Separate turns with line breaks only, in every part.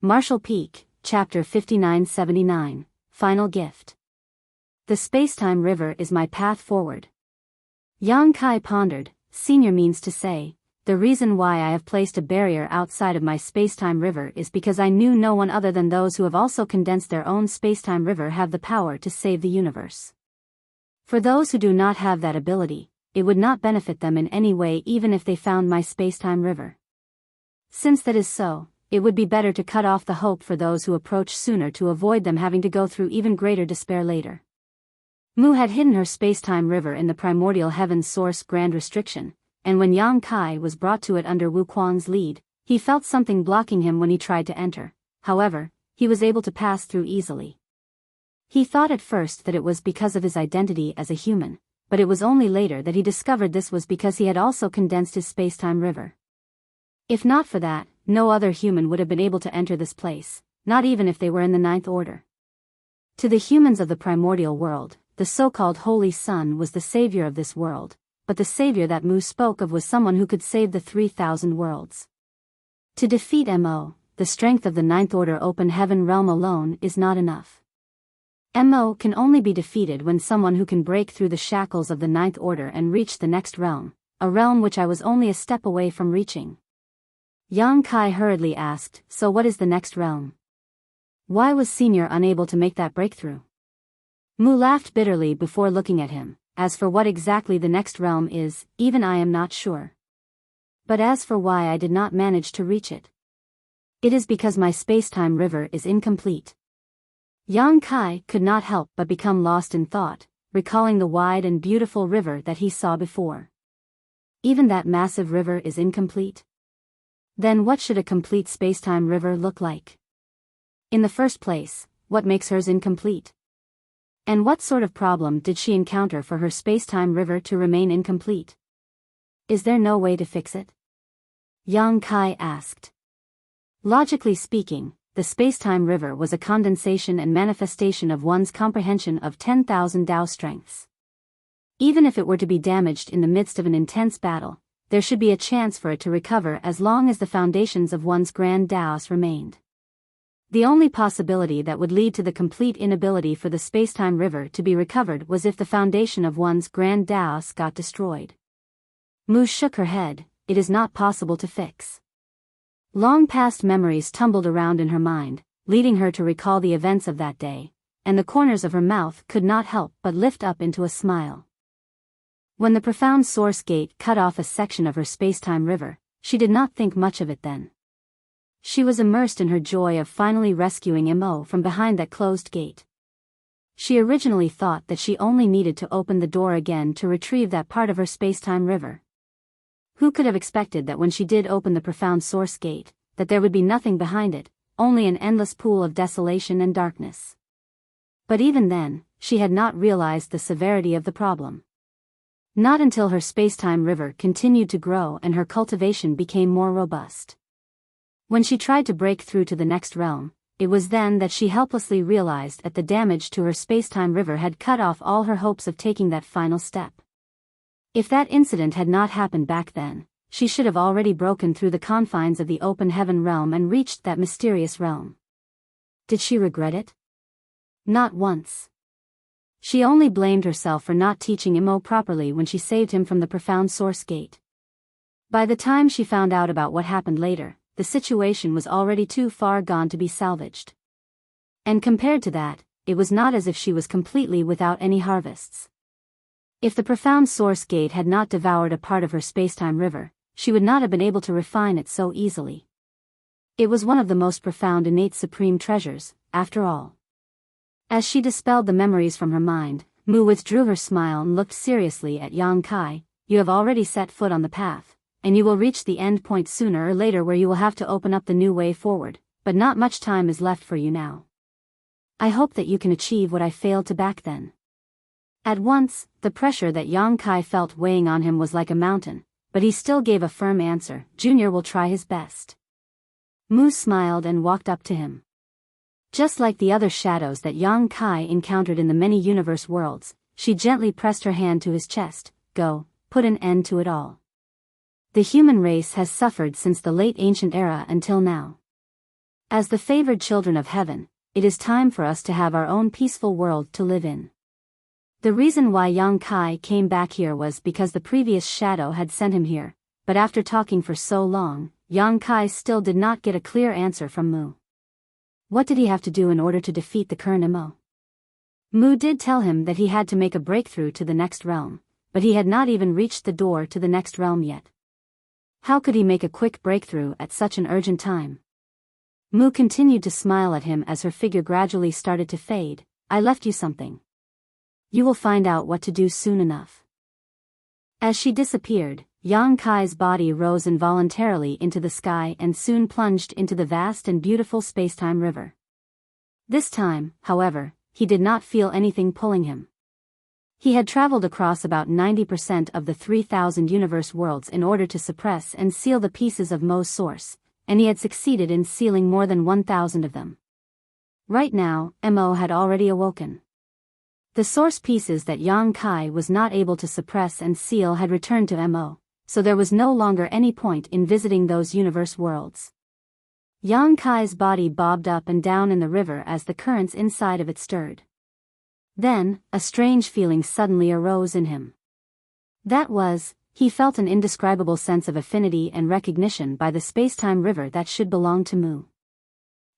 Marshall Peak, Chapter 5979, Final Gift. The Spacetime River is my path forward. Yang Kai pondered. Senior means to say, the reason why I have placed a barrier outside of my spacetime river is because I knew no one other than those who have also condensed their own spacetime river have the power to save the universe. For those who do not have that ability, it would not benefit them in any way even if they found my spacetime river. Since that is so, it would be better to cut off the hope for those who approach sooner to avoid them having to go through even greater despair later. Mu had hidden her spacetime river in the primordial heaven's source grand restriction, and when Yang Kai was brought to it under Wu Quan's lead, he felt something blocking him when he tried to enter. However, he was able to pass through easily. He thought at first that it was because of his identity as a human, but it was only later that he discovered this was because he had also condensed his spacetime river. If not for that, no other human would have been able to enter this place, not even if they were in the Ninth Order. To the humans of the primordial world, the so-called Holy Sun was the savior of this world, but the savior that Mu spoke of was someone who could save the 3,000 worlds. To defeat Mo, the strength of the Ninth Order open heaven realm alone is not enough. Mo can only be defeated when someone who can break through the shackles of the Ninth Order and reach the next realm, a realm which I was only a step away from reaching. Yang Kai hurriedly asked, so what is the next realm? Why was Senior unable to make that breakthrough? Mu laughed bitterly before looking at him. As for what exactly the next realm is, even I am not sure. But as for why I did not manage to reach it, it is because my spacetime river is incomplete. Yang Kai could not help but become lost in thought, recalling the wide and beautiful river that he saw before. Even that massive river is incomplete? Then what should a complete spacetime river look like? In the first place, what makes hers incomplete? And what sort of problem did she encounter for her spacetime river to remain incomplete? Is there no way to fix it? Yang Kai asked. Logically speaking, the spacetime river was a condensation and manifestation of one's comprehension of 10,000 Tao strengths. Even if it were to be damaged in the midst of an intense battle, there should be a chance for it to recover as long as the foundations of one's grand Taos remained. The only possibility that would lead to the complete inability for the spacetime river to be recovered was if the foundation of one's grand Taos got destroyed. Mu shook her head. It is not possible to fix. Long past memories tumbled around in her mind, leading her to recall the events of that day, and the corners of her mouth could not help but lift up into a smile. When the profound source gate cut off a section of her spacetime river, she did not think much of it then. She was immersed in her joy of finally rescuing Mo from behind that closed gate. She originally thought that she only needed to open the door again to retrieve that part of her spacetime river. Who could have expected that when she did open the profound source gate, that there would be nothing behind it, only an endless pool of desolation and darkness? But even then, she had not realized the severity of the problem. Not until her spacetime river continued to grow and her cultivation became more robust. When she tried to break through to the next realm, it was then that she helplessly realized that the damage to her spacetime river had cut off all her hopes of taking that final step. If that incident had not happened back then, she should have already broken through the confines of the open heaven realm and reached that mysterious realm. Did she regret it? Not once. She only blamed herself for not teaching Mo properly when she saved him from the profound source gate. By the time she found out about what happened later, the situation was already too far gone to be salvaged. And compared to that, it was not as if she was completely without any harvests. If the profound source gate had not devoured a part of her spacetime river, she would not have been able to refine it so easily. It was one of the most profound innate supreme treasures, after all. As she dispelled the memories from her mind, Mu withdrew her smile and looked seriously at Yang Kai. You have already set foot on the path, and you will reach the end point sooner or later where you will have to open up the new way forward, but not much time is left for you now. I hope that you can achieve what I failed to back then. At once, the pressure that Yang Kai felt weighing on him was like a mountain, but he still gave a firm answer. Junior will try his best. Mu smiled and walked up to him. Just like the other shadows that Yang Kai encountered in the many universe worlds, she gently pressed her hand to his chest. Go, put an end to it all. The human race has suffered since the late ancient era until now. As the favored children of heaven, it is time for us to have our own peaceful world to live in. The reason why Yang Kai came back here was because the previous shadow had sent him here, but after talking for so long, Yang Kai still did not get a clear answer from Mu. What did he have to do in order to defeat the current Mo? Mu did tell him that he had to make a breakthrough to the next realm, but he had not even reached the door to the next realm yet. How could he make a quick breakthrough at such an urgent time? Mu continued to smile at him as her figure gradually started to fade. I left you something. You will find out what to do soon enough. As she disappeared, Yang Kai's body rose involuntarily into the sky and soon plunged into the vast and beautiful spacetime river. This time, however, he did not feel anything pulling him. He had traveled across about 90% of the 3,000 universe worlds in order to suppress and seal the pieces of Mo's source, and he had succeeded in sealing more than 1,000 of them. Right now, Mo had already awoken. The source pieces that Yang Kai was not able to suppress and seal had returned to Mo, so there was no longer any point in visiting those universe worlds. Yang Kai's body bobbed up and down in the river as the currents inside of it stirred. Then, a strange feeling suddenly arose in him. That was, he felt an indescribable sense of affinity and recognition by the spacetime river that should belong to Mu.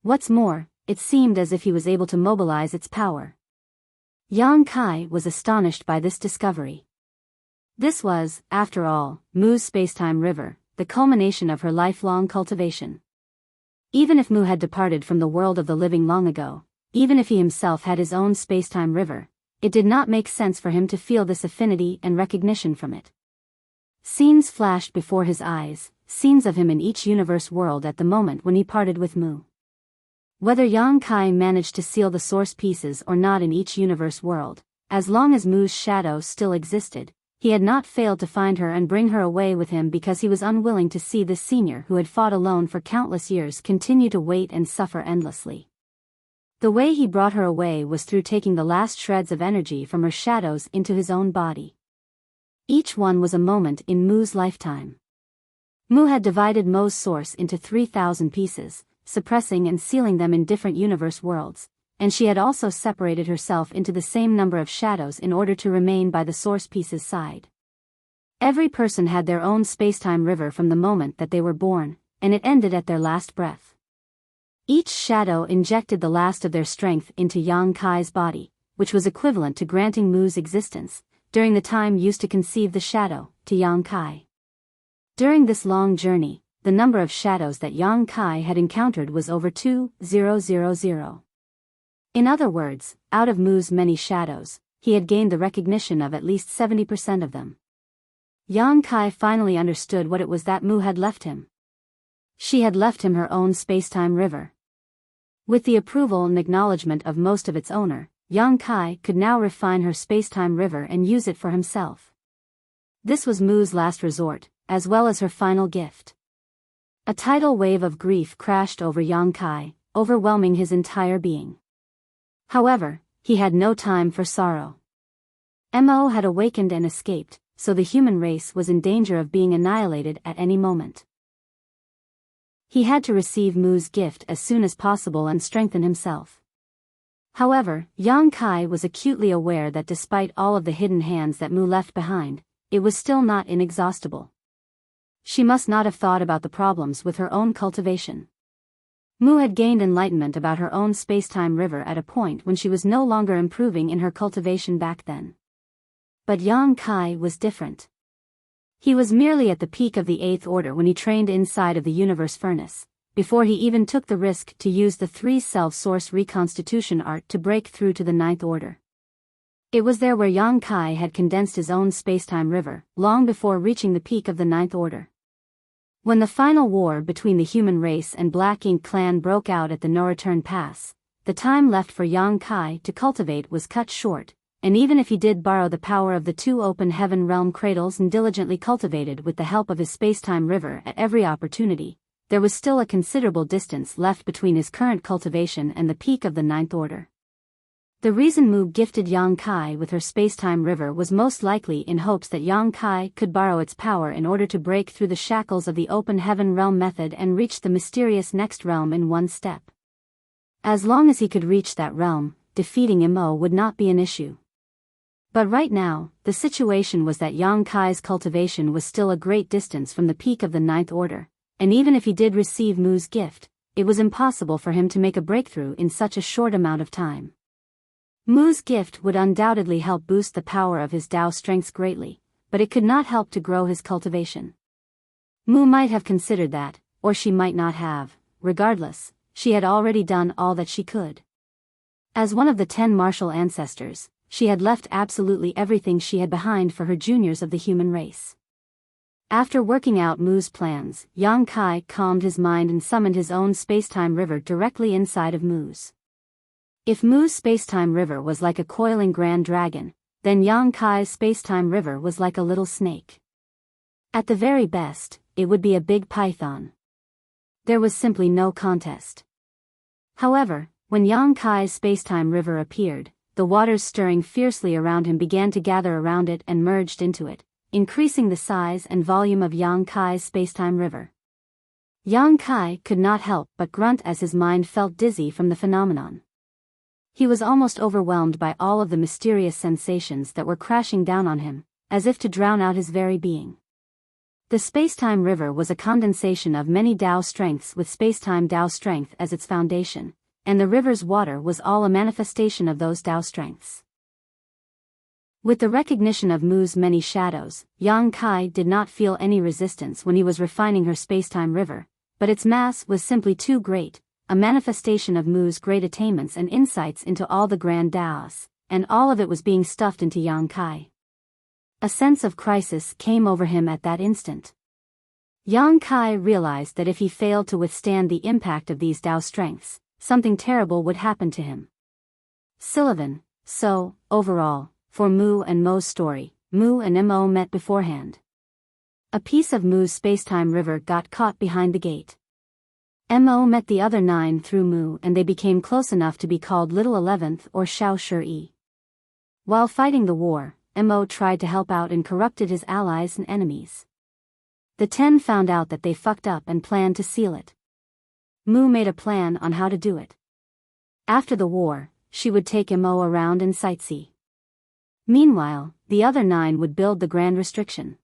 What's more, it seemed as if he was able to mobilize its power. Yang Kai was astonished by this discovery. This was, after all, Mu's spacetime river, the culmination of her lifelong cultivation. Even if Mu had departed from the world of the living long ago, even if he himself had his own spacetime river, it did not make sense for him to feel this affinity and recognition from it. Scenes flashed before his eyes, scenes of him in each universe world at the moment when he parted with Mu. Whether Yang Kai managed to seal the source pieces or not in each universe world, as long as Mu's shadow still existed, he had not failed to find her and bring her away with him because he was unwilling to see this senior who had fought alone for countless years continue to wait and suffer endlessly. The way he brought her away was through taking the last shreds of energy from her shadows into his own body. Each one was a moment in Mu's lifetime. Mu had divided Mo's source into 3,000 pieces, suppressing and sealing them in different universe worlds, and she had also separated herself into the same number of shadows in order to remain by the source piece's side. Every person had their own spacetime river from the moment that they were born, and it ended at their last breath. Each shadow injected the last of their strength into Yang Kai's body, which was equivalent to granting Mu's existence, during the time used to conceive the shadow, to Yang Kai. During this long journey, the number of shadows that Yang Kai had encountered was over 2,000. In other words, out of Mu's many shadows, he had gained the recognition of at least 70% of them. Yang Kai finally understood what it was that Mu had left him. She had left him her own spacetime river. With the approval and acknowledgement of most of its owner, Yang Kai could now refine her spacetime river and use it for himself. This was Mu's last resort, as well as her final gift. A tidal wave of grief crashed over Yang Kai, overwhelming his entire being. However, he had no time for sorrow. Mo had awakened and escaped, so the human race was in danger of being annihilated at any moment. He had to receive Mu's gift as soon as possible and strengthen himself. However, Yang Kai was acutely aware that despite all of the hidden hands that Mu left behind, it was still not inexhaustible. She must not have thought about the problems with her own cultivation. Mu had gained enlightenment about her own spacetime river at a point when she was no longer improving in her cultivation back then. But Yang Kai was different. He was merely at the peak of the 8th order when he trained inside of the universe furnace, before he even took the risk to use the 3-self source reconstitution art to break through to the 9th order. It was there where Yang Kai had condensed his own spacetime river, long before reaching the peak of the 9th order. When the final war between the human race and Black Ink clan broke out at the No-Return Pass, the time left for Yang Kai to cultivate was cut short, and even if he did borrow the power of the 2 open heaven realm cradles and diligently cultivated with the help of his spacetime river at every opportunity, there was still a considerable distance left between his current cultivation and the peak of the 9th order. The reason Mu gifted Yang Kai with her spacetime river was most likely in hopes that Yang Kai could borrow its power in order to break through the shackles of the open heaven realm method and reach the mysterious next realm in one step. As long as he could reach that realm, defeating Imo would not be an issue. But right now, the situation was that Yang Kai's cultivation was still a great distance from the peak of the Ninth Order, and even if he did receive Mu's gift, it was impossible for him to make a breakthrough in such a short amount of time. Mu's gift would undoubtedly help boost the power of his Tao strengths greatly, but it could not help to grow his cultivation. Mu might have considered that, or she might not have. Regardless, she had already done all that she could. As one of the 10 martial ancestors, she had left absolutely everything she had behind for her juniors of the human race. After working out Mu's plans, Yang Kai calmed his mind and summoned his own spacetime river directly inside of Mu's. If Mu's spacetime river was like a coiling grand dragon, then Yang Kai's spacetime river was like a little snake. At the very best, it would be a big python. There was simply no contest. However, when Yang Kai's spacetime river appeared, the waters stirring fiercely around him began to gather around it and merged into it, increasing the size and volume of Yang Kai's spacetime river. Yang Kai could not help but grunt as his mind felt dizzy from the phenomenon. He was almost overwhelmed by all of the mysterious sensations that were crashing down on him, as if to drown out his very being. The spacetime river was a condensation of many Tao strengths with spacetime Tao strength as its foundation, and the river's water was all a manifestation of those Tao strengths. With the recognition of Mu's many shadows, Yang Kai did not feel any resistance when he was refining her spacetime river, but its mass was simply too great, a manifestation of Mu's great attainments and insights into all the grand Taos, and all of it was being stuffed into Yang Kai. A sense of crisis came over him at that instant. Yang Kai realized that if he failed to withstand the impact of these Tao strengths, something terrible would happen to him. Sylvan. So, overall, for Mu and Mo's story, Mu and Mo met beforehand. A piece of Mu's spacetime river got caught behind the gate. Mo met the other 9 through Mu and they became close enough to be called Little 11th or Xiao Shi. While fighting the war, Mo tried to help out and corrupted his allies and enemies. The 10 found out that they fucked up and planned to seal it. Mu made a plan on how to do it. After the war, she would take Mo around and sightsee. Meanwhile, the other 9 would build the Grand Restriction.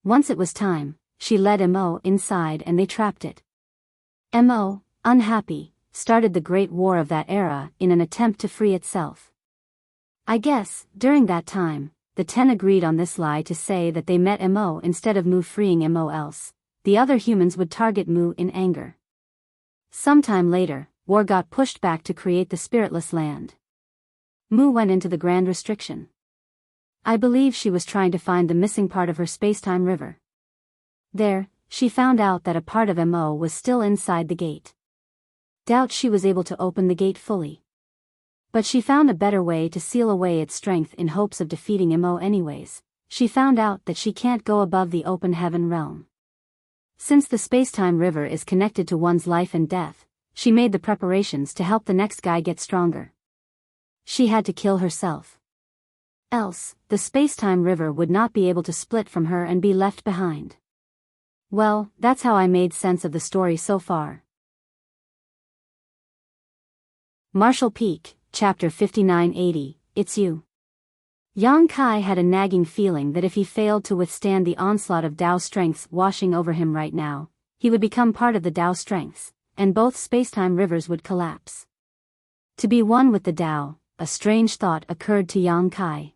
Once it was time, she led Mo inside and they trapped it. Mo, unhappy, started the Great War of that era in an attempt to free itself. I guess, during that time, the 10 agreed on this lie to say that they met Mo instead of Mu freeing Mo, else the other humans would target Mu in anger. Sometime later, war got pushed back to create the Spiritless Land. Mu went into the Grand Restriction. I believe she was trying to find the missing part of her spacetime river. There, she found out that a part of Mo was still inside the gate. Doubt she was able to open the gate fully. But she found a better way to seal away its strength in hopes of defeating Mo anyways. She found out that she can't go above the open heaven realm. Since the spacetime river is connected to one's life and death, she made the preparations to help the next guy get stronger. She had to kill herself. Else, the spacetime river would not be able to split from her and be left behind. Well, that's how I made sense of the story so far. Marshall Peak, Chapter 5980, It's You. Yang Kai had a nagging feeling that if he failed to withstand the onslaught of Tao strengths washing over him right now, he would become part of the Tao strengths, and both spacetime rivers would collapse. To be one with the Tao, a strange thought occurred to Yang Kai.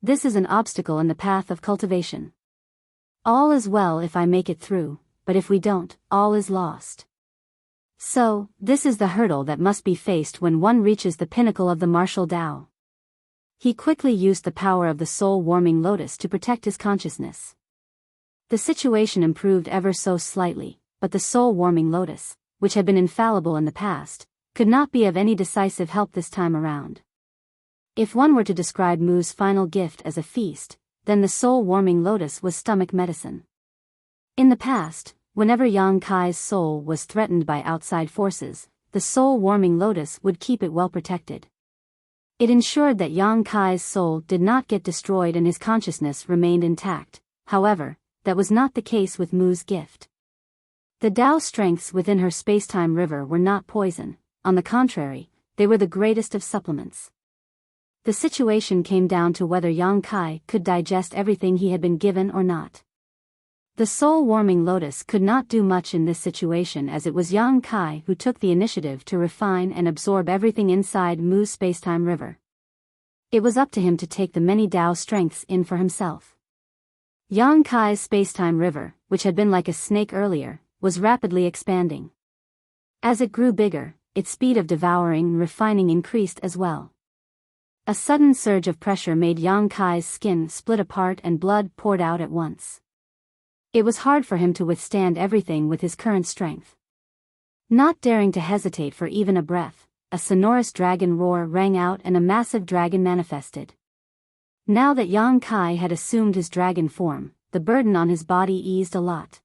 This is an obstacle in the path of cultivation. All is well if I make it through, but if we don't, all is lost. So, this is the hurdle that must be faced when one reaches the pinnacle of the martial Tao. He quickly used the power of the soul-warming lotus to protect his consciousness. The situation improved ever so slightly, but the soul-warming lotus, which had been infallible in the past, could not be of any decisive help this time around. If one were to describe Mu's final gift as a feast, then the soul-warming lotus was stomach medicine. In the past, whenever Yang Kai's soul was threatened by outside forces, the soul-warming lotus would keep it well protected. It ensured that Yang Kai's soul did not get destroyed and his consciousness remained intact. However, that was not the case with Mu's gift. The Tao strengths within her space-time river were not poison. On the contrary, they were the greatest of supplements. The situation came down to whether Yang Kai could digest everything he had been given or not. The soul-warming lotus could not do much in this situation, as it was Yang Kai who took the initiative to refine and absorb everything inside Mu's space-time river. It was up to him to take the many Tao strengths in for himself. Yang Kai's space-time river, which had been like a snake earlier, was rapidly expanding. As it grew bigger, its speed of devouring and refining increased as well. A sudden surge of pressure made Yang Kai's skin split apart and blood poured out at once. It was hard for him to withstand everything with his current strength. Not daring to hesitate for even a breath, a sonorous dragon roar rang out and a massive dragon manifested. Now that Yang Kai had assumed his dragon form, the burden on his body eased a lot.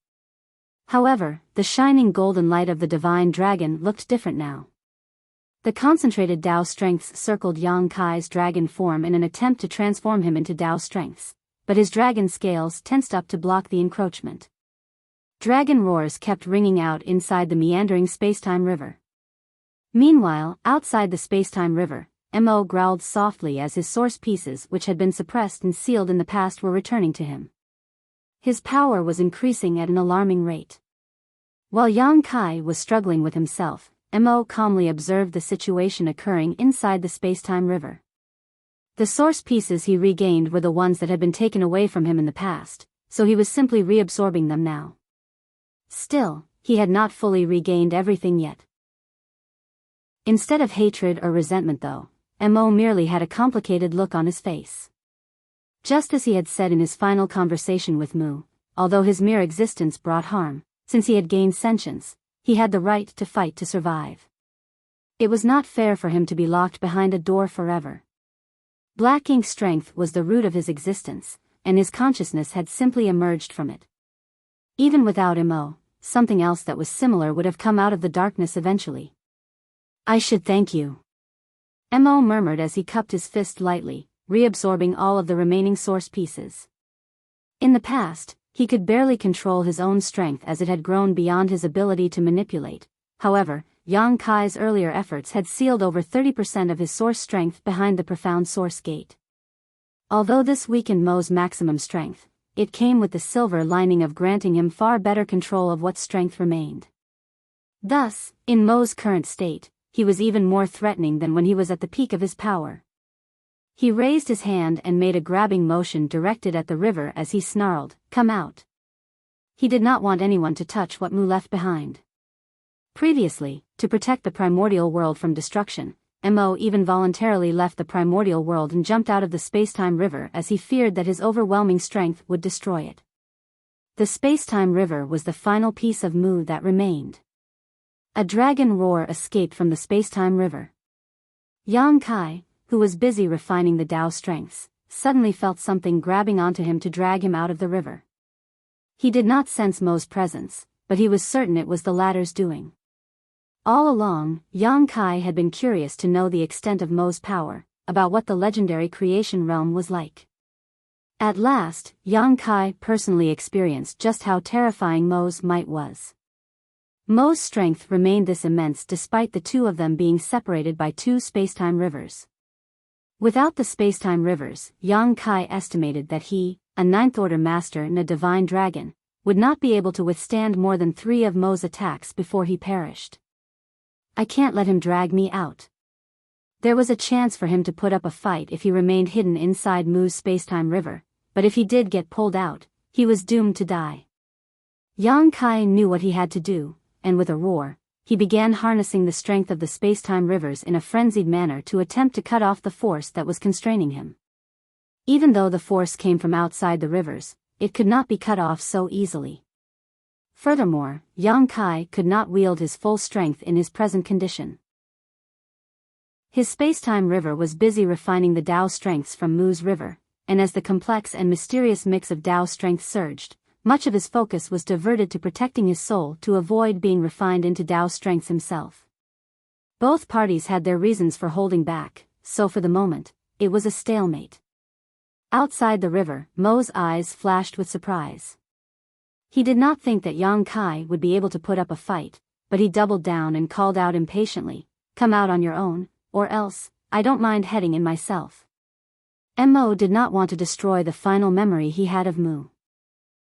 However, the shining golden light of the divine dragon looked different now. The concentrated Tao strengths circled Yang Kai's dragon form in an attempt to transform him into Tao strengths, but his dragon scales tensed up to block the encroachment. Dragon roars kept ringing out inside the meandering space-time river. Meanwhile, outside the space-time river, Mo growled softly as his source pieces, which had been suppressed and sealed in the past, were returning to him. His power was increasing at an alarming rate. While Yang Kai was struggling with himself, Mo calmly observed the situation occurring inside the space-time river. The source pieces he regained were the ones that had been taken away from him in the past, so he was simply reabsorbing them now. Still, he had not fully regained everything yet. Instead of hatred or resentment though, Mo merely had a complicated look on his face. Just as he had said in his final conversation with Mu, although his mere existence brought harm, since he had gained sentience, he had the right to fight to survive. It was not fair for him to be locked behind a door forever. Black Ink's strength was the root of his existence, and his consciousness had simply emerged from it. Even without Mo, something else that was similar would have come out of the darkness eventually. "I should thank you," Mo murmured as he cupped his fist lightly, reabsorbing all of the remaining source pieces. In the past, he could barely control his own strength as it had grown beyond his ability to manipulate. However, Yang Kai's earlier efforts had sealed over 30% of his source strength behind the profound source gate. Although this weakened Mo's maximum strength, it came with the silver lining of granting him far better control of what strength remained. Thus, in Mo's current state, he was even more threatening than when he was at the peak of his power. He raised his hand and made a grabbing motion directed at the river as he snarled, "Come out." He did not want anyone to touch what Mu left behind. Previously, to protect the primordial world from destruction, Mo even voluntarily left the primordial world and jumped out of the space-time river as he feared that his overwhelming strength would destroy it. The space-time river was the final piece of Mu that remained. A dragon roar escaped from the space-time river. Yang Kai, who was busy refining the Tao strengths, suddenly felt something grabbing onto him to drag him out of the river. He did not sense Mo's presence, but he was certain it was the latter's doing. All along, Yang Kai had been curious to know the extent of Mo's power, about what the legendary creation realm was like. At last, Yang Kai personally experienced just how terrifying Mo's might was. Mo's strength remained this immense despite the two of them being separated by two space-time rivers. Without the space-time rivers, Yang Kai estimated that he, a ninth-order master and a divine dragon, would not be able to withstand more than 3 of Mo's attacks before he perished. "I can't let him drag me out." There was a chance for him to put up a fight if he remained hidden inside Mu's space-time river, but if he did get pulled out, he was doomed to die. Yang Kai knew what he had to do, and with a roar, he began harnessing the strength of the space-time rivers in a frenzied manner to attempt to cut off the force that was constraining him. Even though the force came from outside the rivers, it could not be cut off so easily. Furthermore, Yang Kai could not wield his full strength in his present condition. His space-time river was busy refining the Tao strengths from Mu's river, and as the complex and mysterious mix of Tao strength surged, much of his focus was diverted to protecting his soul to avoid being refined into Tao strengths himself. Both parties had their reasons for holding back, so for the moment, it was a stalemate. Outside the river, Mo's eyes flashed with surprise. He did not think that Yang Kai would be able to put up a fight, but he doubled down and called out impatiently, "Come out on your own, or else, I don't mind heading in myself." Mo did not want to destroy the final memory he had of Mu.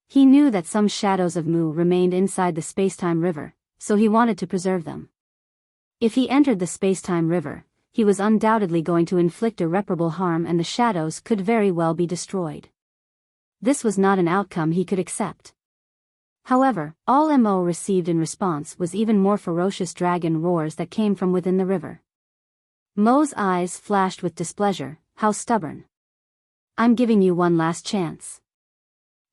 He knew that some shadows of Mu remained inside the spacetime river, so he wanted to preserve them. If he entered the spacetime river, he was undoubtedly going to inflict irreparable harm and the shadows could very well be destroyed. This was not an outcome he could accept. However, all Mo received in response was even more ferocious dragon roars that came from within the river. Mo's eyes flashed with displeasure. "How stubborn. I'm giving you one last chance.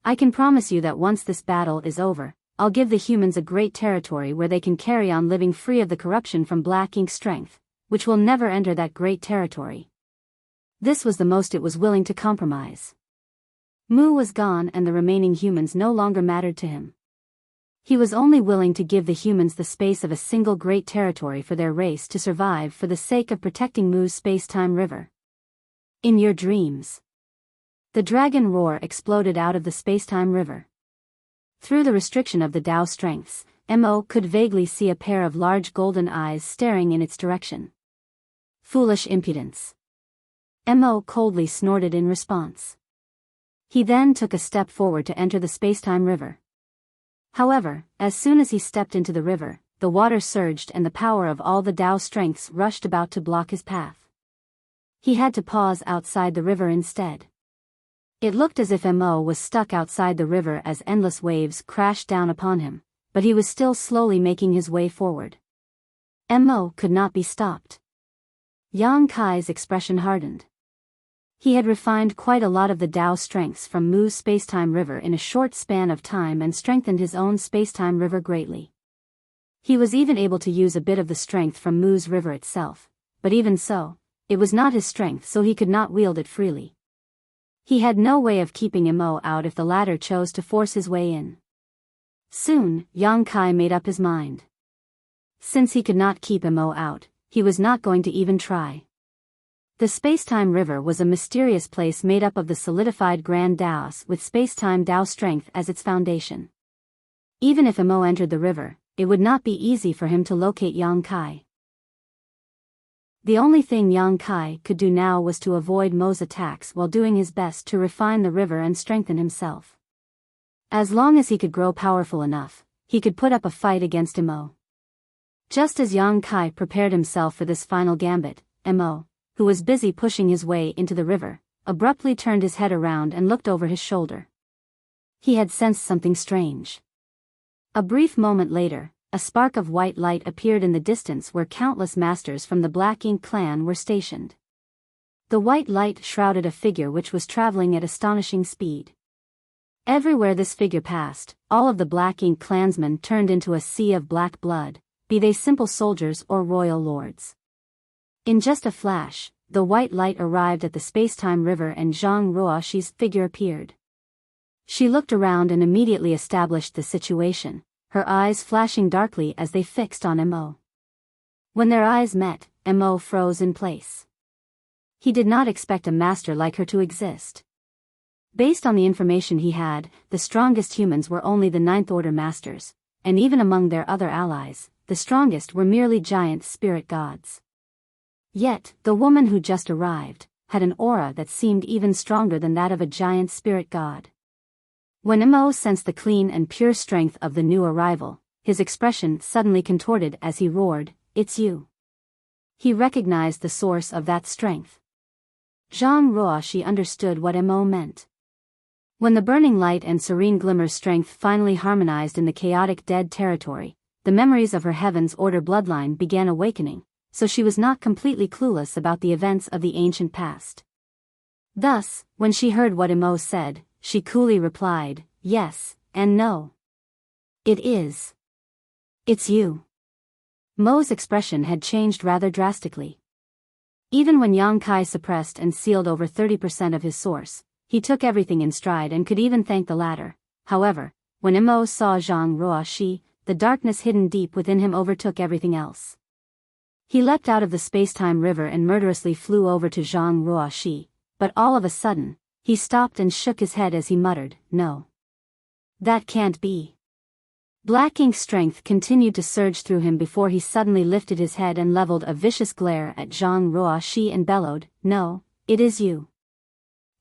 I can promise you that once this battle is over, I'll give the humans a great territory where they can carry on living free of the corruption from black ink strength, which will never enter that great territory." This was the most it was willing to compromise. Mu was gone and the remaining humans no longer mattered to him. He was only willing to give the humans the space of a single great territory for their race to survive for the sake of protecting Mu's space-time river. "In your dreams." The dragon roar exploded out of the space-time river. Through the restriction of the Tao strengths, Mo could vaguely see a pair of large golden eyes staring in its direction. "Foolish impudence." Mo coldly snorted in response. He then took a step forward to enter the spacetime river. However, as soon as he stepped into the river, the water surged and the power of all the Tao strengths rushed about to block his path. He had to pause outside the river instead. It looked as if Mo was stuck outside the river as endless waves crashed down upon him, but he was still slowly making his way forward. Mo could not be stopped. Yang Kai's expression hardened. He had refined quite a lot of the Tao strengths from Mu's spacetime river in a short span of time and strengthened his own spacetime river greatly. He was even able to use a bit of the strength from Mu's river itself, but even so, it was not his strength so he could not wield it freely. He had no way of keeping Mo out if the latter chose to force his way in. Soon, Yang Kai made up his mind. Since he could not keep Mo out, he was not going to even try. The spacetime river was a mysterious place made up of the solidified Grand Taos with spacetime Tao strength as its foundation. Even if Mo entered the river, it would not be easy for him to locate Yang Kai. The only thing Yang Kai could do now was to avoid Mo's attacks while doing his best to refine the river and strengthen himself. As long as he could grow powerful enough, he could put up a fight against Mo. Just as Yang Kai prepared himself for this final gambit, Mo, who was busy pushing his way into the river, abruptly turned his head around and looked over his shoulder. He had sensed something strange. A brief moment later, a spark of white light appeared in the distance where countless masters from the Black Ink clan were stationed. The white light shrouded a figure which was traveling at astonishing speed. Everywhere this figure passed, all of the Black Ink clansmen turned into a sea of black blood, be they simple soldiers or royal lords. In just a flash, the white light arrived at the spacetime river and Zhang Ruoxi's figure appeared. She looked around and immediately established the situation, her eyes flashing darkly as they fixed on Mo. When their eyes met, Mo froze in place. He did not expect a master like her to exist. Based on the information he had, the strongest humans were only the Ninth Order masters, and even among their other allies, the strongest were merely giant spirit gods. Yet, the woman who just arrived had an aura that seemed even stronger than that of a giant spirit god. When Mo sensed the clean and pure strength of the new arrival, his expression suddenly contorted as he roared, "It's you." He recognized the source of that strength. Zhang Ruoxi understood what Mo meant. When the burning light and serene glimmer strength finally harmonized in the chaotic dead territory, the memories of her Heaven's Order bloodline began awakening, so she was not completely clueless about the events of the ancient past. Thus, when she heard what Mo said, she coolly replied, "Yes, and no. It is. It's you." Mo's expression had changed rather drastically. Even when Yang Kai suppressed and sealed over 30% of his source, he took everything in stride and could even thank the latter. However, when Mo saw Zhang Ruoxi, the darkness hidden deep within him overtook everything else. He leapt out of the space-time river and murderously flew over to Zhang Ruoxi, but all of a sudden, he stopped and shook his head as he muttered, "No. That can't be." Black ink strength continued to surge through him before he suddenly lifted his head and leveled a vicious glare at Zhang Ruoxi and bellowed, "No, it is you."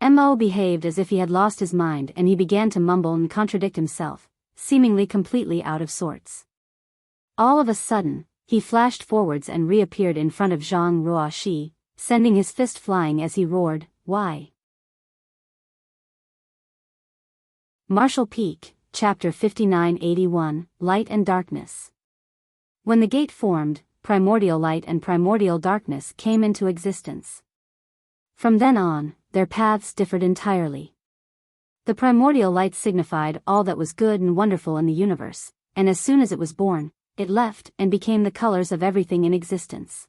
Mo behaved as if he had lost his mind and he began to mumble and contradict himself, seemingly completely out of sorts. All of a sudden, he flashed forwards and reappeared in front of Zhang Ruoxi, sending his fist flying as he roared, "Why?" Martial Peak, Chapter 5981, Light and Darkness. When the gate formed, primordial light and primordial darkness came into existence. From then on, their paths differed entirely. The primordial light signified all that was good and wonderful in the universe, and as soon as it was born, it left and became the colors of everything in existence.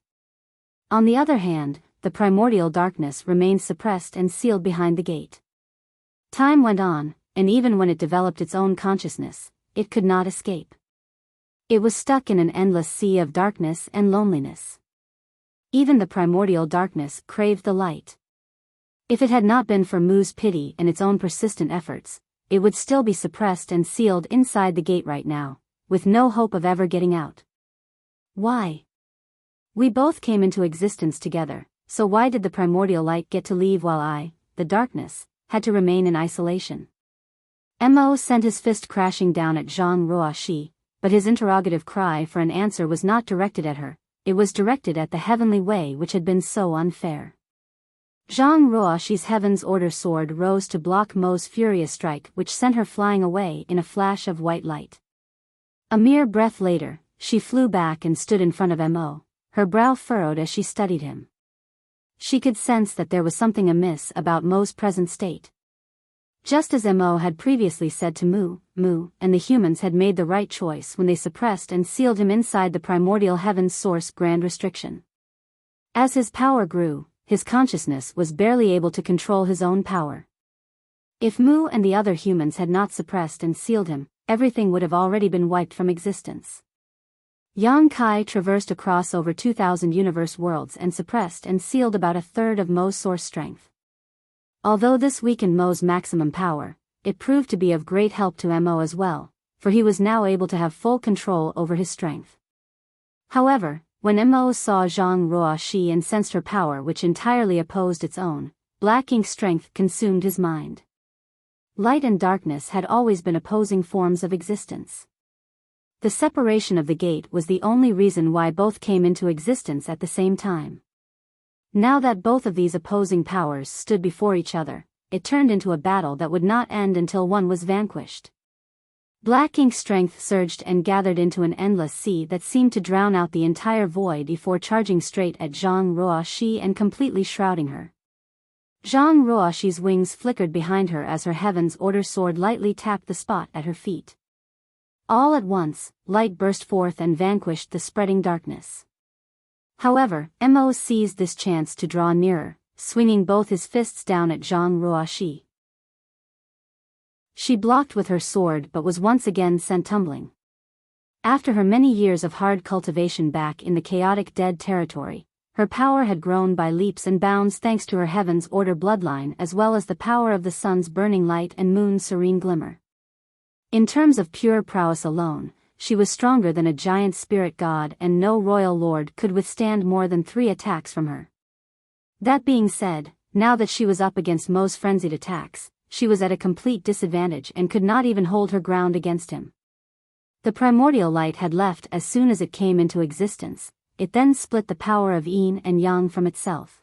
On the other hand, the primordial darkness remained suppressed and sealed behind the gate. Time went on, and even when it developed its own consciousness, it could not escape. It was stuck in an endless sea of darkness and loneliness. Even the primordial darkness craved the light. If it had not been for Mu's pity and its own persistent efforts, it would still be suppressed and sealed inside the gate right now, with no hope of ever getting out. Why? We both came into existence together, so why did the primordial light get to leave while I, the darkness, had to remain in isolation? Mo sent his fist crashing down at Zhang Ruoxi, but his interrogative cry for an answer was not directed at her, it was directed at the heavenly way which had been so unfair. Zhang Ruoxi's Heaven's Order sword rose to block Mo's furious strike which sent her flying away in a flash of white light. A mere breath later, she flew back and stood in front of Mo, her brow furrowed as she studied him. She could sense that there was something amiss about Mo's present state. Just as Mo had previously said to Mu, and the humans had made the right choice when they suppressed and sealed him inside the primordial heaven's source grand restriction. As his power grew, his consciousness was barely able to control his own power. If Mu and the other humans had not suppressed and sealed him, everything would have already been wiped from existence. Yang Kai traversed across over 2,000 universe worlds and suppressed and sealed about a third of Mo's source strength. Although this weakened Mo's maximum power, it proved to be of great help to Mo as well, for he was now able to have full control over his strength. However, when Mo saw Zhang Ruoxi and sensed her power which entirely opposed its own, black ink strength consumed his mind. Light and darkness had always been opposing forms of existence. The separation of the gate was the only reason why both came into existence at the same time. Now that both of these opposing powers stood before each other, it turned into a battle that would not end until one was vanquished. Black ink strength surged and gathered into an endless sea that seemed to drown out the entire void before charging straight at Zhang Ruoxi and completely shrouding her. Zhang Ruoxi's wings flickered behind her as her Heaven's Order sword lightly tapped the spot at her feet. All at once, light burst forth and vanquished the spreading darkness. However, Mo seized this chance to draw nearer, swinging both his fists down at Zhang Ruoxi. She blocked with her sword but was once again sent tumbling. After her many years of hard cultivation back in the chaotic dead territory, her power had grown by leaps and bounds thanks to her Heaven's Order bloodline as well as the power of the sun's burning light and moon's serene glimmer. In terms of pure prowess alone, she was stronger than a giant spirit god and no royal lord could withstand more than 3 attacks from her. That being said, now that she was up against Mo's frenzied attacks, she was at a complete disadvantage and could not even hold her ground against him. The primordial light had left as soon as it came into existence. It then split the power of yin and yang from itself.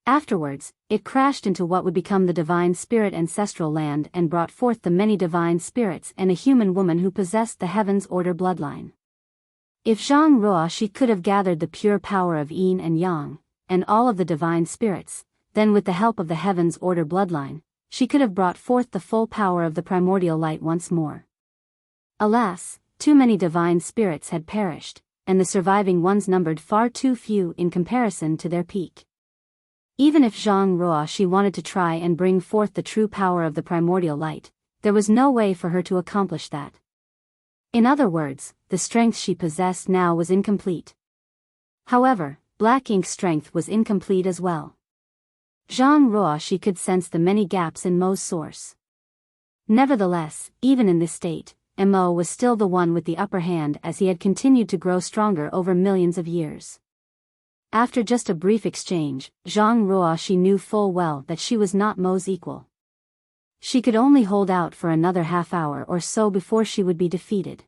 Afterwards, it crashed into what would become the divine spirit ancestral land and brought forth the many divine spirits and a human woman who possessed the Heaven's Order bloodline. If Zhang Ruoxi could have gathered the pure power of yin and yang, and all of the divine spirits, then with the help of the Heaven's Order bloodline, she could have brought forth the full power of the primordial light once more. Alas, too many divine spirits had perished, and the surviving ones numbered far too few in comparison to their peak. Even if Zhang Ruoxi wanted to try and bring forth the true power of the primordial light, there was no way for her to accomplish that. In other words, the strength she possessed now was incomplete. However, Black Ink's strength was incomplete as well. Zhang Ruoxi could sense the many gaps in Mo's source. Nevertheless, even in this state, Mo was still the one with the upper hand as he had continued to grow stronger over millions of years. After just a brief exchange, Zhang Ruoxi knew full well that she was not Mo's equal. She could only hold out for another half-hour or so before she would be defeated.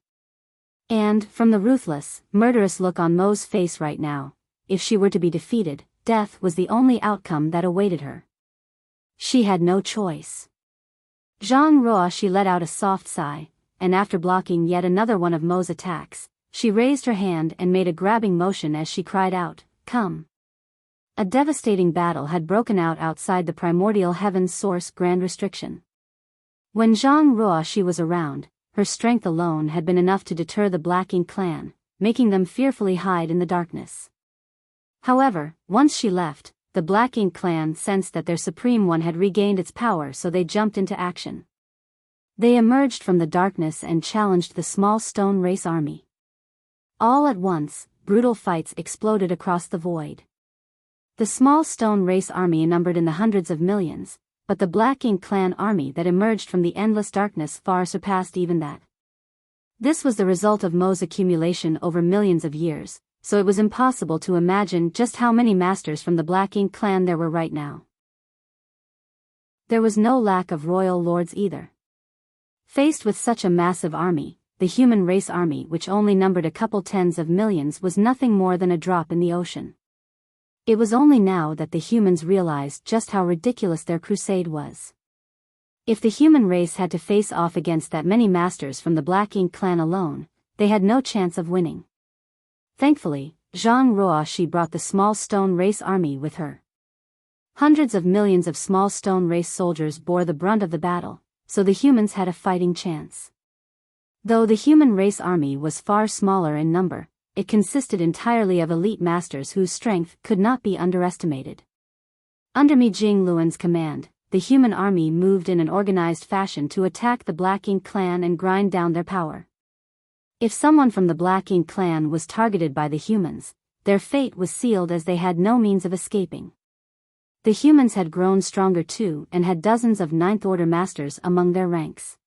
And, from the ruthless, murderous look on Mo's face right now, if she were to be defeated, death was the only outcome that awaited her. She had no choice. Zhang Ruoxi let out a soft sigh, and after blocking yet another one of Mo's attacks, she raised her hand and made a grabbing motion as she cried out, "Come." A devastating battle had broken out outside the primordial heaven's source Grand Restriction. When Zhang Ruoxi was around, her strength alone had been enough to deter the Black Ink clan, making them fearfully hide in the darkness. However, once she left, the Black Ink clan sensed that their Supreme One had regained its power, so they jumped into action. They emerged from the darkness and challenged the small stone race army. All at once, brutal fights exploded across the void. The small stone race army numbered in the hundreds of millions, but the Black Ink clan army that emerged from the endless darkness far surpassed even that. This was the result of Mo's accumulation over millions of years, so it was impossible to imagine just how many masters from the Black Ink clan there were right now. There was no lack of royal lords either. Faced with such a massive army, the human race army, which only numbered a couple tens of millions, was nothing more than a drop in the ocean. It was only now that the humans realized just how ridiculous their crusade was. If the human race had to face off against that many masters from the Black Ink clan alone, they had no chance of winning. Thankfully, Zhang Ruoxi brought the small stone race army with her. Hundreds of millions of small stone race soldiers bore the brunt of the battle, so the humans had a fighting chance. Though the human race army was far smaller in number, it consisted entirely of elite masters whose strength could not be underestimated. Under Mi Jingluan's command, the human army moved in an organized fashion to attack the Black Ink clan and grind down their power. If someone from the Black Ink clan was targeted by the humans, their fate was sealed as they had no means of escaping. The humans had grown stronger too and had dozens of Ninth-Order masters among their ranks.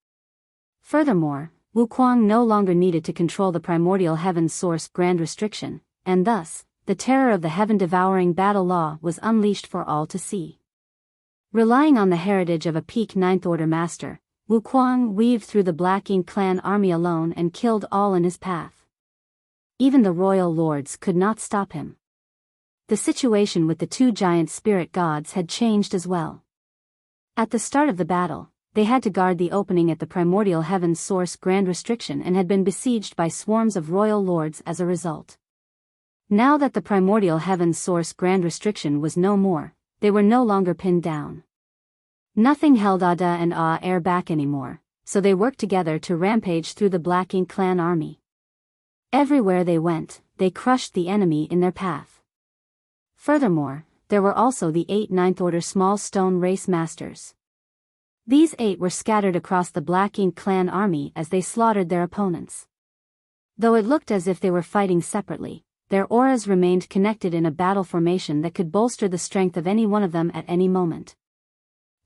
Furthermore, Wuquang no longer needed to control the primordial heaven's source Grand Restriction, and thus, the terror of the heaven-devouring battle law was unleashed for all to see. Relying on the heritage of a peak Ninth-Order master, Wuquang weaved through the Black Ink clan army alone and killed all in his path. Even the royal lords could not stop him. The situation with the two giant spirit gods had changed as well. At the start of the battle, they had to guard the opening at the primordial heaven's source Grand Restriction and had been besieged by swarms of royal lords as a result. Now that the primordial heaven's source Grand Restriction was no more, they were no longer pinned down. Nothing held Ada and Air back anymore, so they worked together to rampage through the Black Ink clan army. Everywhere they went, they crushed the enemy in their path. Furthermore, there were also the 8 Ninth-Order small stone race masters. These 8 were scattered across the Black Ink clan army as they slaughtered their opponents. Though it looked as if they were fighting separately, their auras remained connected in a battle formation that could bolster the strength of any one of them at any moment.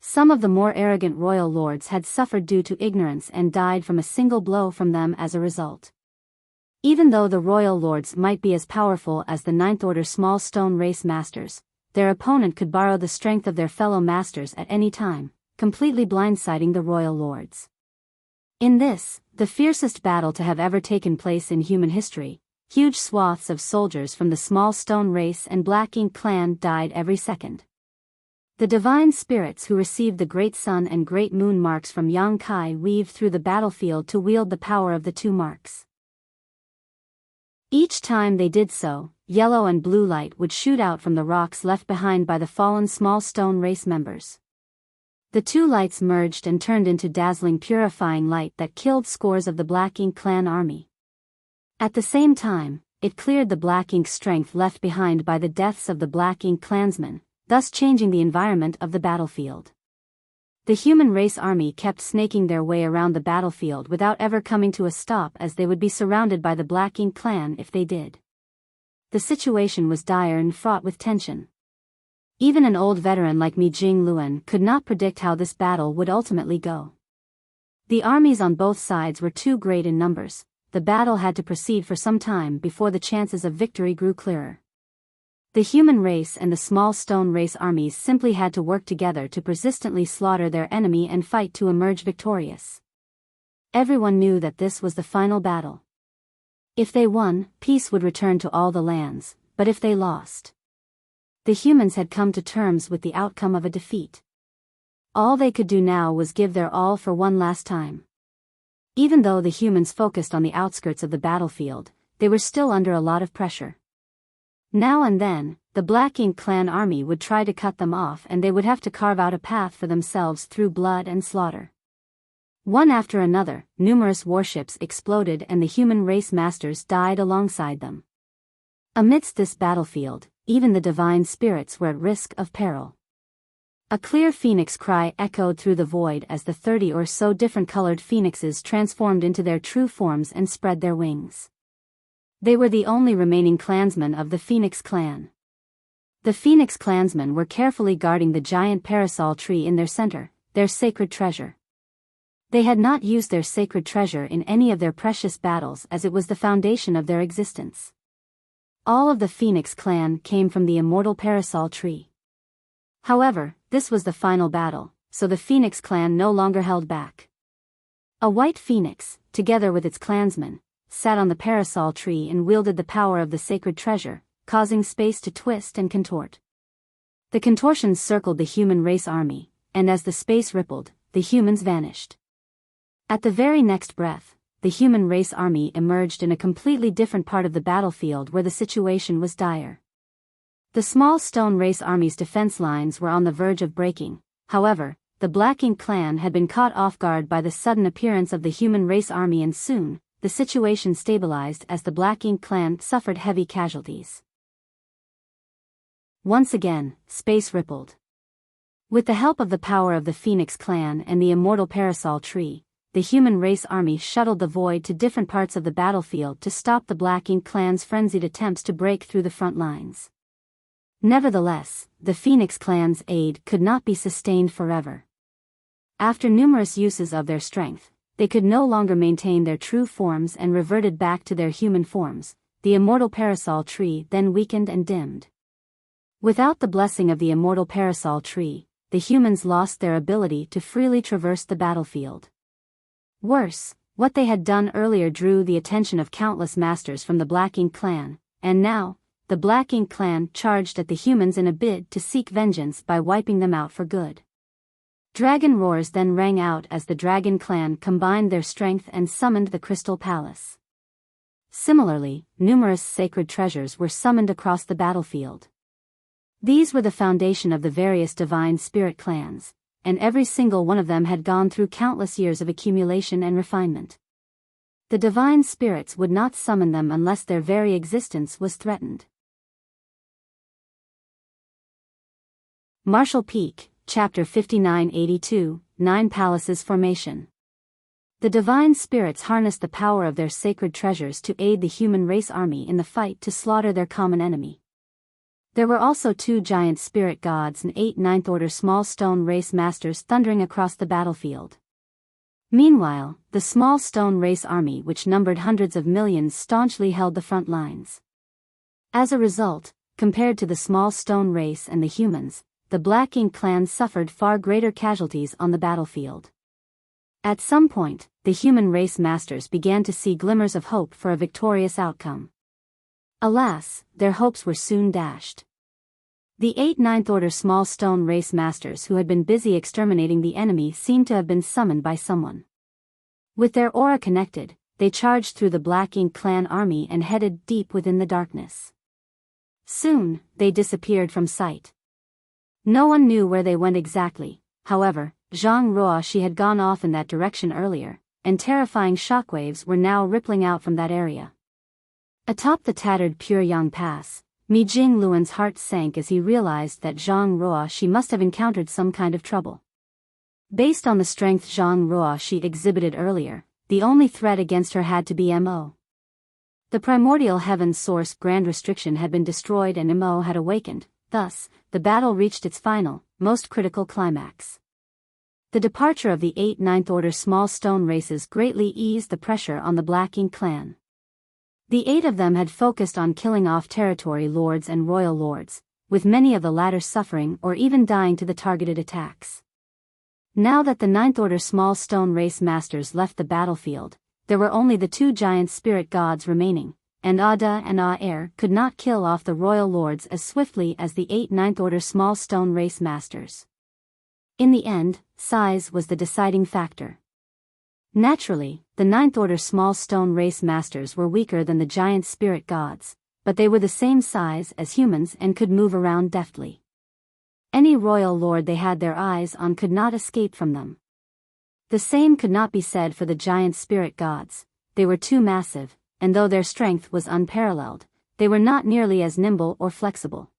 Some of the more arrogant royal lords had suffered due to ignorance and died from a single blow from them as a result. Even though the royal lords might be as powerful as the Ninth-Order small stone race masters, their opponent could borrow the strength of their fellow masters at any time, completely blindsiding the royal lords. In this, the fiercest battle to have ever taken place in human history, huge swaths of soldiers from the small stone race and Black Ink clan died every second. The divine spirits who received the great sun and great moon marks from Yang Kai weaved through the battlefield to wield the power of the two marks. Each time they did so, yellow and blue light would shoot out from the rocks left behind by the fallen small stone race members. The two lights merged and turned into dazzling purifying light that killed scores of the Black Ink clan army. At the same time, it cleared the Black Ink strength left behind by the deaths of the Black Ink clansmen, thus changing the environment of the battlefield. The human race army kept snaking their way around the battlefield without ever coming to a stop, as they would be surrounded by the Black Ink clan if they did. The situation was dire and fraught with tension. Even an old veteran like Mi Jingluan could not predict how this battle would ultimately go. The armies on both sides were too great in numbers. The battle had to proceed for some time before the chances of victory grew clearer. The human race and the small stone race armies simply had to work together to persistently slaughter their enemy and fight to emerge victorious. Everyone knew that this was the final battle. If they won, peace would return to all the lands, but if they lost, the humans had come to terms with the outcome of a defeat. All they could do now was give their all for one last time. Even though the humans focused on the outskirts of the battlefield, they were still under a lot of pressure. Now and then, the Black Ink clan army would try to cut them off and they would have to carve out a path for themselves through blood and slaughter. One after another, numerous warships exploded and the human race masters died alongside them. Amidst this battlefield, even the divine spirits were at risk of peril. A clear phoenix cry echoed through the void as the 30 or so different colored phoenixes transformed into their true forms and spread their wings. They were the only remaining clansmen of the Phoenix clan. The Phoenix clansmen were carefully guarding the giant parasol tree in their center, their sacred treasure. They had not used their sacred treasure in any of their precious battles as it was the foundation of their existence. All of the Phoenix clan came from the immortal parasol tree. However, this was the final battle, so the Phoenix clan no longer held back. A white phoenix, together with its clansmen, sat on the parasol tree and wielded the power of the sacred treasure, causing space to twist and contort. The contortions circled the human race army, and as the space rippled, the humans vanished. At the very next breath, the human race army emerged in a completely different part of the battlefield where the situation was dire. The small stone race army's defense lines were on the verge of breaking. However, the Black Ink clan had been caught off guard by the sudden appearance of the human race army and soon, the situation stabilized as the Black Ink clan suffered heavy casualties. Once again, space rippled. With the help of the power of the Phoenix clan and the immortal parasol tree, the human race army shuttled the void to different parts of the battlefield to stop the Black Ink clan's frenzied attempts to break through the front lines. Nevertheless, the Phoenix clan's aid could not be sustained forever. After numerous uses of their strength, they could no longer maintain their true forms and reverted back to their human forms. The immortal parasol tree then weakened and dimmed. Without the blessing of the immortal parasol tree, the humans lost their ability to freely traverse the battlefield. Worse, what they had done earlier drew the attention of countless masters from the Black Ink clan, and now, the Black Ink clan charged at the humans in a bid to seek vengeance by wiping them out for good. Dragon roars then rang out as the Dragon clan combined their strength and summoned the Crystal Palace. Similarly, numerous sacred treasures were summoned across the battlefield. These were the foundation of the various divine spirit clans, and every single one of them had gone through countless years of accumulation and refinement. The divine spirits would not summon them unless their very existence was threatened. Marshall Peak, Chapter 5982, 9 Palaces Formation. The divine spirits harnessed the power of their sacred treasures to aid the human race army in the fight to slaughter their common enemy. There were also 2 giant spirit gods and 8 ninth-order small stone race masters thundering across the battlefield. Meanwhile, the small stone race army, which numbered hundreds of millions, staunchly held the front lines. As a result, compared to the small stone race and the humans, the Black Ink clan suffered far greater casualties on the battlefield. At some point, the human race masters began to see glimmers of hope for a victorious outcome. Alas, their hopes were soon dashed. The 8 ninth-order small stone race masters who had been busy exterminating the enemy seemed to have been summoned by someone. With their aura connected, they charged through the Black Ink clan army and headed deep within the darkness. Soon, they disappeared from sight. No one knew where they went exactly. However, Zhang Ruoxi had gone off in that direction earlier, and terrifying shockwaves were now rippling out from that area. Atop the tattered Puryang Pass, Mi Jingluan's heart sank as he realized that Zhang Ruoxi must have encountered some kind of trouble. Based on the strength Zhang Ruoxi exhibited earlier, the only threat against her had to be Mo. The primordial heaven's source grand restriction had been destroyed and Mo had awakened, thus, the battle reached its final, most critical climax. The departure of the 8 Ninth Order small stone races greatly eased the pressure on the Black Ink clan. The 8 of them had focused on killing off territory lords and royal lords, with many of the latter suffering or even dying to the targeted attacks. Now that the Ninth Order small stone race masters left the battlefield, there were only the 2 giant spirit gods remaining, and Ada and Aer could not kill off the royal lords as swiftly as the 8 Ninth Order small stone race masters. In the end, size was the deciding factor. Naturally, the Ninth Order small stone race masters were weaker than the giant spirit gods, but they were the same size as humans and could move around deftly. Any royal lord they had their eyes on could not escape from them. The same could not be said for the giant spirit gods. They were too massive, and though their strength was unparalleled, they were not nearly as nimble or flexible.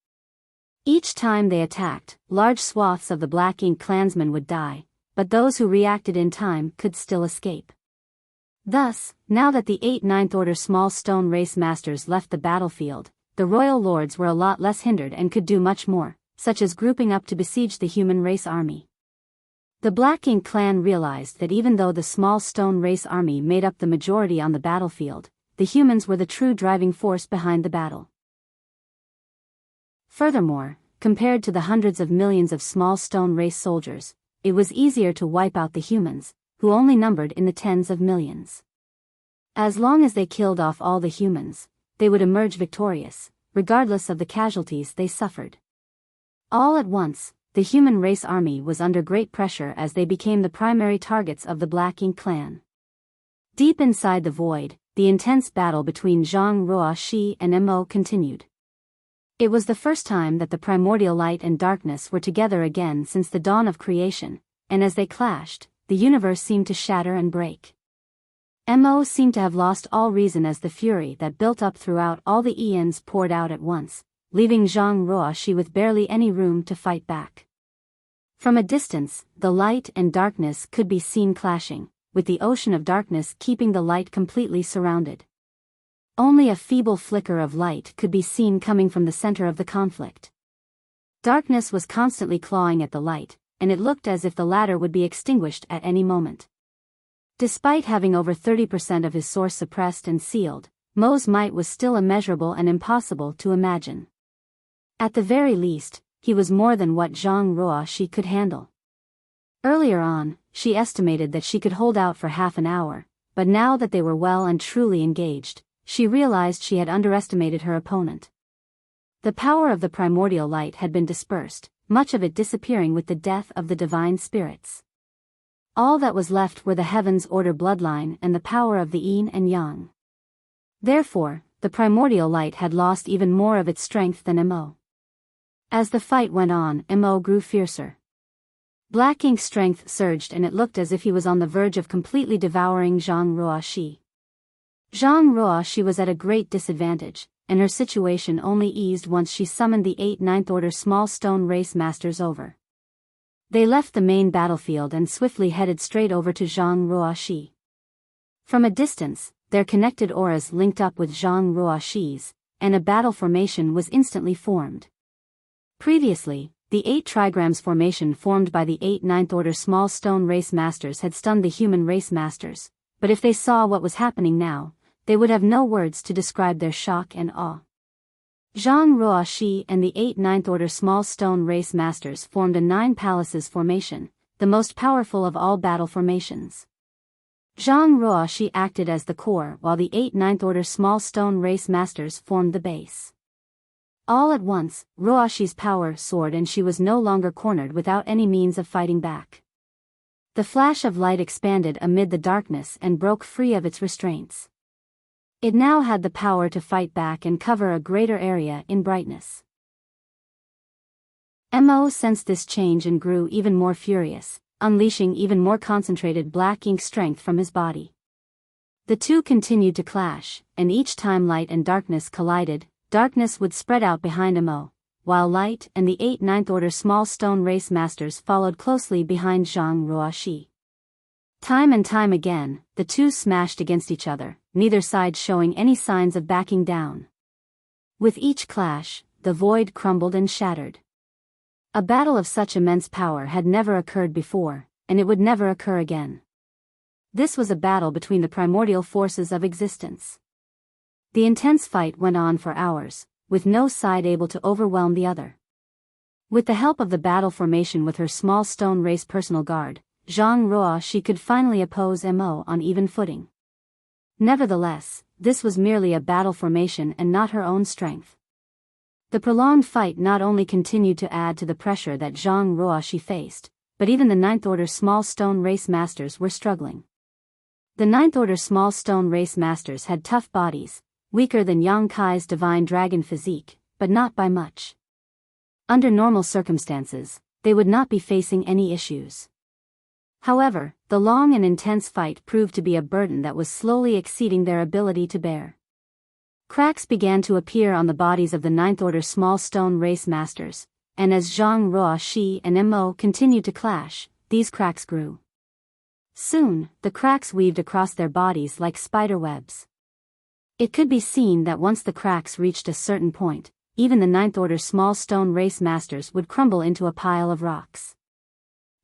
Each time they attacked, large swaths of the Black Ink clansmen would die, but those who reacted in time could still escape. Thus, now that the 8 Ninth Order small stone race masters left the battlefield, the royal lords were a lot less hindered and could do much more, such as grouping up to besiege the human race army. The Black Ink clan realized that even though the small stone race army made up the majority on the battlefield, the humans were the true driving force behind the battle. Furthermore, compared to the hundreds of millions of small stone race soldiers, it was easier to wipe out the humans, who only numbered in the tens of millions. As long as they killed off all the humans, they would emerge victorious, regardless of the casualties they suffered. All at once, the human race army was under great pressure as they became the primary targets of the Black Ink clan. Deep inside the void, the intense battle between Zhang Ruoxi and Mo continued. It was the first time that the primordial light and darkness were together again since the dawn of creation, and as they clashed, the universe seemed to shatter and break. Mo seemed to have lost all reason as the fury that built up throughout all the eons poured out at once, leaving Zhang Ruoxi with barely any room to fight back. From a distance, the light and darkness could be seen clashing, with the ocean of darkness keeping the light completely surrounded. Only a feeble flicker of light could be seen coming from the center of the conflict. Darkness was constantly clawing at the light, and it looked as if the latter would be extinguished at any moment. Despite having over 30% of his source suppressed and sealed, Mo's might was still immeasurable and impossible to imagine. At the very least, he was more than what Zhang Ruoxi could handle. Earlier on, she estimated that she could hold out for half an hour, but now that they were well and truly engaged, she realized she had underestimated her opponent. The power of the primordial light had been dispersed, much of it disappearing with the death of the divine spirits. All that was left were the Heaven's Order bloodline and the power of the Yin and Yang. Therefore, the primordial light had lost even more of its strength than Mo. As the fight went on, Mo grew fiercer. Black Ink's strength surged and it looked as if he was on the verge of completely devouring Zhang Ruoxi. Zhang Ruoxi was at a great disadvantage, and her situation only eased once she summoned the 8 Ninth Order small stone race masters over. They left the main battlefield and swiftly headed straight over to Zhang Ruoxi. From a distance, their connected auras linked up with Zhang Ruoxi's, and a battle formation was instantly formed. Previously, the 8 trigrams formation formed by the 8 Ninth Order small stone race masters had stunned the human race masters, but if they saw what was happening now, they would have no words to describe their shock and awe. Zhang Ruoxi and the 8 Ninth Order small stone race masters formed a 9 palaces formation, the most powerful of all battle formations. Zhang Ruoxi acted as the core while the 8 Ninth Order small stone race masters formed the base. All at once, Ruoxi's power soared and she was no longer cornered without any means of fighting back. The flash of light expanded amid the darkness and broke free of its restraints. It now had the power to fight back and cover a greater area in brightness. Mo sensed this change and grew even more furious, unleashing even more concentrated Black Ink strength from his body. The two continued to clash, and each time light and darkness collided, darkness would spread out behind Mo, while light and the 8 Ninth Order small stone race masters followed closely behind Zhang Ruoxi. Time and time again, the two smashed against each other, neither side showing any signs of backing down. With each clash, the void crumbled and shattered. A battle of such immense power had never occurred before, and it would never occur again. This was a battle between the primordial forces of existence. The intense fight went on for hours, with no side able to overwhelm the other. With the help of the battle formation with her small stone race personal guard, Zhang Ruoxi could finally oppose Mo on even footing. Nevertheless, this was merely a battle formation and not her own strength. The prolonged fight not only continued to add to the pressure that Zhang Ruoxi faced, but even the Ninth Order Small Stone Race Masters were struggling. The Ninth Order Small Stone Race Masters had tough bodies, weaker than Yang Kai's divine dragon physique, but not by much. Under normal circumstances, they would not be facing any issues. However, the long and intense fight proved to be a burden that was slowly exceeding their ability to bear. Cracks began to appear on the bodies of the Ninth Order Small Stone Race Masters, and as Zhang Ruoxi and Mo continued to clash, these cracks grew. Soon, the cracks weaved across their bodies like spider webs. It could be seen that once the cracks reached a certain point, even the Ninth Order Small Stone Race Masters would crumble into a pile of rocks.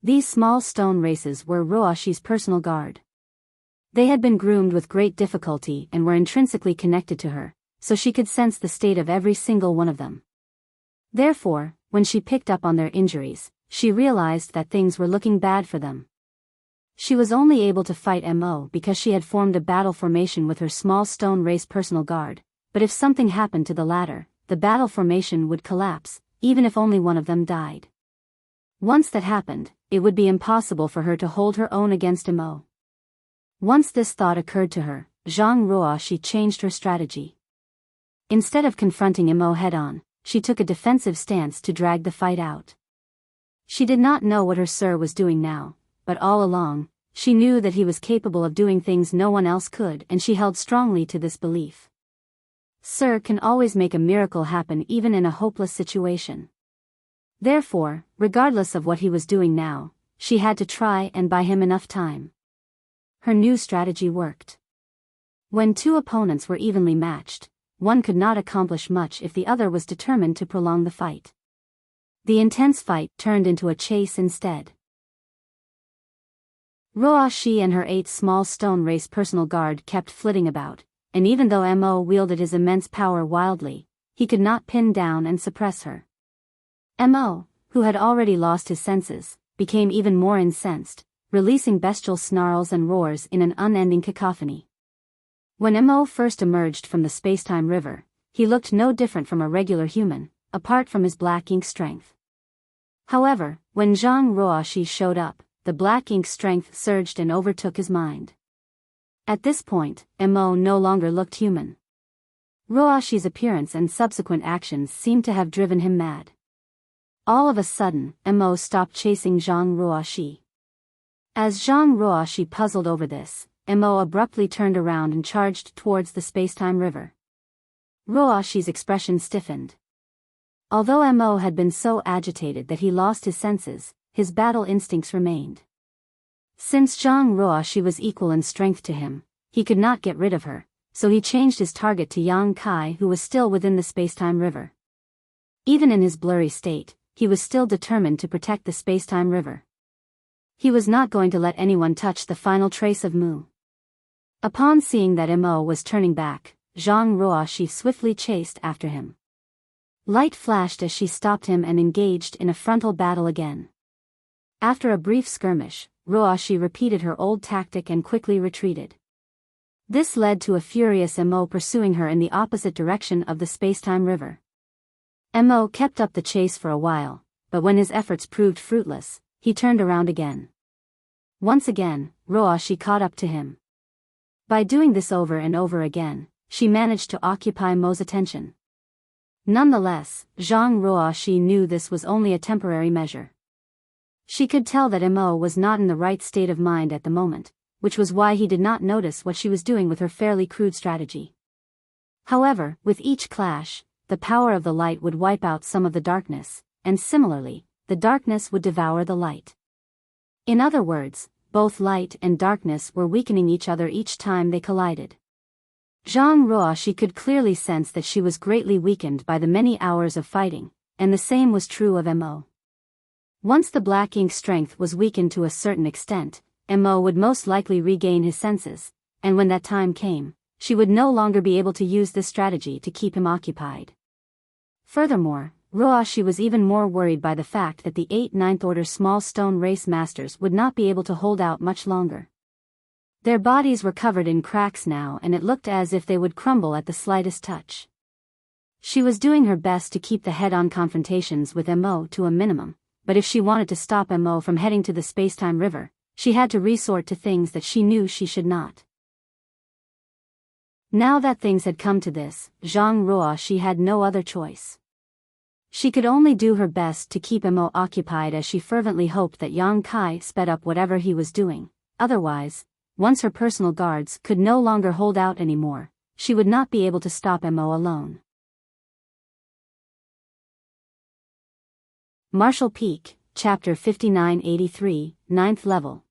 These small stone races were Ruoxi's personal guard. They had been groomed with great difficulty and were intrinsically connected to her, so she could sense the state of every single one of them. Therefore, when she picked up on their injuries, she realized that things were looking bad for them. She was only able to fight Mo because she had formed a battle formation with her small stone race personal guard, but if something happened to the latter, the battle formation would collapse, even if only one of them died. Once that happened, it would be impossible for her to hold her own against Mo. Once this thought occurred to her, Zhang Ruoxi changed her strategy. Instead of confronting Mo head-on, she took a defensive stance to drag the fight out. She did not know what her sir was doing now, but all along, she knew that he was capable of doing things no one else could, and she held strongly to this belief. Sir can always make a miracle happen even in a hopeless situation. Therefore, regardless of what he was doing now, she had to try and buy him enough time. Her new strategy worked. When two opponents were evenly matched, one could not accomplish much if the other was determined to prolong the fight. The intense fight turned into a chase instead. Ruoxi and her 8 small stone race personal guard kept flitting about, and even though Mo wielded his immense power wildly, he could not pin down and suppress her. Mo, who had already lost his senses, became even more incensed, releasing bestial snarls and roars in an unending cacophony. When Mo first emerged from the space-time river, he looked no different from a regular human, apart from his black ink strength. However, when Zhang Ruoxi showed up, the black ink strength surged and overtook his mind. At this point, Mo no longer looked human. Ruoxi's appearance and subsequent actions seemed to have driven him mad. All of a sudden, Mo stopped chasing Zhang Ruoxi. As Zhang Ruoxi puzzled over this, Mo abruptly turned around and charged towards the space-time river. Ruoxi's expression stiffened. Although Mo had been so agitated that he lost his senses, his battle instincts remained. Since Zhang Ruoxi was equal in strength to him, he could not get rid of her, so he changed his target to Yang Kai, who was still within the space-time river. Even in his blurry state, he was still determined to protect the space-time river. He was not going to let anyone touch the final trace of Mu. Upon seeing that Mo was turning back, Zhang Ruoxi swiftly chased after him. Light flashed as she stopped him and engaged in a frontal battle again. After a brief skirmish, Ruoxi repeated her old tactic and quickly retreated. This led to a furious Mo pursuing her in the opposite direction of the space-time river. Mo kept up the chase for a while, but when his efforts proved fruitless, he turned around again. Once again, Ruoxi caught up to him. By doing this over and over again, she managed to occupy Mo's attention. Nonetheless, Zhang Ruoxi knew this was only a temporary measure. She could tell that Mo was not in the right state of mind at the moment, which was why he did not notice what she was doing with her fairly crude strategy. However, with each clash, the power of the light would wipe out some of the darkness, and similarly, the darkness would devour the light. In other words, both light and darkness were weakening each other each time they collided. Zhang Ruoxi could clearly sense that she was greatly weakened by the many hours of fighting, and the same was true of Mo. Once the black ink strength was weakened to a certain extent, Mo would most likely regain his senses, and when that time came, she would no longer be able to use this strategy to keep him occupied. Furthermore, Ruoxi was even more worried by the fact that the 8 Ninth Order small stone race masters would not be able to hold out much longer. Their bodies were covered in cracks now, and it looked as if they would crumble at the slightest touch. She was doing her best to keep the head-on confrontations with Mo to a minimum, but if she wanted to stop Mo from heading to the Spacetime River, she had to resort to things that she knew she should not. Now that things had come to this, Zhang Ruoxi had no other choice. She could only do her best to keep Mo occupied, as she fervently hoped that Yang Kai sped up whatever he was doing. Otherwise, once her personal guards could no longer hold out anymore, she would not be able to stop Mo alone. Martial Peak, Chapter 5983, 9th Level.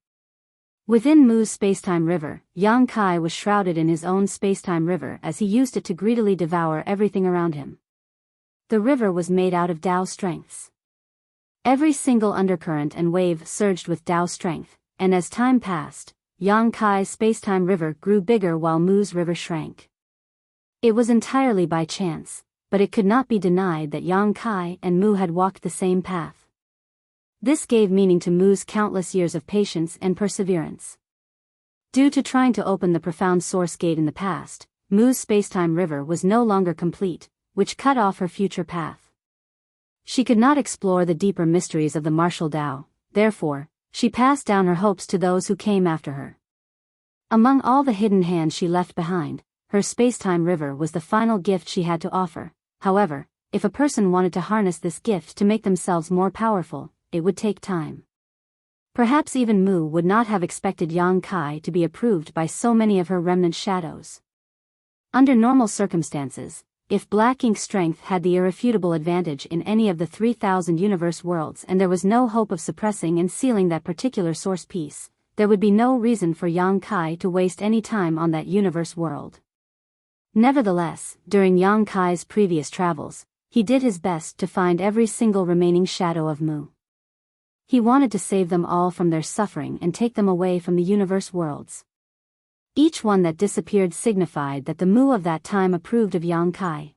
Within Mu's Spacetime River, Yang Kai was shrouded in his own Spacetime River as he used it to greedily devour everything around him. The river was made out of Tao strengths. Every single undercurrent and wave surged with Tao strength, and as time passed, Yang Kai's Spacetime River grew bigger while Mu's river shrank. It was entirely by chance, but it could not be denied that Yang Kai and Mu had walked the same path. This gave meaning to Mu's countless years of patience and perseverance. Due to trying to open the profound source gate in the past, Mu's Spacetime River was no longer complete, which cut off her future path. She could not explore the deeper mysteries of the martial Tao, therefore, she passed down her hopes to those who came after her. Among all the hidden hands she left behind, her Spacetime River was the final gift she had to offer. However, if a person wanted to harness this gift to make themselves more powerful, it would take time. Perhaps even Mu would not have expected Yang Kai to be approved by so many of her remnant shadows. Under normal circumstances, if black ink strength had the irrefutable advantage in any of the 3,000 universe worlds and there was no hope of suppressing and sealing that particular source piece, there would be no reason for Yang Kai to waste any time on that universe world. Nevertheless, during Yang Kai's previous travels, he did his best to find every single remaining shadow of Mu. He wanted to save them all from their suffering and take them away from the universe worlds. Each one that disappeared signified that the Mu of that time approved of Yang Kai.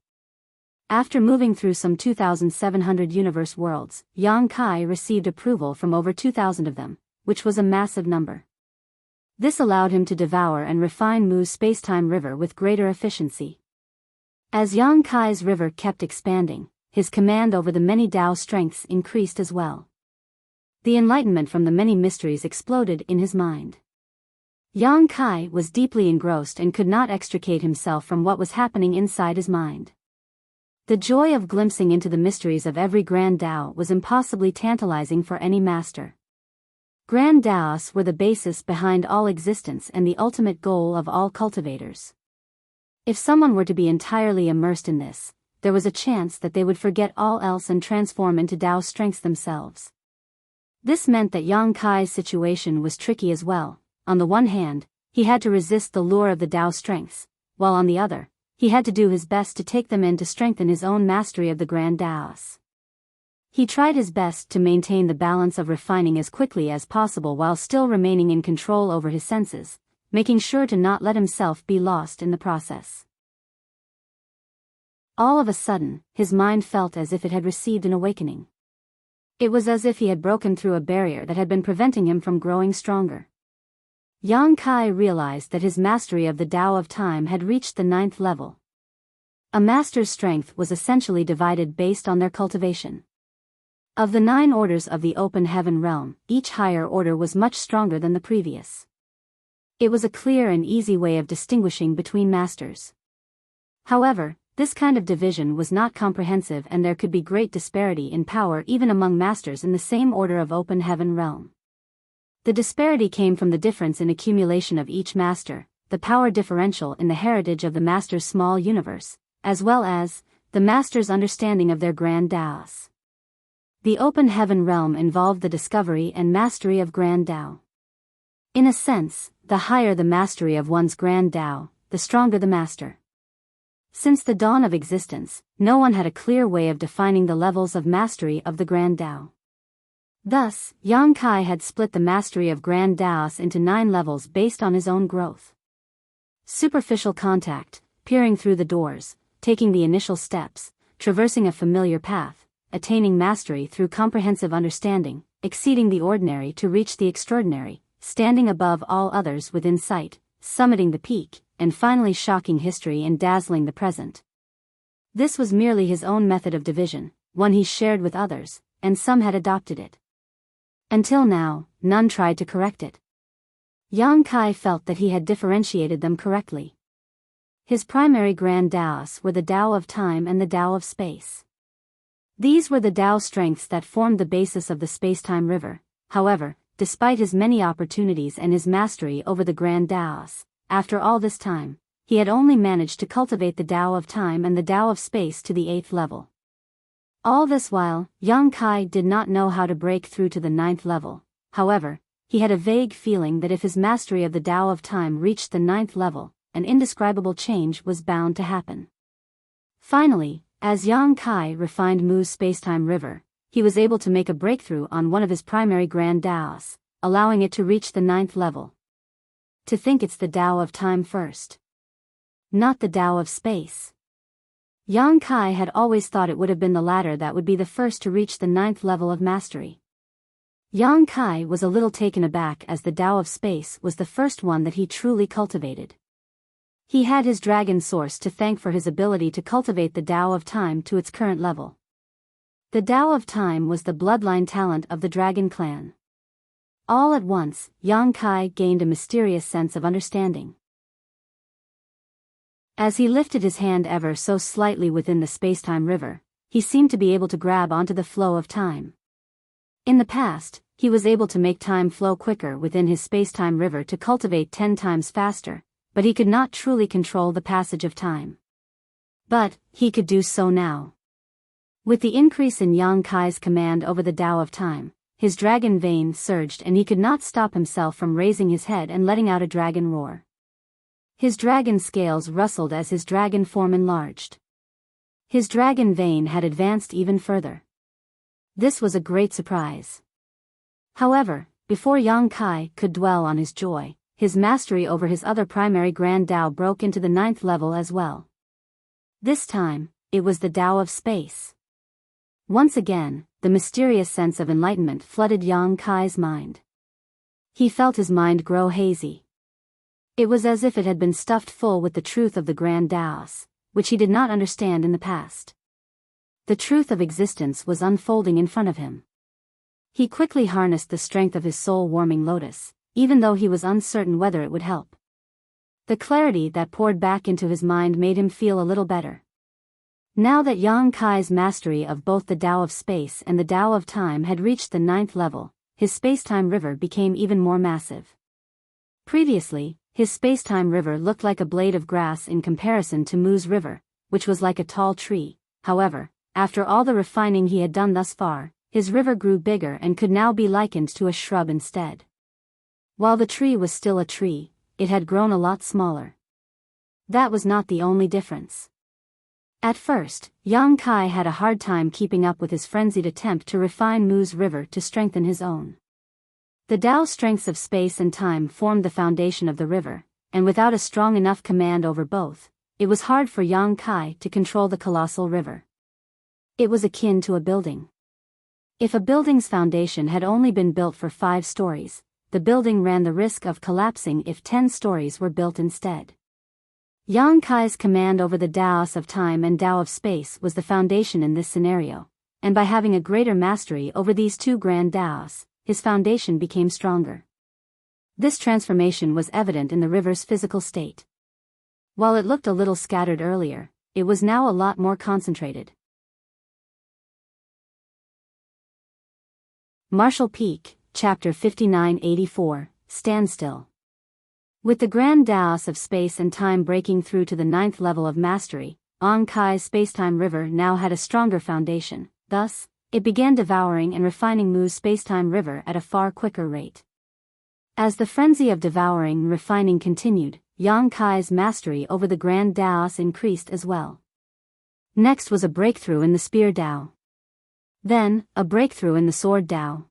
After moving through some 2,700 universe worlds, Yang Kai received approval from over 2,000 of them, which was a massive number. This allowed him to devour and refine Mu's Spacetime River with greater efficiency. As Yang Kai's river kept expanding, his command over the many Tao strengths increased as well. The enlightenment from the many mysteries exploded in his mind. Yang Kai was deeply engrossed and could not extricate himself from what was happening inside his mind. The joy of glimpsing into the mysteries of every Grand Tao was impossibly tantalizing for any master. Grand Taos were the basis behind all existence and the ultimate goal of all cultivators. If someone were to be entirely immersed in this, there was a chance that they would forget all else and transform into Tao strengths themselves. This meant that Yang Kai's situation was tricky as well. On the one hand, he had to resist the lure of the Tao strengths, while on the other, he had to do his best to take them in to strengthen his own mastery of the Grand Taos. He tried his best to maintain the balance of refining as quickly as possible while still remaining in control over his senses, making sure to not let himself be lost in the process. All of a sudden, his mind felt as if it had received an awakening. It was as if he had broken through a barrier that had been preventing him from growing stronger. Yang Kai realized that his mastery of the Tao of Time had reached the 9th level. A master's strength was essentially divided based on their cultivation. Of the 9 orders of the open heaven realm, each higher order was much stronger than the previous. It was a clear and easy way of distinguishing between masters. However, this kind of division was not comprehensive and there could be great disparity in power even among masters in the same order of open heaven realm. The disparity came from the difference in accumulation of each master, the power differential in the heritage of the master's small universe, as well as the master's understanding of their Grand Taos. The open heaven realm involved the discovery and mastery of Grand Tao. In a sense, the higher the mastery of one's Grand Tao, the stronger the master. Since the dawn of existence, no one had a clear way of defining the levels of mastery of the Grand Tao. Thus, Yang Kai had split the mastery of Grand Taos into 9 levels based on his own growth. Superficial contact, peering through the doors, taking the initial steps, traversing a familiar path, attaining mastery through comprehensive understanding, exceeding the ordinary to reach the extraordinary, standing above all others within sight, summiting the peak, and finally shocking history and dazzling the present. This was merely his own method of division, one he shared with others, and some had adopted it. Until now, none tried to correct it. Yang Kai felt that he had differentiated them correctly. His primary Grand Taos were the Tao of Time and the Tao of Space. These were the Tao strengths that formed the basis of the space-time river. However, despite his many opportunities and his mastery over the Grand Taos, after all this time, he had only managed to cultivate the Tao of Time and the Tao of Space to the 8th level. All this while, Yang Kai did not know how to break through to the 9th level. However, he had a vague feeling that if his mastery of the Tao of Time reached the 9th level, an indescribable change was bound to happen. Finally, as Yang Kai refined Mu's spacetime river, he was able to make a breakthrough on one of his primary Grand Taos, allowing it to reach the 9th level. To think it's the Tao of Time first. Not the Tao of Space. Yang Kai had always thought it would have been the latter that would be the first to reach the 9th level of mastery. Yang Kai was a little taken aback as the Tao of Space was the first one that he truly cultivated. He had his dragon source to thank for his ability to cultivate the Tao of Time to its current level. The Tao of Time was the bloodline talent of the Dragon Clan. All at once, Yang Kai gained a mysterious sense of understanding. As he lifted his hand ever so slightly within the spacetime river, he seemed to be able to grab onto the flow of time. In the past, he was able to make time flow quicker within his spacetime river to cultivate 10 times faster, but he could not truly control the passage of time. But, he could do so now. With the increase in Yang Kai's command over the Tao of Time, his dragon vein surged and he could not stop himself from raising his head and letting out a dragon roar. His dragon scales rustled as his dragon form enlarged. His dragon vein had advanced even further. This was a great surprise. However, before Yang Kai could dwell on his joy, his mastery over his other primary Grand Tao broke into the 9th level as well. This time, it was the Tao of Space. Once again, the mysterious sense of enlightenment flooded Yang Kai's mind. He felt his mind grow hazy. It was as if it had been stuffed full with the truth of the Grand Taos, which he did not understand in the past. The truth of existence was unfolding in front of him. He quickly harnessed the strength of his soul-warming lotus, even though he was uncertain whether it would help. The clarity that poured back into his mind made him feel a little better. Now that Yang Kai's mastery of both the Tao of Space and the Tao of Time had reached the 9th level, his spacetime river became even more massive. Previously, his spacetime river looked like a blade of grass in comparison to Mu's river, which was like a tall tree. However, after all the refining he had done thus far, his river grew bigger and could now be likened to a shrub instead. While the tree was still a tree, it had grown a lot smaller. That was not the only difference. At first, Yang Kai had a hard time keeping up with his frenzied attempt to refine Mu's river to strengthen his own. The Tao strengths of space and time formed the foundation of the river, and without a strong enough command over both, it was hard for Yang Kai to control the colossal river. It was akin to a building. If a building's foundation had only been built for 5 stories, the building ran the risk of collapsing if 10 stories were built instead. Yang Kai's command over the Taos of Time and Tao of Space was the foundation in this scenario, and by having a greater mastery over these 2 Grand Taos, his foundation became stronger. This transformation was evident in the river's physical state. While it looked a little scattered earlier, it was now a lot more concentrated. Marshall Peak, Chapter 5984, Standstill. With the Grand Taos of Space and Time breaking through to the 9th level of mastery, Yang Kai's spacetime river now had a stronger foundation. Thus, it began devouring and refining Mu's spacetime river at a far quicker rate. As the frenzy of devouring and refining continued, Yang Kai's mastery over the Grand Daos increased as well. Next was a breakthrough in the Spear Dao. Then, a breakthrough in the Sword Dao.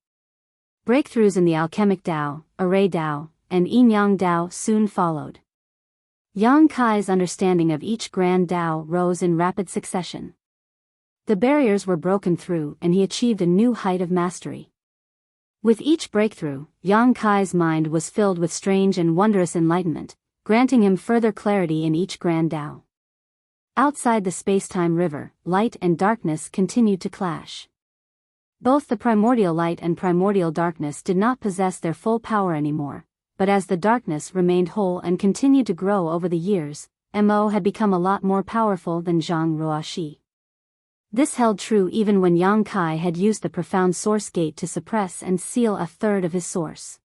Breakthroughs in the Alchemic Dao, Array Dao, and Yin-Yang Dao soon followed. Yang Kai's understanding of each Grand Dao rose in rapid succession. The barriers were broken through and he achieved a new height of mastery. With each breakthrough, Yang Kai's mind was filled with strange and wondrous enlightenment, granting him further clarity in each Grand Dao. Outside the space-time river, light and darkness continued to clash. Both the primordial light and primordial darkness did not possess their full power anymore, but as the darkness remained whole and continued to grow over the years, Mo had become a lot more powerful than Zhang Ruoxi. This held true even when Yang Kai had used the profound source gate to suppress and seal a third of his source.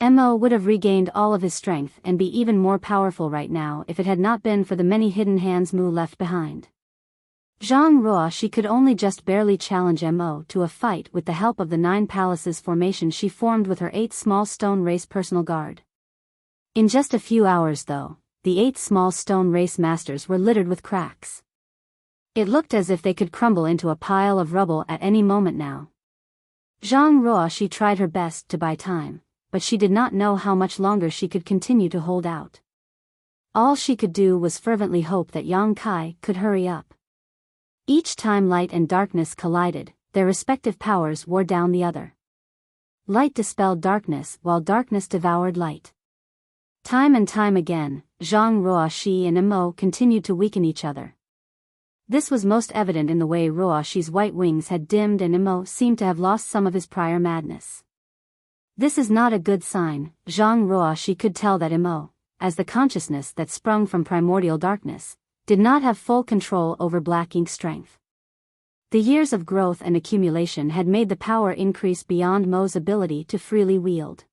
Mo would have regained all of his strength and be even more powerful right now if it had not been for the many hidden hands Mu left behind. Zhang Ruoxi could only just barely challenge Mo to a fight with the help of the 9 palaces formation she formed with her 8 small stone race personal guard. In just a few hours though, the 8 small stone race masters were littered with cracks. It looked as if they could crumble into a pile of rubble at any moment now. Zhang Ruoxi tried her best to buy time, but she did not know how much longer she could continue to hold out. All she could do was fervently hope that Yang Kai could hurry up. Each time light and darkness collided, their respective powers wore down the other. Light dispelled darkness while darkness devoured light. Time and time again, Zhang Ruoxi and Mo continued to weaken each other. This was most evident in the way Ruoxi's white wings had dimmed and Mo seemed to have lost some of his prior madness. This is not a good sign. Zhang Ruoxi could tell that Mo, as the consciousness that sprung from primordial darkness, did not have full control over black ink strength. The years of growth and accumulation had made the power increase beyond Mo's ability to freely wield.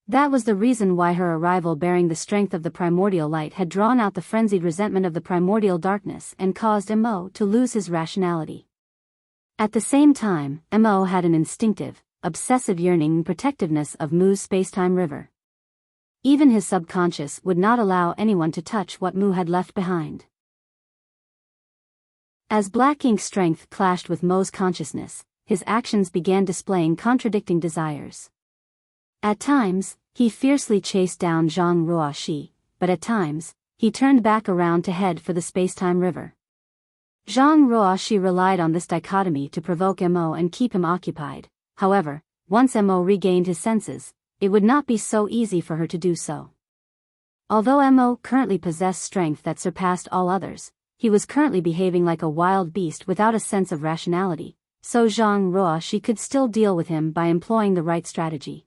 That was the reason why her arrival bearing the strength of the primordial light had drawn out the frenzied resentment of the primordial darkness and caused Mo to lose his rationality. At the same time, Mo had an instinctive, obsessive yearning and protectiveness of Mu's spacetime river. Even his subconscious would not allow anyone to touch what Mu had left behind. As black ink strength clashed with Mo's consciousness, his actions began displaying contradicting desires. At times, he fiercely chased down Zhang Ruoxi, but at times, he turned back around to head for the spacetime river. Zhang Ruoxi relied on this dichotomy to provoke Mo and keep him occupied. However, once Mo regained his senses, it would not be so easy for her to do so. Although Mo currently possessed strength that surpassed all others, he was currently behaving like a wild beast without a sense of rationality, so Zhang Ruoxi could still deal with him by employing the right strategy.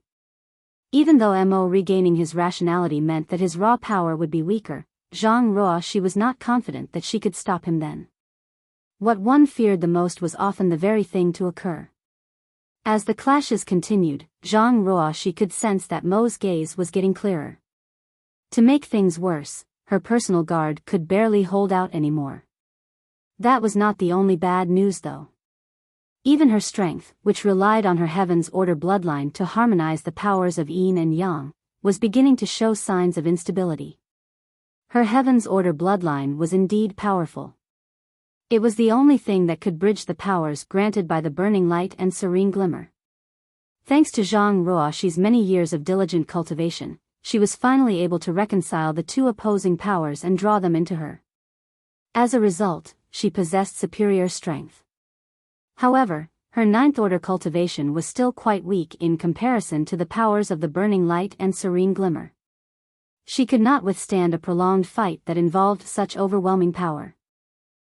Even though Mo regaining his rationality meant that his raw power would be weaker, Zhang Ruoxi was not confident that she could stop him then. What one feared the most was often the very thing to occur. As the clashes continued, Zhang Ruoxi could sense that Mo's gaze was getting clearer. To make things worse, her personal guard could barely hold out anymore. That was not the only bad news though. Even her strength, which relied on her Heaven's Order bloodline to harmonize the powers of Yin and Yang, was beginning to show signs of instability. Her Heaven's Order bloodline was indeed powerful. It was the only thing that could bridge the powers granted by the burning light and serene glimmer. Thanks to Zhang Ruoxi's many years of diligent cultivation, she was finally able to reconcile the two opposing powers and draw them into her. As a result, she possessed superior strength. However, her ninth order cultivation was still quite weak in comparison to the powers of the burning light and serene glimmer. She could not withstand a prolonged fight that involved such overwhelming power.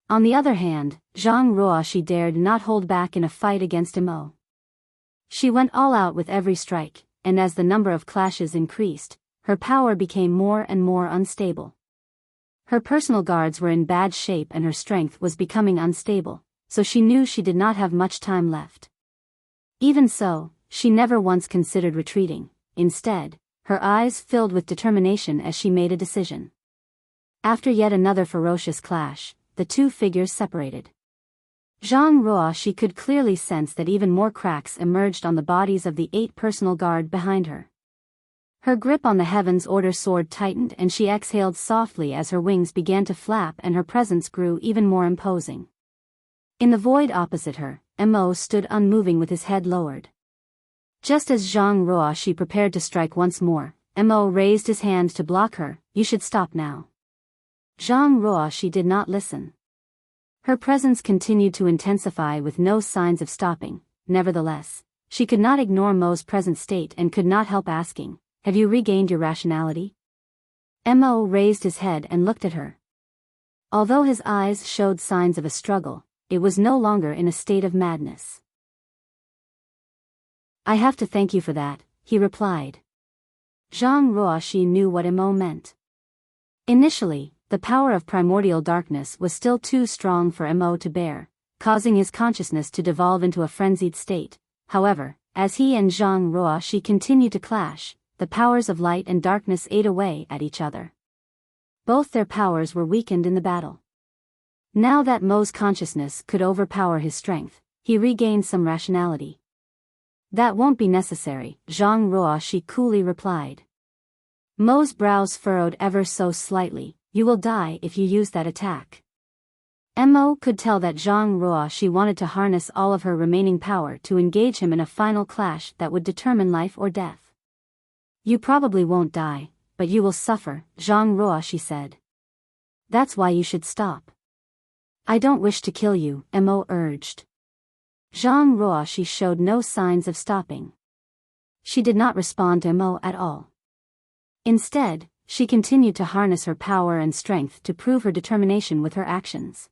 On the other hand, Zhang Ruoxi dared not hold back in a fight against Mo. She went all out with every strike, and as the number of clashes increased, her power became more and more unstable. Her personal guards were in bad shape and her strength was becoming unstable, so she knew she did not have much time left. Even so, she never once considered retreating. Instead, her eyes filled with determination as she made a decision. After yet another ferocious clash, the two figures separated. Zhang Ruoxi could clearly sense that even more cracks emerged on the bodies of the 8 personal guard behind her. Her grip on the heavens order sword tightened and she exhaled softly as her wings began to flap and her presence grew even more imposing. In the void opposite her, Mo stood unmoving with his head lowered. Just as Zhang Ruoxi prepared to strike once more, Mo raised his hand to block her. "You should stop now." Zhang Ruoxi did not listen. Her presence continued to intensify with no signs of stopping. Nevertheless, she could not ignore Mo's present state and could not help asking, "Have you regained your rationality?" Mo raised his head and looked at her. Although his eyes showed signs of a struggle, it was no longer in a state of madness. "I have to thank you for that," he replied. Zhang Ruoxi knew what Mo meant. Initially, the power of primordial darkness was still too strong for Mo to bear, causing his consciousness to devolve into a frenzied state. However, as he and Zhang Ruoxi continued to clash, the powers of light and darkness ate away at each other. Both their powers were weakened in the battle. Now that Mo's consciousness could overpower his strength, he regained some rationality. "That won't be necessary," Zhang Ruoxi coolly replied. Mo's brows furrowed ever so slightly. "You will die if you use that attack." Mo could tell that Zhang Ruoxi wanted to harness all of her remaining power to engage him in a final clash that would determine life or death. "You probably won't die, but you will suffer," Zhang Ruoxi said. "That's why you should stop." "I don't wish to kill you," Mo urged. Zhang Ruoxi showed no signs of stopping. She did not respond to Mo at all. Instead, she continued to harness her power and strength to prove her determination with her actions.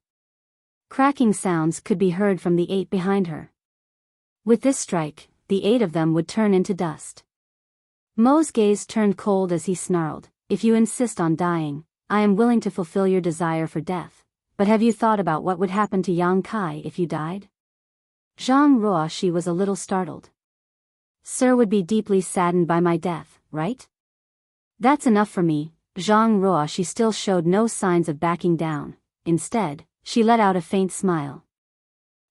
Cracking sounds could be heard from the 8 behind her. With this strike, the 8 of them would turn into dust. Mo's gaze turned cold as he snarled, "If you insist on dying, I am willing to fulfill your desire for death, but have you thought about what would happen to Yang Kai if you died?" Zhang Ruoxi was a little startled. "Sir would be deeply saddened by my death, right?" "That's enough for me." Zhang Ruoxi still showed no signs of backing down. Instead, she let out a faint smile.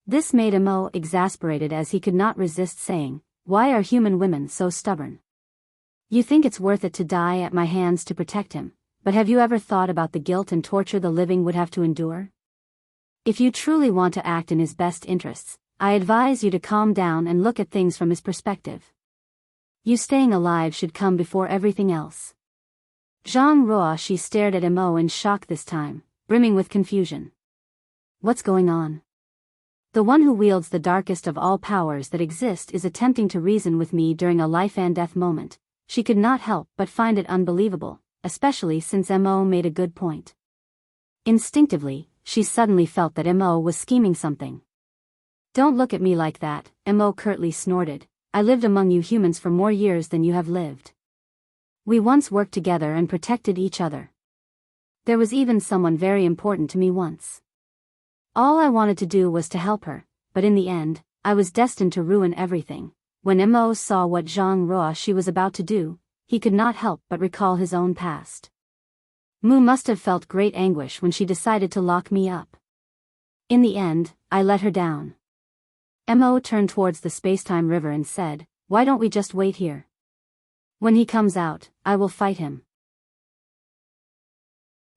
This made Mo exasperated as he could not resist saying, "Why are human women so stubborn? You think it's worth it to die at my hands to protect him, but have you ever thought about the guilt and torture the living would have to endure? If you truly want to act in his best interests, I advise you to calm down and look at things from his perspective. You staying alive should come before everything else." Zhang Ruoxi stared at Mo in shock this time, brimming with confusion. "What's going on? The one who wields the darkest of all powers that exist is attempting to reason with me during a life and death moment." She could not help but find it unbelievable, especially since Mo made a good point. Instinctively, she suddenly felt that Mo was scheming something. "Don't look at me like that," Mo curtly snorted. "I lived among you humans for more years than you have lived. We once worked together and protected each other. There was even someone very important to me once. All I wanted to do was to help her, but in the end, I was destined to ruin everything." When Mo saw what Zhang Ruoxi was about to do, he could not help but recall his own past. "Mu must have felt great anguish when she decided to lock me up. In the end, I let her down." Mo turned towards the space-time river and said, "Why don't we just wait here? When he comes out, I will fight him."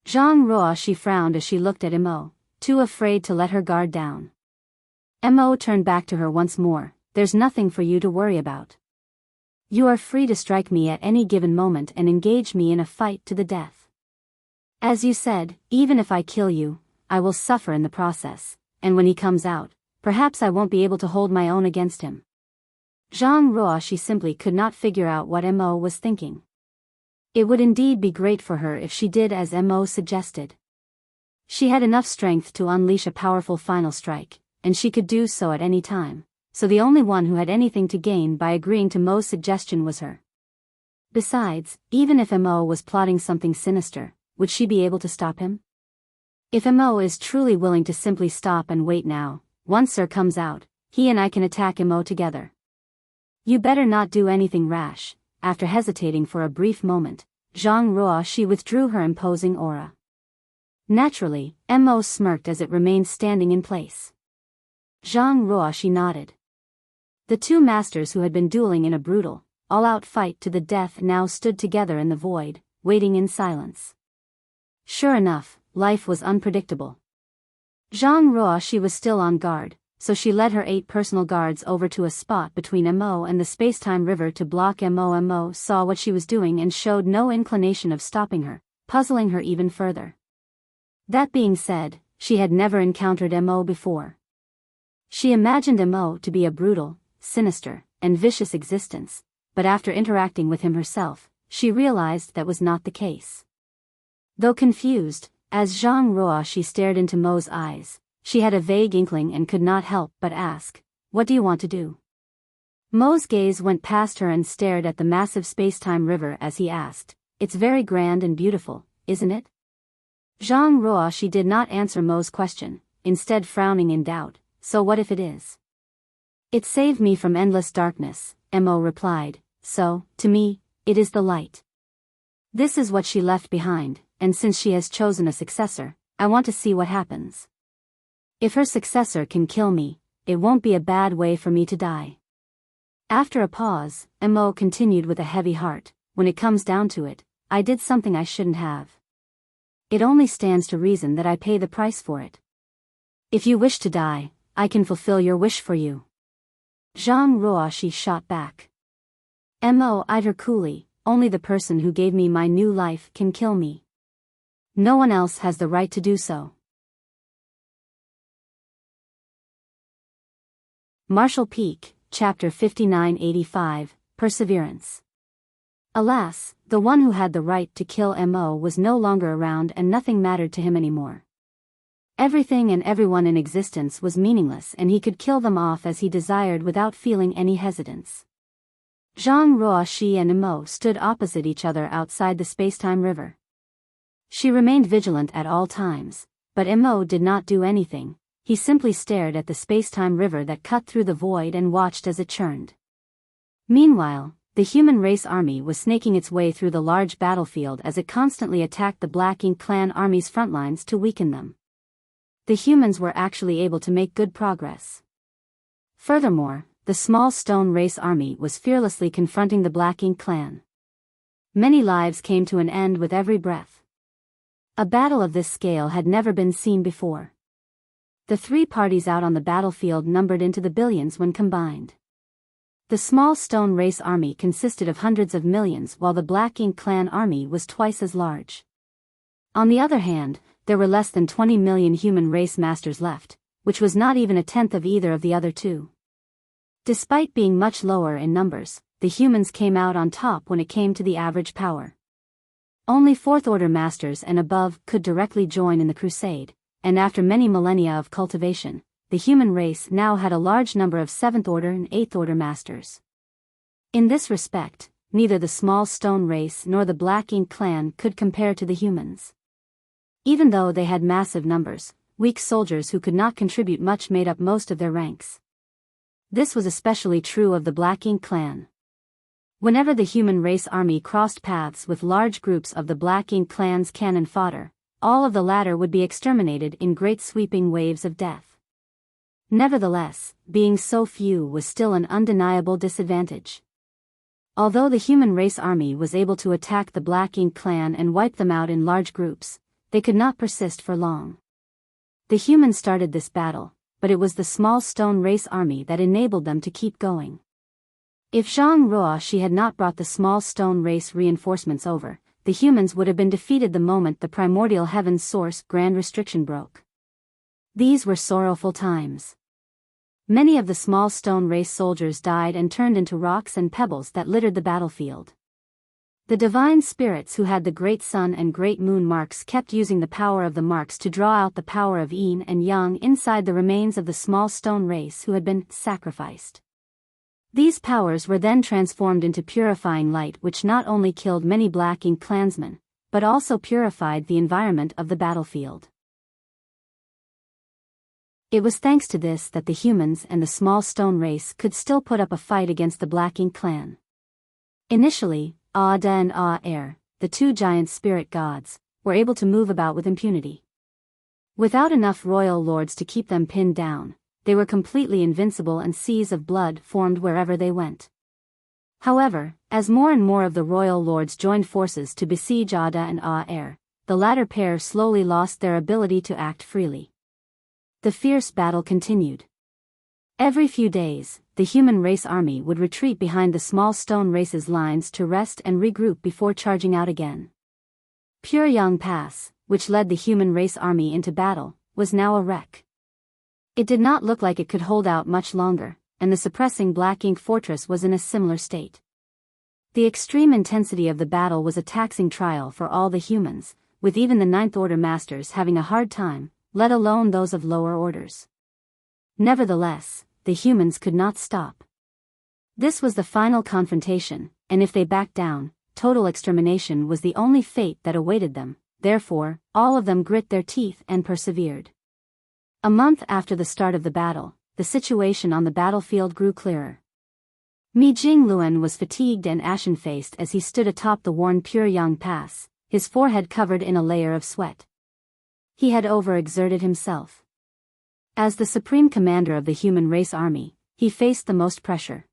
Zhang Ruoxi frowned as she looked at Mo, too afraid to let her guard down. Mo turned back to her once more. "There's nothing for you to worry about. You are free to strike me at any given moment and engage me in a fight to the death. As you said, even if I kill you, I will suffer in the process, and when he comes out, perhaps I won't be able to hold my own against him." Zhang Ruoxi simply could not figure out what Mo was thinking. It would indeed be great for her if she did as Mo suggested. She had enough strength to unleash a powerful final strike, and she could do so at any time. So the only one who had anything to gain by agreeing to Mo's suggestion was her. Besides, even if Mo was plotting something sinister, would she be able to stop him? If Mo is truly willing to simply stop and wait now, once Sir comes out, he and I can attack Mo together. You better not do anything rash. After hesitating for a brief moment, Zhang Ruoxi withdrew her imposing aura. Naturally, Mo smirked as it remained standing in place. Zhang Ruoxi nodded. The two masters who had been dueling in a brutal, all-out fight to the death now stood together in the void, waiting in silence. Sure enough, life was unpredictable. Zhang Ruoxi was still on guard, so she led her 8 personal guards over to a spot between Mo and the space-time river to block Mo. Mo saw what she was doing and showed no inclination of stopping her, puzzling her even further. That being said, she had never encountered Mo before. She imagined Mo to be a brutal, sinister, and vicious existence, but after interacting with him herself, she realized that was not the case. Though confused, as Zhang Ruoxi stared into Mo's eyes, she had a vague inkling and could not help but ask, "What do you want to do?" Mo's gaze went past her and stared at the massive space-time river as he asked, "It's very grand and beautiful, isn't it?" Zhang Ruoxi did not answer Mo's question, instead frowning in doubt, "So what if it is?" "It saved me from endless darkness," Mo replied, "so, to me, it is the light." This is what she left behind, and since she has chosen a successor, I want to see what happens. If her successor can kill me, it won't be a bad way for me to die. After a pause, Mo continued with a heavy heart, "When it comes down to it, I did something I shouldn't have. It only stands to reason that I pay the price for it. If you wish to die, I can fulfill your wish for you." Zhang Ruoxi shot back. Mo eyed her coolly, "Only the person who gave me my new life can kill me. No one else has the right to do so." Marshall Peak, Chapter 5985, Perseverance. Alas, the one who had the right to kill Mo was no longer around and nothing mattered to him anymore. Everything and everyone in existence was meaningless and he could kill them off as he desired without feeling any hesitance. Zhang Ruoxi and Mo stood opposite each other outside the space-time river. She remained vigilant at all times, but Mo did not do anything. He simply stared at the space-time river that cut through the void and watched as it churned. Meanwhile, the human race army was snaking its way through the large battlefield as it constantly attacked the Black Ink clan army's front lines to weaken them. The humans were actually able to make good progress. Furthermore, the small stone race army was fearlessly confronting the Black Ink clan. Many lives came to an end with every breath. A battle of this scale had never been seen before. The 3 parties out on the battlefield numbered into the billions when combined. The small stone race army consisted of hundreds of millions while the Black Ink clan army was twice as large. On the other hand, there were less than 20 million human race masters left, which was not even a tenth of either of the other 2. Despite being much lower in numbers, the humans came out on top when it came to the average power. Only 4th-order masters and above could directly join in the crusade, and after many millennia of cultivation, the human race now had a large number of 7th-order and 8th-order masters. In this respect, neither the small stone race nor the Black Ink clan could compare to the humans. Even though they had massive numbers, weak soldiers who could not contribute much made up most of their ranks. This was especially true of the Black Ink clan. Whenever the human race army crossed paths with large groups of the Black Ink clan's cannon fodder, all of the latter would be exterminated in great sweeping waves of death. Nevertheless, being so few was still an undeniable disadvantage. Although the human race army was able to attack the Black Ink clan and wipe them out in large groups, they could not persist for long. The humans started this battle, but it was the small stone race army that enabled them to keep going. If Zhang Ruoxi had not brought the small stone race reinforcements over, the humans would have been defeated the moment the primordial heaven's source grand restriction broke. These were sorrowful times. Many of the small stone race soldiers died and turned into rocks and pebbles that littered the battlefield. The divine spirits who had the great sun and great moon marks kept using the power of the marks to draw out the power of yin and yang inside the remains of the small stone race who had been sacrificed. These powers were then transformed into purifying light which not only killed many Black Ink clansmen, but also purified the environment of the battlefield. It was thanks to this that the humans and the small stone race could still put up a fight against the Black Ink clan. Initially, Ada and Air, the 2 giant spirit gods, were able to move about with impunity. Without enough royal lords to keep them pinned down, they were completely invincible and seas of blood formed wherever they went. However, as more and more of the royal lords joined forces to besiege Ada and Aer, the latter pair slowly lost their ability to act freely. The fierce battle continued. Every few days, the human race army would retreat behind the small stone race's lines to rest and regroup before charging out again. Pyongyang Pass, which led the human race army into battle, was now a wreck. It did not look like it could hold out much longer, and the suppressing Black Ink Fortress was in a similar state. The extreme intensity of the battle was a taxing trial for all the humans, with even the Ninth Order masters having a hard time, let alone those of lower orders. Nevertheless, the humans could not stop. This was the final confrontation, and if they backed down, total extermination was the only fate that awaited them. Therefore, all of them grit their teeth and persevered. A month after the start of the battle, the situation on the battlefield grew clearer. Mi Jingluan was fatigued and ashen-faced as he stood atop the worn Pyongyang Pass, his forehead covered in a layer of sweat. He had overexerted himself. As the supreme commander of the human race army, he faced the most pressure.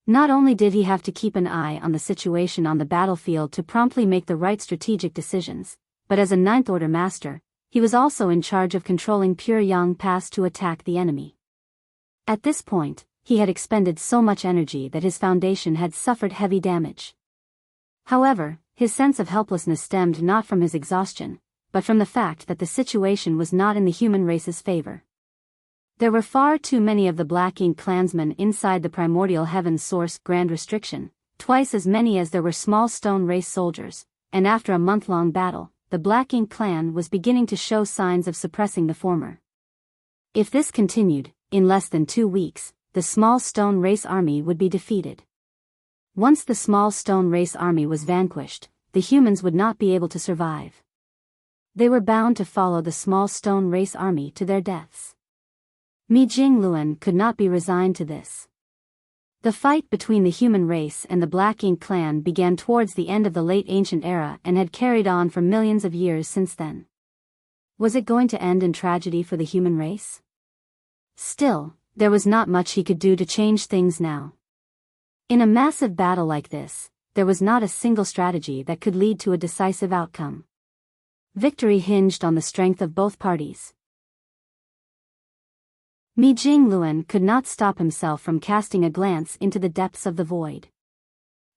Not only did he have to keep an eye on the situation on the battlefield to promptly make the right strategic decisions, but as a Ninth Order master, he was also in charge of controlling Pyongyang Pass to attack the enemy. At this point, he had expended so much energy that his foundation had suffered heavy damage. However, his sense of helplessness stemmed not from his exhaustion, but from the fact that the situation was not in the human race's favor. There were far too many of the Black Ink clansmen inside the primordial heaven's source Grand Restriction, twice as many as there were small stone race soldiers, and after a month-long battle, the Black Ink clan was beginning to show signs of suppressing the former. If this continued, in less than 2 weeks, the small stone race army would be defeated. Once the small stone race army was vanquished, the humans would not be able to survive. They were bound to follow the small stone race army to their deaths. Mi Jingluan could not be resigned to this. The fight between the human race and the Black Ink clan began towards the end of the late ancient era and had carried on for millions of years since then. Was it going to end in tragedy for the human race? Still, there was not much he could do to change things now. In a massive battle like this, there was not a single strategy that could lead to a decisive outcome. Victory hinged on the strength of both parties. Mi Jingluan could not stop himself from casting a glance into the depths of the void.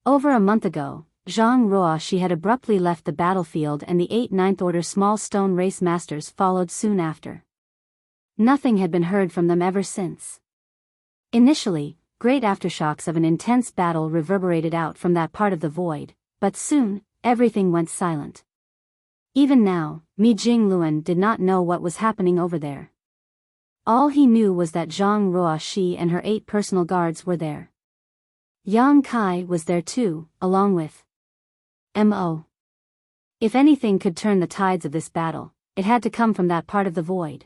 Over a month ago, Zhang Ruoshi had abruptly left the battlefield and the 8 Ninth Order small stone race masters followed soon after. Nothing had been heard from them ever since. Initially, great aftershocks of an intense battle reverberated out from that part of the void, but soon, everything went silent. Even now, Mi Jingluan did not know what was happening over there. All he knew was that Zhang Ruoshi and her 8 personal guards were there. Yang Kai was there too, along with Mo. If anything could turn the tides of this battle, it had to come from that part of the void.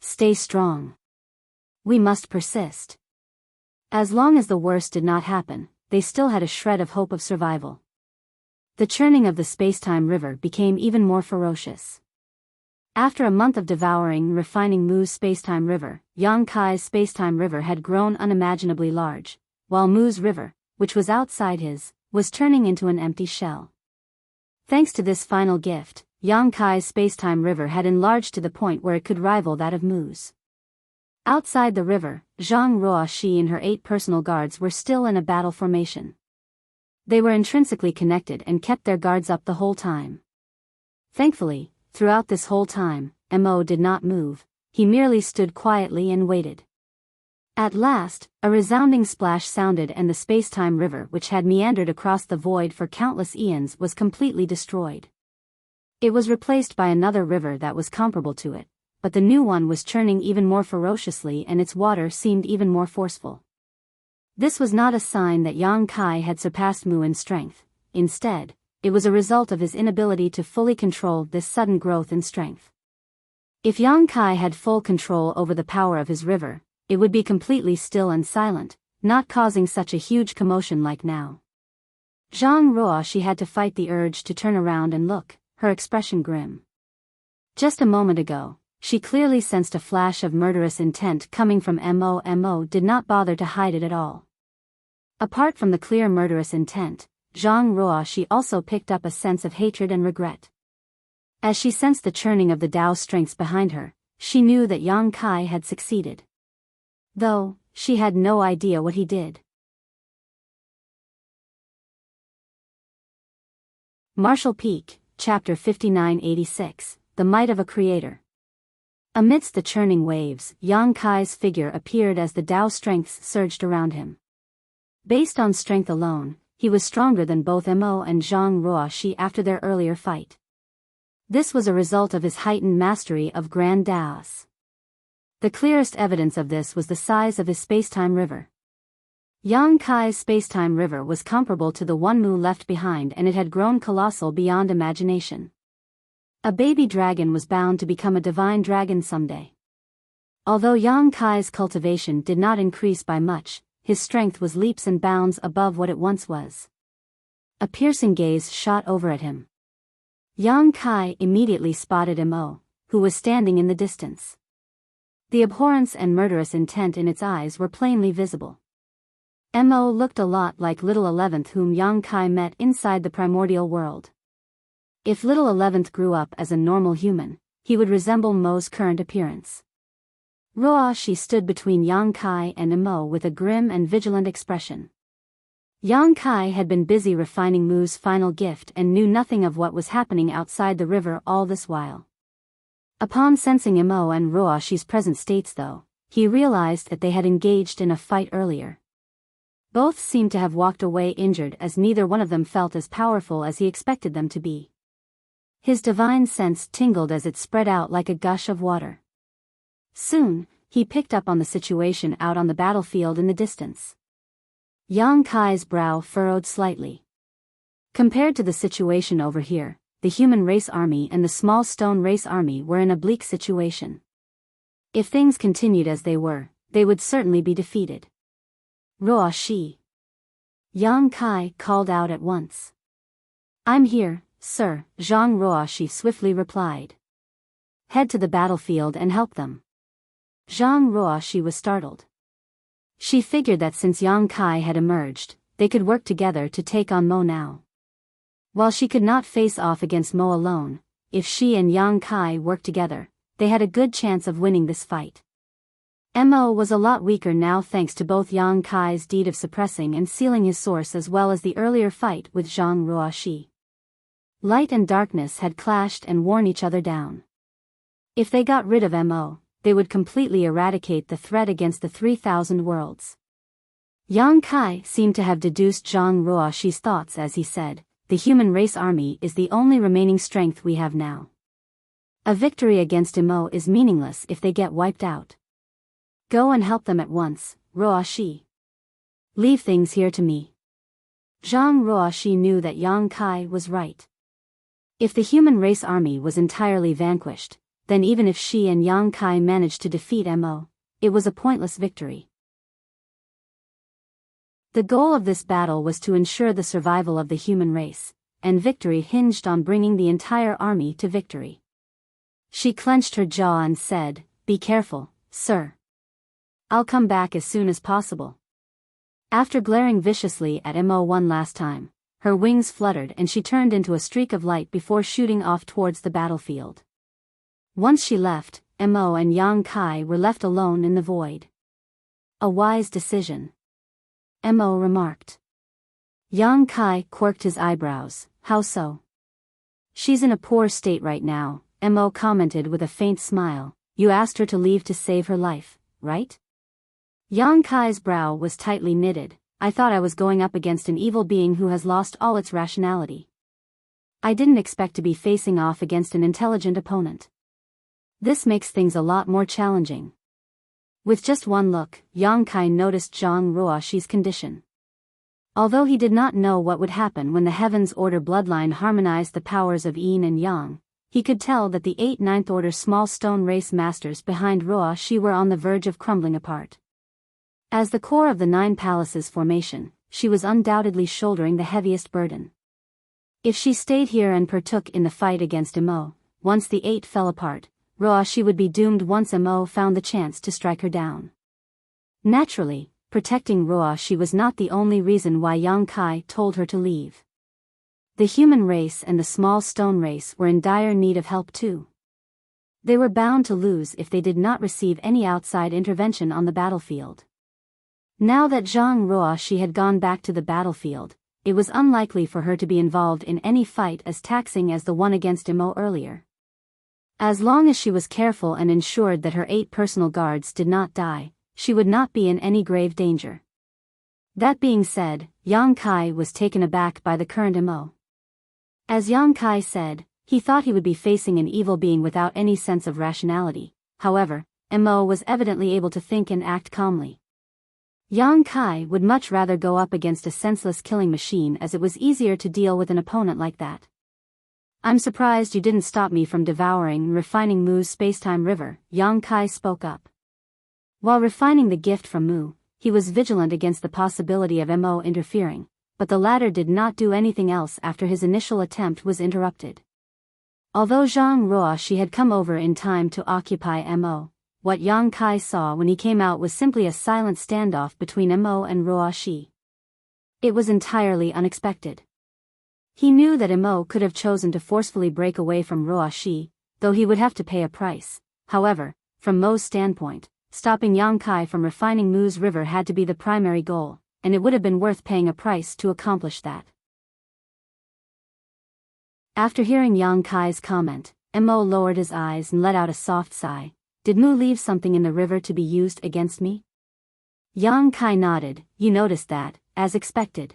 Stay strong. We must persist. As long as the worst did not happen, they still had a shred of hope of survival. The churning of the space-time river became even more ferocious. After a month of devouring and refining Mu's space-time river, Yang Kai's space-time river had grown unimaginably large, while Mu's river, which was outside his, was turning into an empty shell. Thanks to this final gift, Yang Kai's space-time river had enlarged to the point where it could rival that of Mu's. Outside the river, Zhang Ruoshi and her 8 personal guards were still in a battle formation. They were intrinsically connected and kept their guards up the whole time. Thankfully, throughout this whole time, Mo did not move, he merely stood quietly and waited. At last, a resounding splash sounded and the space-time river which had meandered across the void for countless eons was completely destroyed. It was replaced by another river that was comparable to it, but the new one was churning even more ferociously and its water seemed even more forceful. This was not a sign that Yang Kai had surpassed Mu in strength. Instead, it was a result of his inability to fully control this sudden growth in strength. If Yang Kai had full control over the power of his river, it would be completely still and silent, not causing such a huge commotion like now. Zhang Ruoshi had to fight the urge to turn around and look, her expression grim. Just a moment ago, she clearly sensed a flash of murderous intent coming from Mo. Mo did not bother to hide it at all. Apart from the clear murderous intent, Zhang Ruoxi also picked up a sense of hatred and regret. As she sensed the churning of the Tao strengths behind her, she knew that Yang Kai had succeeded. Though, she had no idea what he did. Martial Peak, Chapter 5986, The Might of a Creator. Amidst the churning waves, Yang Kai's figure appeared as the Tao strengths surged around him. Based on strength alone, he was stronger than both Mo and Zhang Ruoxi after their earlier fight. This was a result of his heightened mastery of Grand Taos. The clearest evidence of this was the size of his spacetime river. Yang Kai's spacetime river was comparable to the one Mu left behind, and it had grown colossal beyond imagination. A baby dragon was bound to become a divine dragon someday. Although Yang Kai's cultivation did not increase by much, his strength was leaps and bounds above what it once was. A piercing gaze shot over at him. Yang Kai immediately spotted Mo, who was standing in the distance. The abhorrence and murderous intent in its eyes were plainly visible. Mo looked a lot like Little 11th, whom Yang Kai met inside the primordial world. If Little 11th grew up as a normal human, he would resemble Mo's current appearance. Ruoxi stood between Yang Kai and Mo with a grim and vigilant expression. Yang Kai had been busy refining Mu's final gift and knew nothing of what was happening outside the river all this while. Upon sensing Mo and Ruoxi's present states though, he realized that they had engaged in a fight earlier. Both seemed to have walked away injured, as neither one of them felt as powerful as he expected them to be. His divine sense tingled as it spread out like a gush of water. Soon, he picked up on the situation out on the battlefield in the distance. Yang Kai's brow furrowed slightly. Compared to the situation over here, the human race army and the small stone race army were in a bleak situation. If things continued as they were, they would certainly be defeated. Ruoxi. Yang Kai called out at once. "I'm here, sir," Zhang Ruoxi swiftly replied. "Head to the battlefield and help them." Zhang Ruoxi was startled. She figured that since Yang Kai had emerged, they could work together to take on Mo now. While she could not face off against Mo alone, if she and Yang Kai worked together, they had a good chance of winning this fight. Mo was a lot weaker now thanks to both Yang Kai's deed of suppressing and sealing his source as well as the earlier fight with Zhang Ruoxi. Light and darkness had clashed and worn each other down. If they got rid of Mo, they would completely eradicate the threat against the 3,000 worlds. Yang Kai seemed to have deduced Zhang Ruoxi's thoughts as he said, "The human race army is the only remaining strength we have now. A victory against Mo is meaningless if they get wiped out. Go and help them at once, Ruoxi. Leave things here to me." Zhang Ruoxi knew that Yang Kai was right. If the human race army was entirely vanquished, then even if she and Yang Kai managed to defeat Mo, it was a pointless victory. The goal of this battle was to ensure the survival of the human race, and victory hinged on bringing the entire army to victory. She clenched her jaw and said, "Be careful, sir. I'll come back as soon as possible." After glaring viciously at Mo one last time, her wings fluttered and she turned into a streak of light before shooting off towards the battlefield. Once she left, Mo and Yang Kai were left alone in the void. "A wise decision," Mo remarked. Yang Kai quirked his eyebrows. "How so?" "She's in a poor state right now," Mo commented with a faint smile. "You asked her to leave to save her life, right?" Yang Kai's brow was tightly knitted. "I thought I was going up against an evil being who has lost all its rationality. I didn't expect to be facing off against an intelligent opponent. This makes things a lot more challenging." With just one look, Yang Kai noticed Zhang Ruoxi's condition. Although he did not know what would happen when the Heaven's Order bloodline harmonized the powers of Yin and Yang, he could tell that the 8 Ninth Order small stone race masters behind Ruoxi were on the verge of crumbling apart. As the core of the 9 Palaces formation, she was undoubtedly shouldering the heaviest burden. If she stayed here and partook in the fight against Mo, once the 8 fell apart, Ruoxi would be doomed once Mo found the chance to strike her down. Naturally, protecting Ruoshi was not the only reason why Yang Kai told her to leave. The human race and the small stone race were in dire need of help too. They were bound to lose if they did not receive any outside intervention on the battlefield. Now that Zhang Ruoshi had gone back to the battlefield, it was unlikely for her to be involved in any fight as taxing as the one against Imo earlier. As long as she was careful and ensured that her 8 personal guards did not die, she would not be in any grave danger. That being said, Yang Kai was taken aback by the current Imo. As Yang Kai said, he thought he would be facing an evil being without any sense of rationality. However, Imo was evidently able to think and act calmly. Yang Kai would much rather go up against a senseless killing machine, as it was easier to deal with an opponent like that. "I'm surprised you didn't stop me from devouring and refining Mu's spacetime river," Yang Kai spoke up. While refining the gift from Mu, he was vigilant against the possibility of Mo interfering, but the latter did not do anything else after his initial attempt was interrupted. Although Zhang Ruoshi had come over in time to occupy Mo, what Yang Kai saw when he came out was simply a silent standoff between Mo and Ruoshi. It was entirely unexpected. He knew that Mo could have chosen to forcefully break away from Ruoshi, though he would have to pay a price. However, from Mo's standpoint, stopping Yang Kai from refining Mu's river had to be the primary goal, and it would have been worth paying a price to accomplish that. After hearing Yang Kai's comment, Mo lowered his eyes and let out a soft sigh. "Did Mu leave something in the river to be used against me?" Yang Kai nodded. "You noticed that, as expected.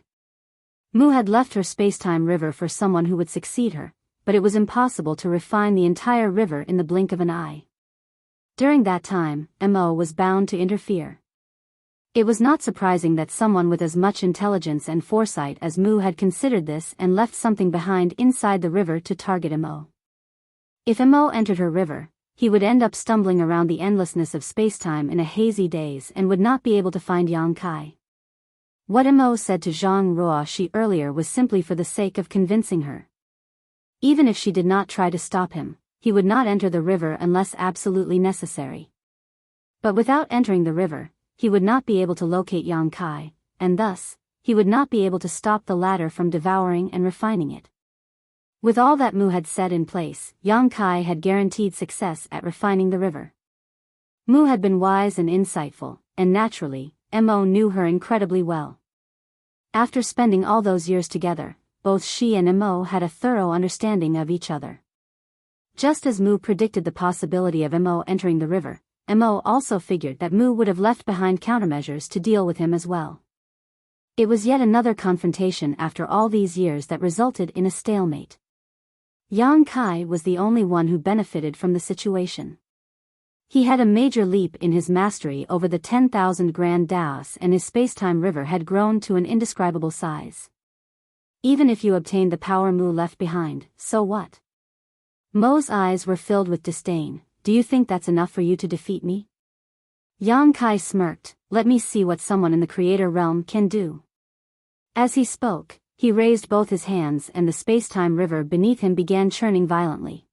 Mu had left her spacetime river for someone who would succeed her, but it was impossible to refine the entire river in the blink of an eye. During that time, Mo was bound to interfere. It was not surprising that someone with as much intelligence and foresight as Mu had considered this and left something behind inside the river to target Mo. If Mo entered her river, he would end up stumbling around the endlessness of spacetime in a hazy daze and would not be able to find Yang Kai. What Mo said to Zhang Ruoshi earlier was simply for the sake of convincing her. Even if she did not try to stop him, he would not enter the river unless absolutely necessary. But without entering the river, he would not be able to locate Yang Kai, and thus, he would not be able to stop the latter from devouring and refining it. With all that Mu had set in place, Yang Kai had guaranteed success at refining the river. Mu had been wise and insightful, and naturally, Mo knew her incredibly well. After spending all those years together, both she and Mo had a thorough understanding of each other. Just as Mu predicted the possibility of Mo entering the river, Mo also figured that Mu would have left behind countermeasures to deal with him as well. It was yet another confrontation after all these years that resulted in a stalemate. Yang Kai was the only one who benefited from the situation. He had a major leap in his mastery over the 10,000 grand Daos, and his spacetime river had grown to an indescribable size. Even if you obtained the power Mu left behind, so what? Mo's eyes were filled with disdain. "Do you think that's enough for you to defeat me?" Yang Kai smirked. "Let me see what someone in the creator realm can do." As he spoke, he raised both his hands and the spacetime river beneath him began churning violently.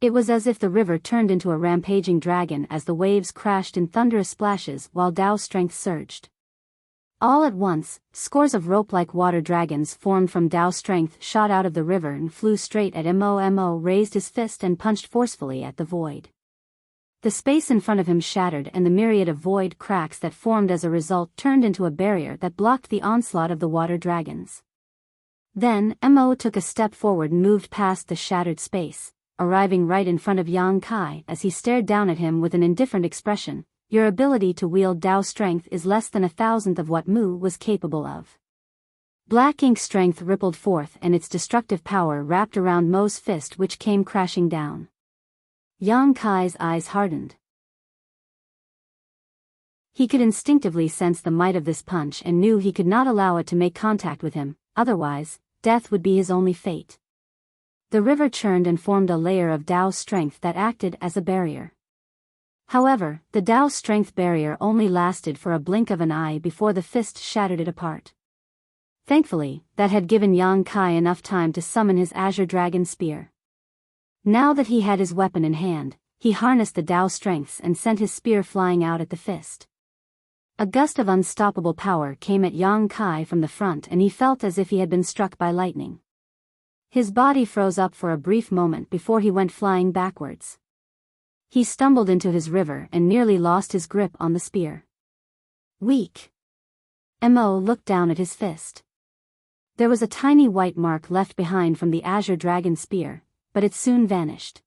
It was as if the river turned into a rampaging dragon as the waves crashed in thunderous splashes while Dao strength surged. All at once, scores of rope-like water dragons formed from Dao strength shot out of the river and flew straight at Mo. Mo raised his fist and punched forcefully at the void. The space in front of him shattered, and the myriad of void cracks that formed as a result turned into a barrier that blocked the onslaught of the water dragons. Then, Mo took a step forward and moved past the shattered space, arriving right in front of Yang Kai as he stared down at him with an indifferent expression. "Your ability to wield Dao strength is less than 1,000th of what Mu was capable of." Black ink strength rippled forth and its destructive power wrapped around Mo's fist, which came crashing down. Yang Kai's eyes hardened. He could instinctively sense the might of this punch and knew he could not allow it to make contact with him, otherwise, death would be his only fate. The river churned and formed a layer of Dao strength that acted as a barrier. However, the Dao strength barrier only lasted for a blink of an eye before the fist shattered it apart. Thankfully, that had given Yang Kai enough time to summon his Azure Dragon Spear. Now that he had his weapon in hand, he harnessed the Dao strengths and sent his spear flying out at the fist. A gust of unstoppable power came at Yang Kai from the front and he felt as if he had been struck by lightning. His body froze up for a brief moment before he went flying backwards. He stumbled into his river and nearly lost his grip on the spear. Weak. Mo looked down at his fist. There was a tiny white mark left behind from the Azure Dragon Spear, but it soon vanished.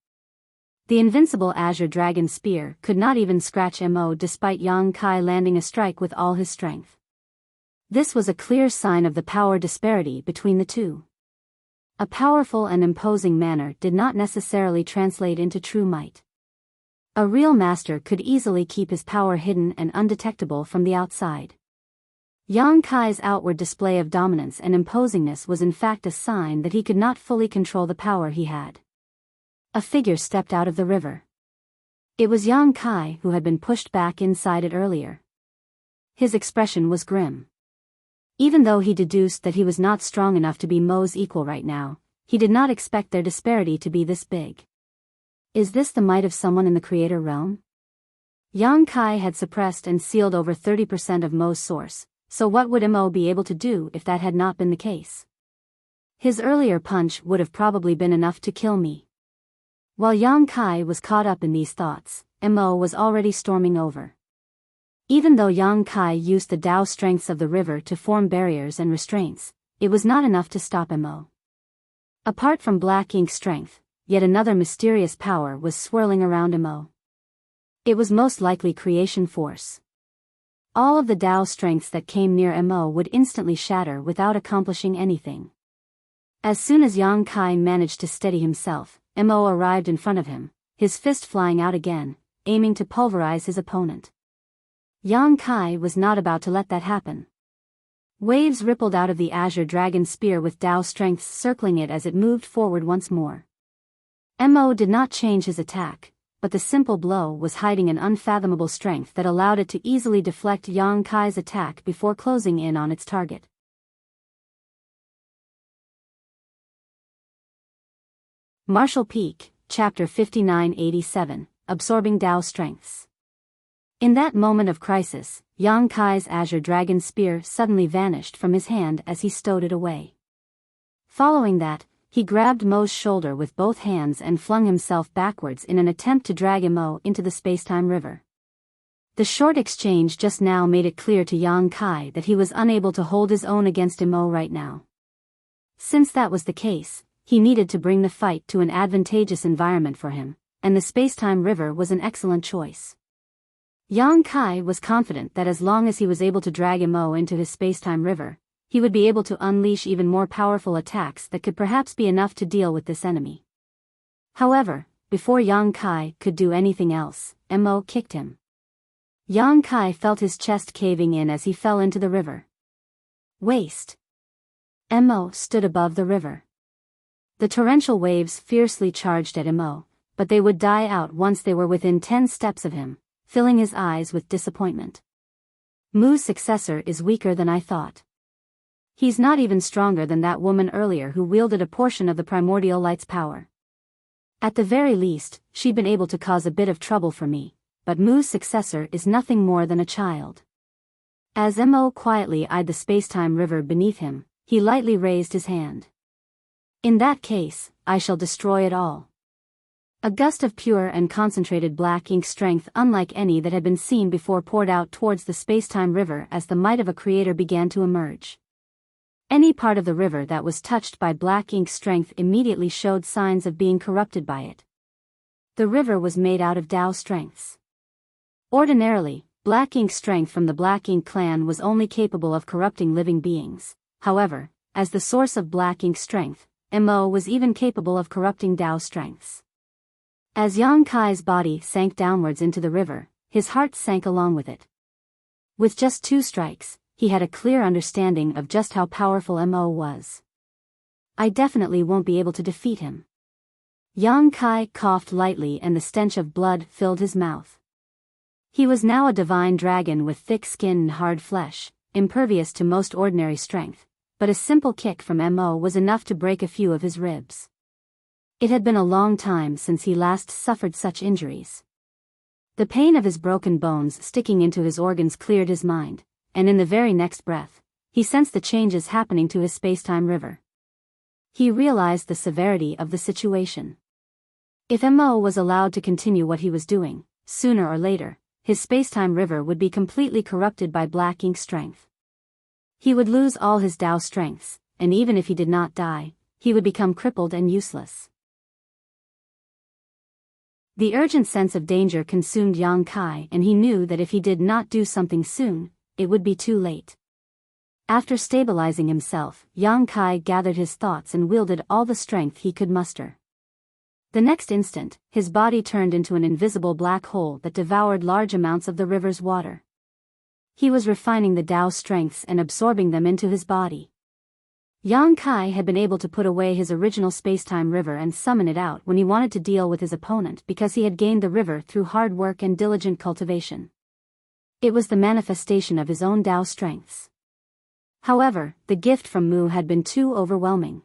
The invincible Azure Dragon Spear could not even scratch Mo despite Yang Kai landing a strike with all his strength. This was a clear sign of the power disparity between the two. A powerful and imposing manner did not necessarily translate into true might. A real master could easily keep his power hidden and undetectable from the outside. Yang Kai's outward display of dominance and imposingness was in fact a sign that he could not fully control the power he had. A figure stepped out of the river. It was Yang Kai who had been pushed back inside it earlier. His expression was grim. Even though he deduced that he was not strong enough to be Mo's equal right now, he did not expect their disparity to be this big. Is this the might of someone in the creator realm? Yang Kai had suppressed and sealed over 30% of Mo's source, so what would Mo be able to do if that had not been the case? His earlier punch would have probably been enough to kill me. While Yang Kai was caught up in these thoughts, Mo was already storming over. Even though Yang Kai used the Tao strengths of the river to form barriers and restraints, it was not enough to stop Mo. Apart from black ink strength, yet another mysterious power was swirling around Mo. It was most likely creation force. All of the Tao strengths that came near Mo would instantly shatter without accomplishing anything. As soon as Yang Kai managed to steady himself, Mo arrived in front of him, his fist flying out again, aiming to pulverize his opponent. Yang Kai was not about to let that happen. Waves rippled out of the Azure Dragon Spear with Tao strengths circling it as it moved forward once more. Mo did not change his attack, but the simple blow was hiding an unfathomable strength that allowed it to easily deflect Yang Kai's attack before closing in on its target. Martial Peak, Chapter 5987, Absorbing Tao Strengths. In that moment of crisis, Yang Kai's Azure Dragon Spear suddenly vanished from his hand as he stowed it away. Following that, he grabbed Mo's shoulder with both hands and flung himself backwards in an attempt to drag Mo into the spacetime river. The short exchange just now made it clear to Yang Kai that he was unable to hold his own against Mo right now. Since that was the case, he needed to bring the fight to an advantageous environment for him, and the spacetime river was an excellent choice. Yang Kai was confident that as long as he was able to drag Mo into his spacetime river, he would be able to unleash even more powerful attacks that could perhaps be enough to deal with this enemy. However, before Yang Kai could do anything else, Mo kicked him. Yang Kai felt his chest caving in as he fell into the river. Waist. Mo stood above the river. The torrential waves fiercely charged at Mo, but they would die out once they were within 10 steps of him, filling his eyes with disappointment. Mu's successor is weaker than I thought. He's not even stronger than that woman earlier who wielded a portion of the primordial light's power. At the very least, she'd been able to cause a bit of trouble for me, but Mu's successor is nothing more than a child. As Mo quietly eyed the spacetime river beneath him, he lightly raised his hand. In that case, I shall destroy it all. A gust of pure and concentrated black ink strength unlike any that had been seen before poured out towards the spacetime river as the might of a creator began to emerge. Any part of the river that was touched by black ink strength immediately showed signs of being corrupted by it. The river was made out of Tao strengths. Ordinarily, black ink strength from the Black Ink clan was only capable of corrupting living beings. However, as the source of black ink strength, Mo was even capable of corrupting Tao strengths. As Yang Kai's body sank downwards into the river, his heart sank along with it. With just 2 strikes, he had a clear understanding of just how powerful Mo was. I definitely won't be able to defeat him. Yang Kai coughed lightly and the stench of blood filled his mouth. He was now a divine dragon with thick skin and hard flesh, impervious to most ordinary strength, but a simple kick from Mo was enough to break a few of his ribs. It had been a long time since he last suffered such injuries. The pain of his broken bones sticking into his organs cleared his mind, and in the very next breath, he sensed the changes happening to his space-time river. He realized the severity of the situation. If Mo was allowed to continue what he was doing, sooner or later, his space-time river would be completely corrupted by black ink strength. He would lose all his Tao strengths, and even if he did not die, he would become crippled and useless. The urgent sense of danger consumed Yang Kai, and he knew that if he did not do something soon, it would be too late. After stabilizing himself, Yang Kai gathered his thoughts and wielded all the strength he could muster. The next instant, his body turned into an invisible black hole that devoured large amounts of the river's water. He was refining the Tao strengths and absorbing them into his body. Yang Kai had been able to put away his original space-time river and summon it out when he wanted to deal with his opponent because he had gained the river through hard work and diligent cultivation. It was the manifestation of his own Tao strengths. However, the gift from Mu had been too overwhelming.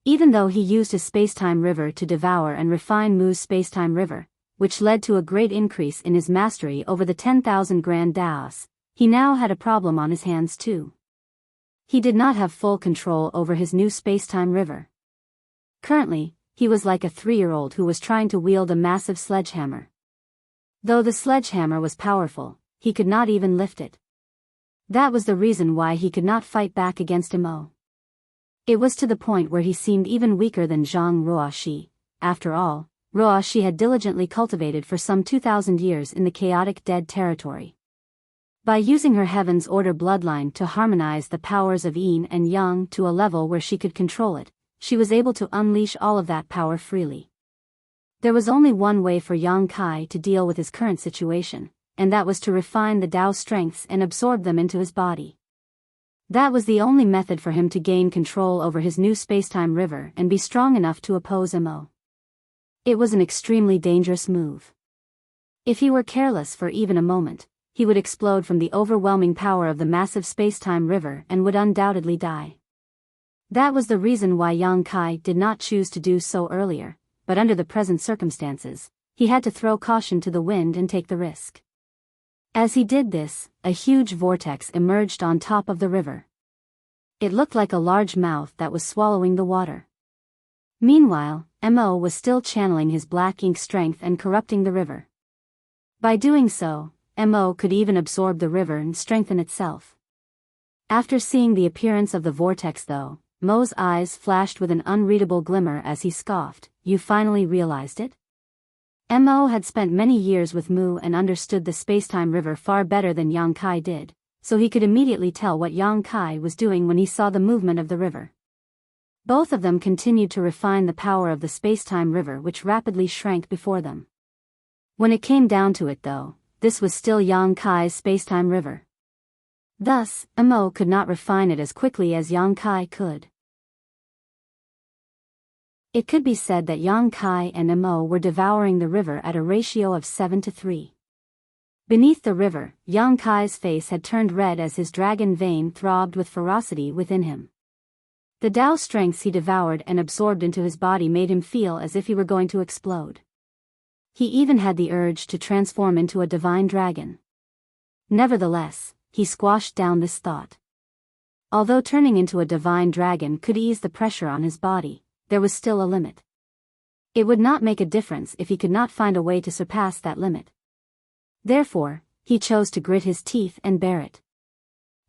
Even though he used his space-time river to devour and refine Mu's space-time river, which led to a great increase in his mastery over the 10,000 grand Taos, he now had a problem on his hands too. He did not have full control over his new space-time river. Currently, he was like a 3-year-old who was trying to wield a massive sledgehammer. Though the sledgehammer was powerful, he could not even lift it. That was the reason why he could not fight back against Mo. It was to the point where he seemed even weaker than Zhang Ruoxi. After all, Ruoxi had diligently cultivated for some 2,000 years in the chaotic dead territory. By using her Heaven's Order bloodline to harmonize the powers of Yin and Yang to a level where she could control it, she was able to unleash all of that power freely. There was only one way for Yang Kai to deal with his current situation, and that was to refine the Tao strengths and absorb them into his body. That was the only method for him to gain control over his new space-time river and be strong enough to oppose Mo. It was an extremely dangerous move. If he were careless for even a moment, he would explode from the overwhelming power of the massive space-time river and would undoubtedly die. That was the reason why Yang Kai did not choose to do so earlier, but under the present circumstances, he had to throw caution to the wind and take the risk. As he did this, a huge vortex emerged on top of the river. It looked like a large mouth that was swallowing the water. Meanwhile, Mo was still channeling his black ink strength and corrupting the river. By doing so, Mo could even absorb the river and strengthen itself. After seeing the appearance of the vortex though, Mo's eyes flashed with an unreadable glimmer as he scoffed, "You finally realized it?" Mo had spent many years with Mu and understood the space-time river far better than Yang Kai did, so he could immediately tell what Yang Kai was doing when he saw the movement of the river. Both of them continued to refine the power of the space-time river which rapidly shrank before them. When it came down to it though, this was still Yang Kai's space-time river. Thus, Mo could not refine it as quickly as Yang Kai could. It could be said that Yang Kai and Mo were devouring the river at a ratio of 7-3. Beneath the river, Yang Kai's face had turned red as his dragon vein throbbed with ferocity within him. The Tao strengths he devoured and absorbed into his body made him feel as if he were going to explode. He even had the urge to transform into a divine dragon. Nevertheless, he squashed down this thought. Although turning into a divine dragon could ease the pressure on his body, there was still a limit. It would not make a difference if he could not find a way to surpass that limit. Therefore, he chose to grit his teeth and bear it.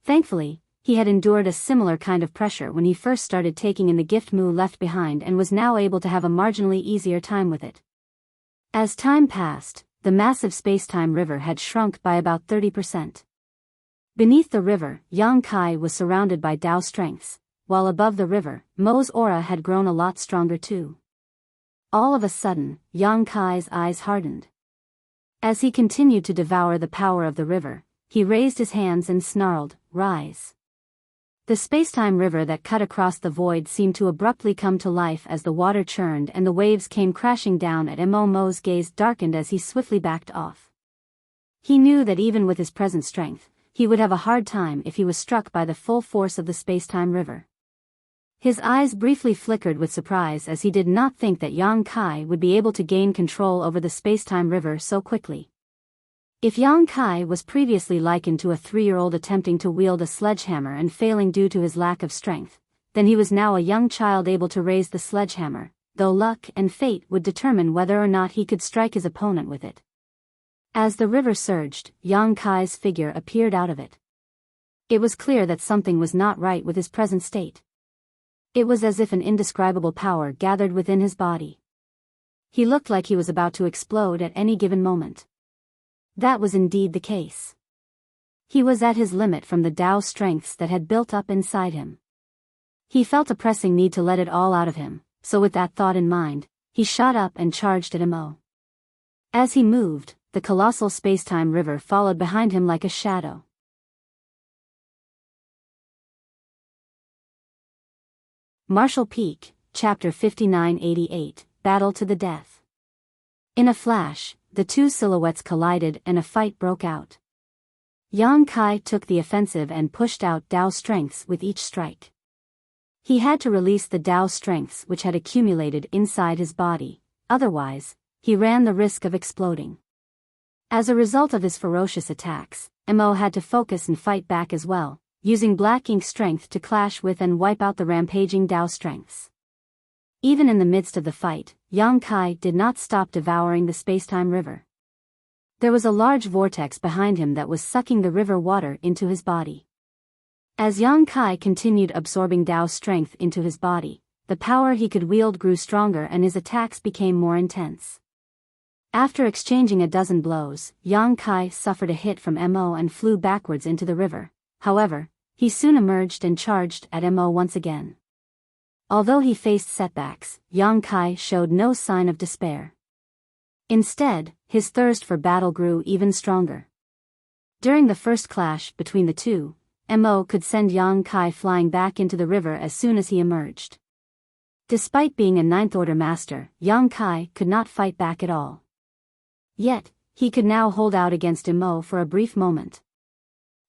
Thankfully, he had endured a similar kind of pressure when he first started taking in the gift Mu left behind and was now able to have a marginally easier time with it. As time passed, the massive space-time river had shrunk by about 30%. Beneath the river, Yang Kai was surrounded by Tao strengths, while above the river, Mo's aura had grown a lot stronger too. All of a sudden, Yang Kai's eyes hardened. As he continued to devour the power of the river, he raised his hands and snarled, "Rise." The space-time river that cut across the void seemed to abruptly come to life as the water churned and the waves came crashing down at Mo's gaze darkened as he swiftly backed off. He knew that even with his present strength, he would have a hard time if he was struck by the full force of the space-time river. His eyes briefly flickered with surprise as he did not think that Yang Kai would be able to gain control over the space-time river so quickly. If Yang Kai was previously likened to a 3-year-old attempting to wield a sledgehammer and failing due to his lack of strength, then he was now a young child able to raise the sledgehammer, though luck and fate would determine whether or not he could strike his opponent with it. As the river surged, Yang Kai's figure appeared out of it. It was clear that something was not right with his present state. It was as if an indescribable power gathered within his body. He looked like he was about to explode at any given moment. That was indeed the case. He was at his limit from the Tao strengths that had built up inside him. He felt a pressing need to let it all out of him, so with that thought in mind, he shot up and charged at Mo. As he moved, the colossal space-time river followed behind him like a shadow. Marshall Peak, Chapter 5988, Battle to the Death. In a flash, the two silhouettes collided and a fight broke out. Yang Kai took the offensive and pushed out Tao strengths with each strike. He had to release the Tao strengths which had accumulated inside his body, otherwise, he ran the risk of exploding. As a result of his ferocious attacks, Mo had to focus and fight back as well, using black ink strength to clash with and wipe out the rampaging Tao strengths. Even in the midst of the fight, Yang Kai did not stop devouring the space-time river. There was a large vortex behind him that was sucking the river water into his body. As Yang Kai continued absorbing Tao strength into his body, the power he could wield grew stronger and his attacks became more intense. After exchanging a dozen blows, Yang Kai suffered a hit from Mo and flew backwards into the river. However, he soon emerged and charged at Mo once again. Although he faced setbacks, Yang Kai showed no sign of despair. Instead, his thirst for battle grew even stronger. During the first clash between the two, Mo could send Yang Kai flying back into the river as soon as he emerged. Despite being a ninth-order master, Yang Kai could not fight back at all. Yet, he could now hold out against Mo for a brief moment.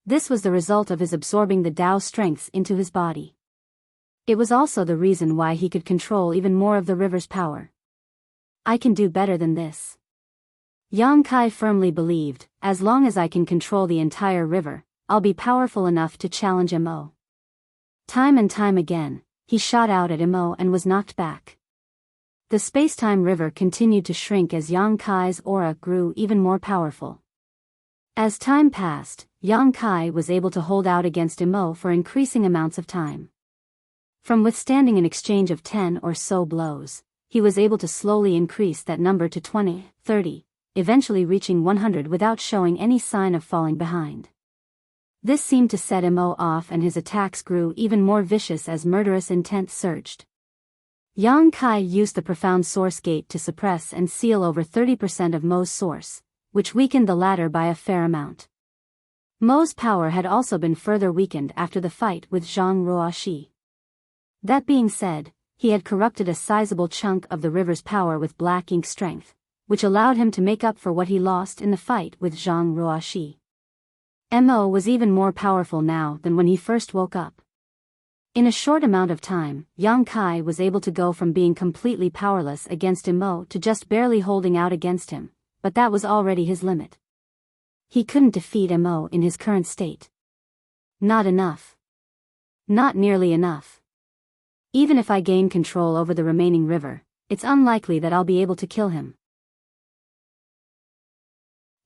This was the result of his absorbing the Tao strengths into his body. It was also the reason why he could control even more of the river's power. I can do better than this. Yang Kai firmly believed, as long as I can control the entire river, I'll be powerful enough to challenge Mo. Time and time again, he shot out at Mo and was knocked back. The space-time river continued to shrink as Yang Kai's aura grew even more powerful. As time passed, Yang Kai was able to hold out against Mo for increasing amounts of time. From withstanding an exchange of 10 or so blows, he was able to slowly increase that number to 20, 30, eventually reaching 100 without showing any sign of falling behind. This seemed to set Mo off and his attacks grew even more vicious as murderous intent surged. Yang Kai used the profound source gate to suppress and seal over 30% of Mo's source, which weakened the latter by a fair amount. Mo's power had also been further weakened after the fight with Zhang Ruoxi. That being said, he had corrupted a sizable chunk of the river's power with black ink strength, which allowed him to make up for what he lost in the fight with Zhang Ruoxi. Mo was even more powerful now than when he first woke up. In a short amount of time, Yang Kai was able to go from being completely powerless against Mo to just barely holding out against him, but that was already his limit. He couldn't defeat Mo in his current state. Not enough. Not nearly enough. Even if I gain control over the remaining river, it's unlikely that I'll be able to kill him.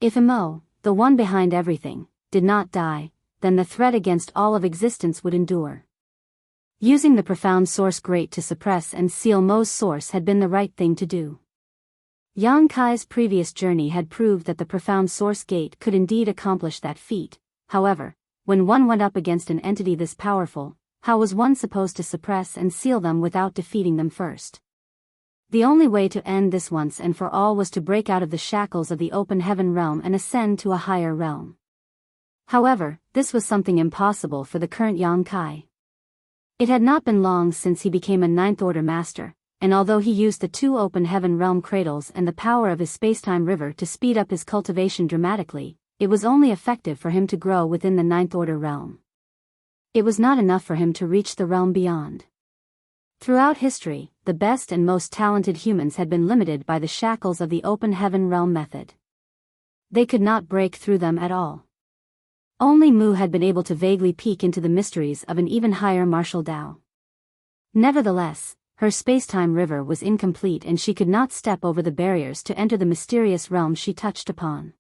If Mo, the one behind everything, did not die, then the threat against all of existence would endure. Using the profound source gate to suppress and seal Mo's source had been the right thing to do. Yang Kai's previous journey had proved that the profound source gate could indeed accomplish that feat. However, when one went up against an entity this powerful, how was one supposed to suppress and seal them without defeating them first? The only way to end this once and for all was to break out of the shackles of the open heaven realm and ascend to a higher realm. However, this was something impossible for the current Yang Kai. It had not been long since he became a ninth-order master, and although he used the 2 open heaven realm cradles and the power of his space-time river to speed up his cultivation dramatically, it was only effective for him to grow within the ninth-order realm. It was not enough for him to reach the realm beyond. Throughout history, the best and most talented humans had been limited by the shackles of the open heaven realm method. They could not break through them at all. Only Mu had been able to vaguely peek into the mysteries of an even higher martial Tao. Nevertheless, her space-time river was incomplete and she could not step over the barriers to enter the mysterious realm she touched upon.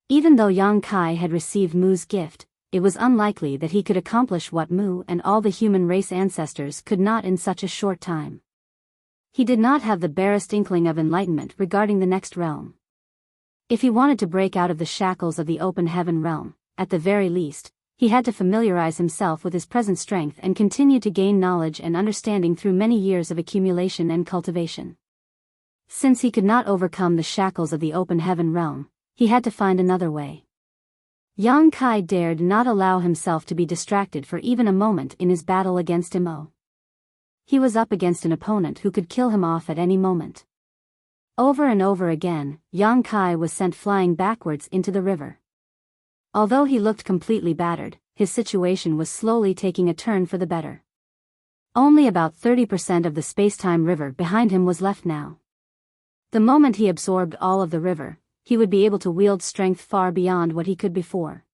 Even though Yang Kai had received Mu's gift, it was unlikely that he could accomplish what Mu and all the human race ancestors could not in such a short time. He did not have the barest inkling of enlightenment regarding the next realm. If he wanted to break out of the shackles of the open heaven realm, at the very least, he had to familiarize himself with his present strength and continue to gain knowledge and understanding through many years of accumulation and cultivation. Since he could not overcome the shackles of the open heaven realm, he had to find another way. Yang Kai dared not allow himself to be distracted for even a moment in his battle against Mo. He was up against an opponent who could kill him off at any moment. Over and over again, Yang Kai was sent flying backwards into the river. Although he looked completely battered, his situation was slowly taking a turn for the better. Only about 30% of the space-time river behind him was left now. The moment he absorbed all of the river, he would be able to wield strength far beyond what he could before.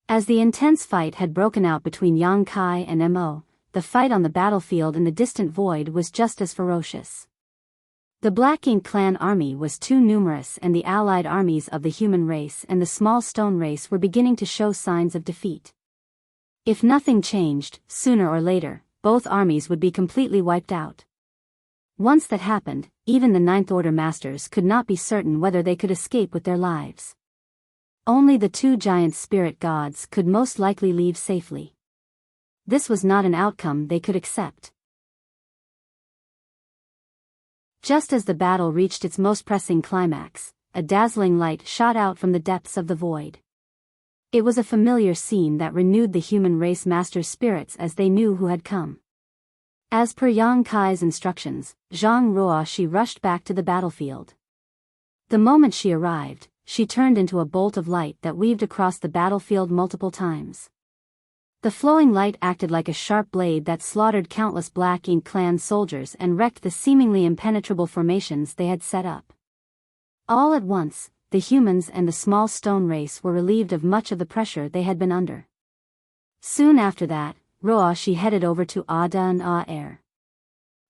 As the intense fight had broken out between Yang Kai and Mo, the fight on the battlefield in the distant void was just as ferocious. The Black Ink clan army was too numerous and the allied armies of the human race and the small stone race were beginning to show signs of defeat. If nothing changed, sooner or later, both armies would be completely wiped out. Once that happened, even the Ninth Order Masters could not be certain whether they could escape with their lives. Only the two giant spirit gods could most likely leave safely. This was not an outcome they could accept. Just as the battle reached its most pressing climax, a dazzling light shot out from the depths of the void. It was a familiar scene that renewed the human race masters' spirits as they knew who had come. As per Yang Kai's instructions, Zhang Ruoxi rushed back to the battlefield. The moment she arrived, she turned into a bolt of light that weaved across the battlefield multiple times. The flowing light acted like a sharp blade that slaughtered countless Black Ink clan soldiers and wrecked the seemingly impenetrable formations they had set up. All at once, the humans and the small stone race were relieved of much of the pressure they had been under. Soon after that, Ruoxi headed over to Ada and Aer.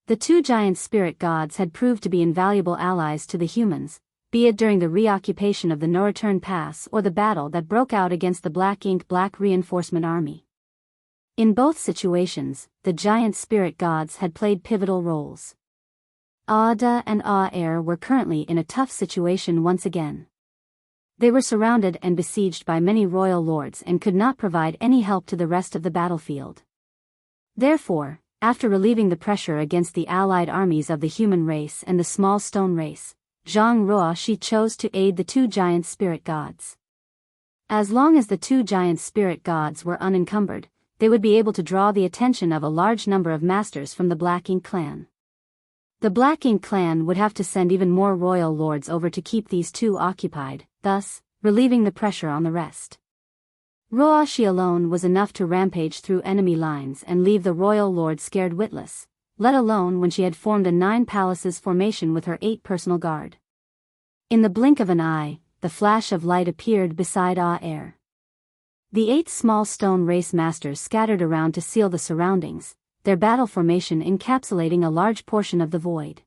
The two giant spirit gods had proved to be invaluable allies to the humans, be it during the reoccupation of the No-Return Pass or the battle that broke out against the Black Ink Black Reinforcement Army. In both situations, the giant spirit gods had played pivotal roles. Ada and Aer were currently in a tough situation once again. They were surrounded and besieged by many royal lords and could not provide any help to the rest of the battlefield. Therefore, after relieving the pressure against the allied armies of the human race and the small stone race, Zhang Ruoxi chose to aid the two giant spirit gods. As long as the two giant spirit gods were unencumbered, they would be able to draw the attention of a large number of masters from the Black Ink clan. The Black Ink clan would have to send even more royal lords over to keep these two occupied, thus, relieving the pressure on the rest. Ruoxi alone was enough to rampage through enemy lines and leave the royal lord scared witless, let alone when she had formed a 9 palaces formation with her 8 personal guard. In the blink of an eye, the flash of light appeared beside Aer. The 8 small stone race masters scattered around to seal the surroundings, their battle formation encapsulating a large portion of the void.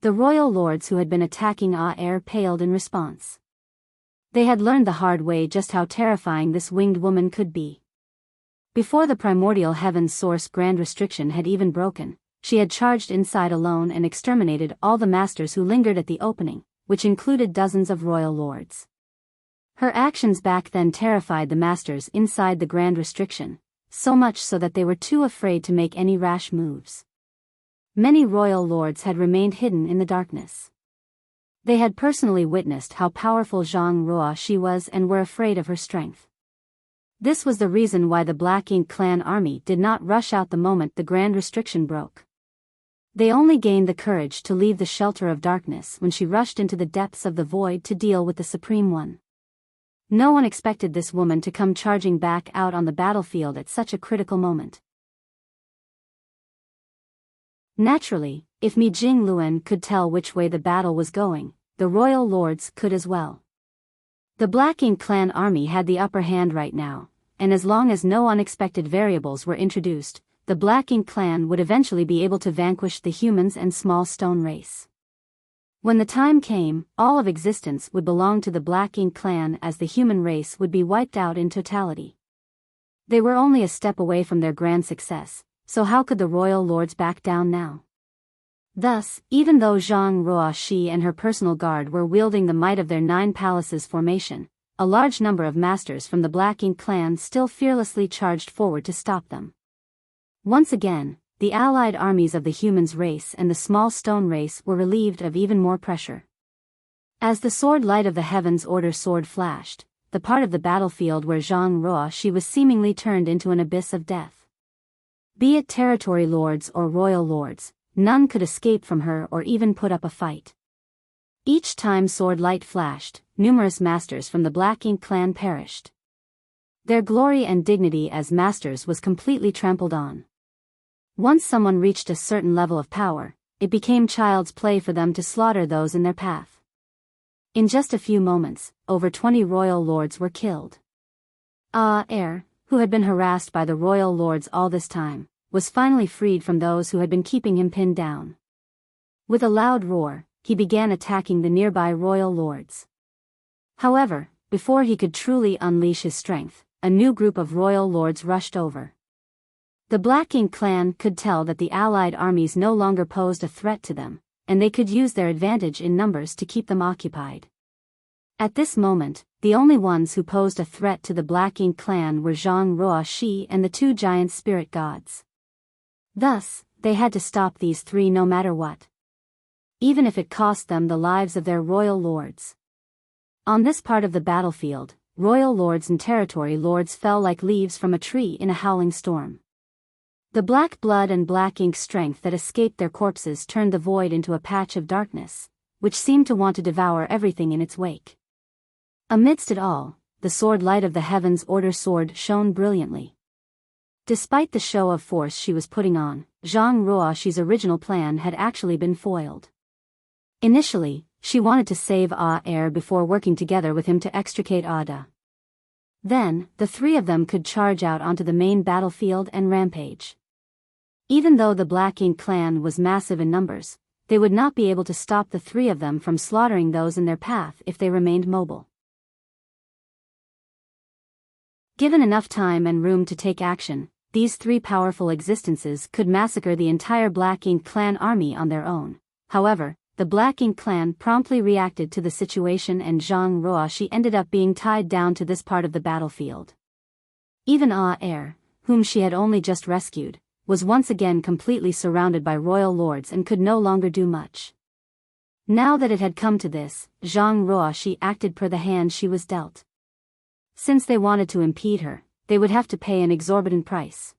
The royal lords who had been attacking Aer paled in response. They had learned the hard way just how terrifying this winged woman could be. Before the primordial heaven's source grand restriction had even broken, she had charged inside alone and exterminated all the masters who lingered at the opening, which included dozens of royal lords. Her actions back then terrified the masters inside the grand restriction, so much so that they were too afraid to make any rash moves. Many royal lords had remained hidden in the darkness. They had personally witnessed how powerful Zhang Ruoxi was and were afraid of her strength. This was the reason why the Black Ink clan army did not rush out the moment the grand restriction broke. They only gained the courage to leave the shelter of darkness when she rushed into the depths of the void to deal with the Supreme One. No one expected this woman to come charging back out on the battlefield at such a critical moment. Naturally, if Mi Jing Luen could tell which way the battle was going, the royal lords could as well. The Black Ink clan army had the upper hand right now, and as long as no unexpected variables were introduced, the Black Ink clan would eventually be able to vanquish the humans and small stone race. When the time came, all of existence would belong to the Black Ink clan, as the human race would be wiped out in totality. They were only a step away from their grand success, so how could the royal lords back down now? Thus, even though Zhang Ruoxi and her personal guard were wielding the might of their 9 palaces formation, a large number of masters from the Black Ink clan still fearlessly charged forward to stop them. Once again, the allied armies of the humans race and the small stone race were relieved of even more pressure. As the sword light of the heavens order sword flashed, the part of the battlefield where Zhang Ruoxi was seemingly turned into an abyss of death. Be it territory lords or royal lords, none could escape from her or even put up a fight. Each time sword light flashed, numerous masters from the Black Ink clan perished. Their glory and dignity as masters was completely trampled on. Once someone reached a certain level of power, it became child's play for them to slaughter those in their path. In just a few moments, over 20 royal lords were killed. Heir, who had been harassed by the royal lords all this time, was finally freed from those who had been keeping him pinned down. With a loud roar, he began attacking the nearby royal lords. However, before he could truly unleash his strength, a new group of royal lords rushed over. The Black Ink clan could tell that the allied armies no longer posed a threat to them, and they could use their advantage in numbers to keep them occupied. At this moment, the only ones who posed a threat to the Black Ink clan were Zhang Ruoxi and the 2 giant spirit gods. Thus, they had to stop these 3 no matter what. Even if it cost them the lives of their royal lords. On this part of the battlefield, royal lords and territory lords fell like leaves from a tree in a howling storm. The black blood and Black Ink strength that escaped their corpses turned the void into a patch of darkness, which seemed to want to devour everything in its wake. Amidst it all, the sword light of the heavens order sword shone brilliantly. Despite the show of force she was putting on, Zhang Ruoxi's original plan had actually been foiled. Initially, she wanted to save Heir before working together with him to extricate Ada. Then, the 3 of them could charge out onto the main battlefield and rampage. Even though the Black Ink clan was massive in numbers, they would not be able to stop the 3 of them from slaughtering those in their path if they remained mobile. Given enough time and room to take action, these 3 powerful existences could massacre the entire Black Ink clan army on their own. However, the Black Ink clan promptly reacted to the situation and Zhang Ruoxi ended up being tied down to this part of the battlefield. Even Heir, whom she had only just rescued, was once again completely surrounded by royal lords and could no longer do much. Now that it had come to this, Zhang Ruoxi acted per the hand she was dealt. Since they wanted to impede her, they would have to pay an exorbitant price.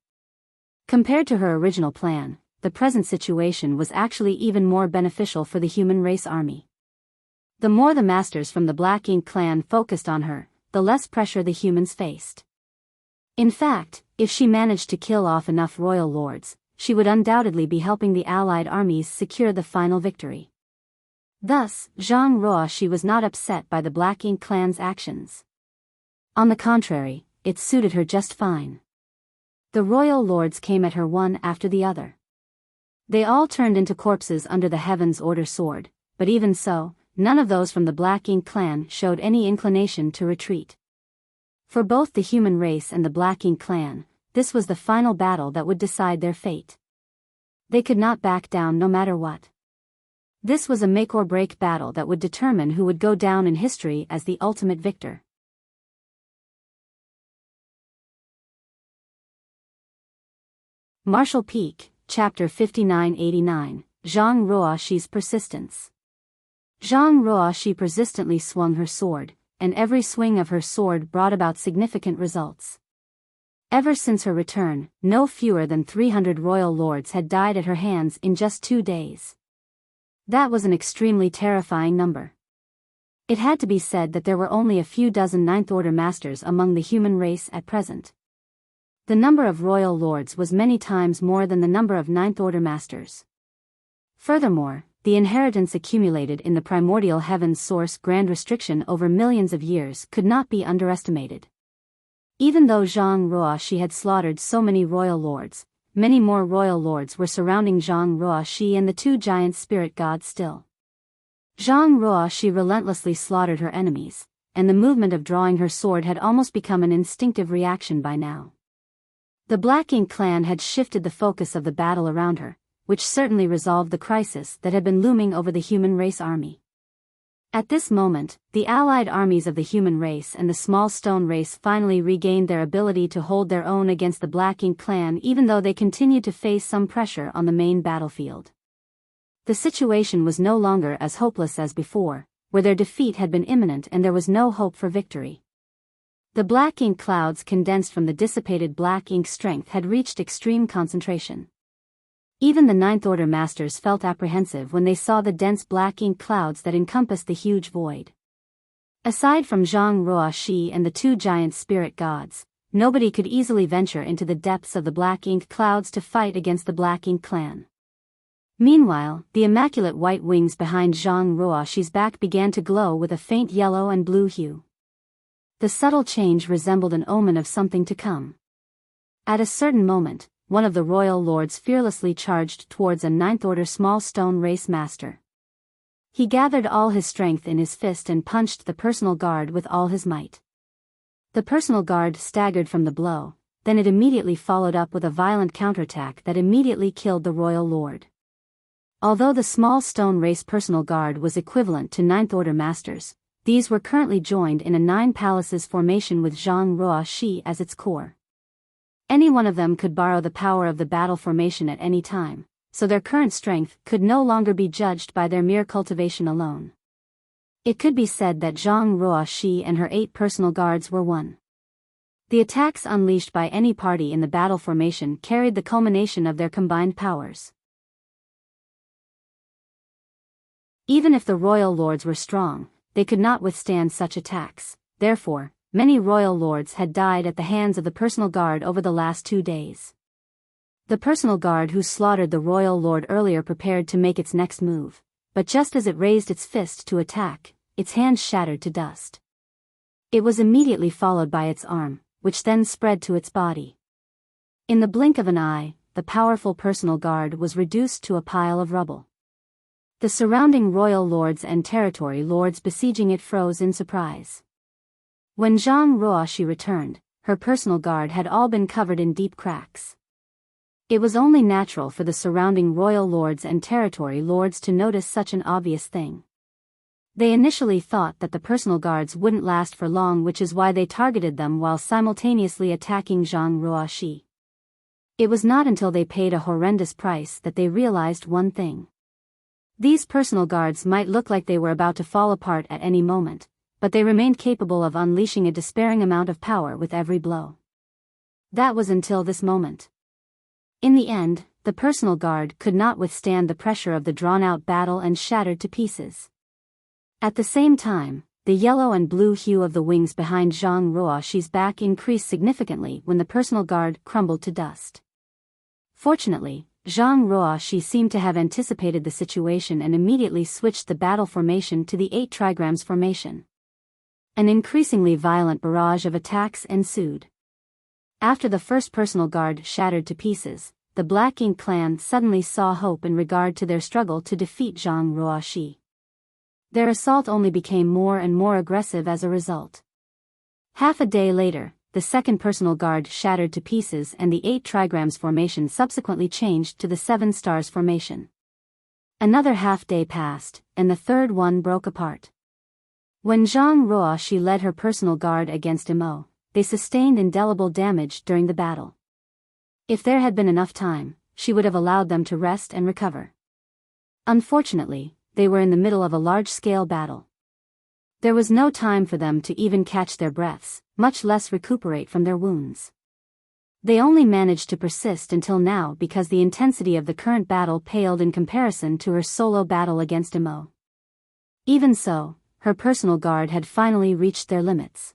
Compared to her original plan, the present situation was actually even more beneficial for the human race army. The more the masters from the Black Ink clan focused on her, the less pressure the humans faced. In fact, if she managed to kill off enough royal lords, she would undoubtedly be helping the allied armies secure the final victory. Thus, Zhang Ruoxi was not upset by the Black Ink clan's actions. On the contrary, it suited her just fine. The royal lords came at her one after the other. They all turned into corpses under the Heaven's Order sword, but even so, none of those from the Black Ink clan showed any inclination to retreat. For both the human race and the Black Ink clan, this was the final battle that would decide their fate. They could not back down no matter what. This was a make-or-break battle that would determine who would go down in history as the ultimate victor. Martial Peak, Chapter 5989, Zhang Ruoxi's Persistence. Zhang Ruoxi persistently swung her sword, and every swing of her sword brought about significant results. Ever since her return, no fewer than 300 royal lords had died at her hands in just 2 days. That was an extremely terrifying number. It had to be said that there were only a few dozen Ninth-Order masters among the human race at present. The number of royal lords was many times more than the number of Ninth-Order masters. Furthermore, the inheritance accumulated in the primordial heaven's source grand restriction over millions of years could not be underestimated. Even though Zhang Ruoxi had slaughtered so many royal lords, many more royal lords were surrounding Zhang Ruoxi and the two giant spirit gods still. Zhang Ruoxi relentlessly slaughtered her enemies, and the movement of drawing her sword had almost become an instinctive reaction by now. The Black Ink clan had shifted the focus of the battle around her, which certainly resolved the crisis that had been looming over the human race army. At this moment, the allied armies of the human race and the small stone race finally regained their ability to hold their own against the Black Ink clan, even though they continued to face some pressure on the main battlefield. The situation was no longer as hopeless as before, where their defeat had been imminent and there was no hope for victory. The Black Ink clouds condensed from the dissipated Black Ink strength had reached extreme concentration. Even the Ninth Order masters felt apprehensive when they saw the dense Black Ink clouds that encompassed the huge void. Aside from Zhang Ruoxi and the two giant spirit gods, nobody could easily venture into the depths of the Black Ink clouds to fight against the Black Ink clan. Meanwhile, the immaculate white wings behind Zhang Ruoxi's back began to glow with a faint yellow and blue hue. The subtle change resembled an omen of something to come. At a certain moment, one of the royal lords fearlessly charged towards a Ninth Order small stone race master. He gathered all his strength in his fist and punched the personal guard with all his might. The personal guard staggered from the blow, then it immediately followed up with a violent counterattack that immediately killed the royal lord. Although the small stone race personal guard was equivalent to Ninth Order masters, these were currently joined in a 9 palaces formation with Zhang Ruoxi as its core. Any one of them could borrow the power of the battle formation at any time, so their current strength could no longer be judged by their mere cultivation alone. It could be said that Zhang Ruoxi and her 8 personal guards were one. The attacks unleashed by any party in the battle formation carried the culmination of their combined powers. Even if the royal lords were strong, they could not withstand such attacks. Therefore, many royal lords had died at the hands of the personal guard over the last 2 days. The personal guard who slaughtered the royal lord earlier prepared to make its next move, but just as it raised its fist to attack, its hand shattered to dust. It was immediately followed by its arm, which then spread to its body. In the blink of an eye, the powerful personal guard was reduced to a pile of rubble. The surrounding royal lords and territory lords besieging it froze in surprise. When Zhang Ruoxi returned, her personal guard had all been covered in deep cracks. It was only natural for the surrounding royal lords and territory lords to notice such an obvious thing. They initially thought that the personal guards wouldn't last for long, which is why they targeted them while simultaneously attacking Zhang Ruoxi. It was not until they paid a horrendous price that they realized one thing. These personal guards might look like they were about to fall apart at any moment, but they remained capable of unleashing a despairing amount of power with every blow. That was until this moment. In the end, the personal guard could not withstand the pressure of the drawn-out battle and shattered to pieces. At the same time, the yellow and blue hue of the wings behind Zhang Ruoxi's back increased significantly when the personal guard crumbled to dust. Fortunately, Zhang Ruoxi seemed to have anticipated the situation and immediately switched the battle formation to the 8 trigrams formation. An increasingly violent barrage of attacks ensued. After the first personal guard shattered to pieces, the Black Ink clan suddenly saw hope in regard to their struggle to defeat Zhang Ruoxi. Their assault only became more and more aggressive as a result. Half a day later, the second personal guard shattered to pieces and the 8 trigrams formation subsequently changed to the 7 stars formation. Another half day passed, and the third one broke apart. When Zhang Ruoxi led her personal guard against Imo, they sustained indelible damage during the battle. If there had been enough time, she would have allowed them to rest and recover. Unfortunately, they were in the middle of a large-scale battle. There was no time for them to even catch their breaths, much less recuperate from their wounds. They only managed to persist until now because the intensity of the current battle paled in comparison to her solo battle against Imo. Even so, her personal guard had finally reached their limits.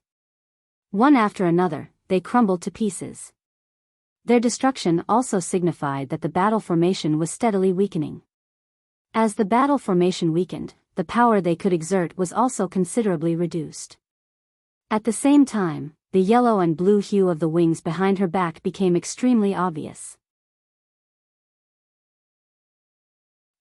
One after another, they crumbled to pieces. Their destruction also signified that the battle formation was steadily weakening. As the battle formation weakened, the power they could exert was also considerably reduced. At the same time, the yellow and blue hue of the wings behind her back became extremely obvious.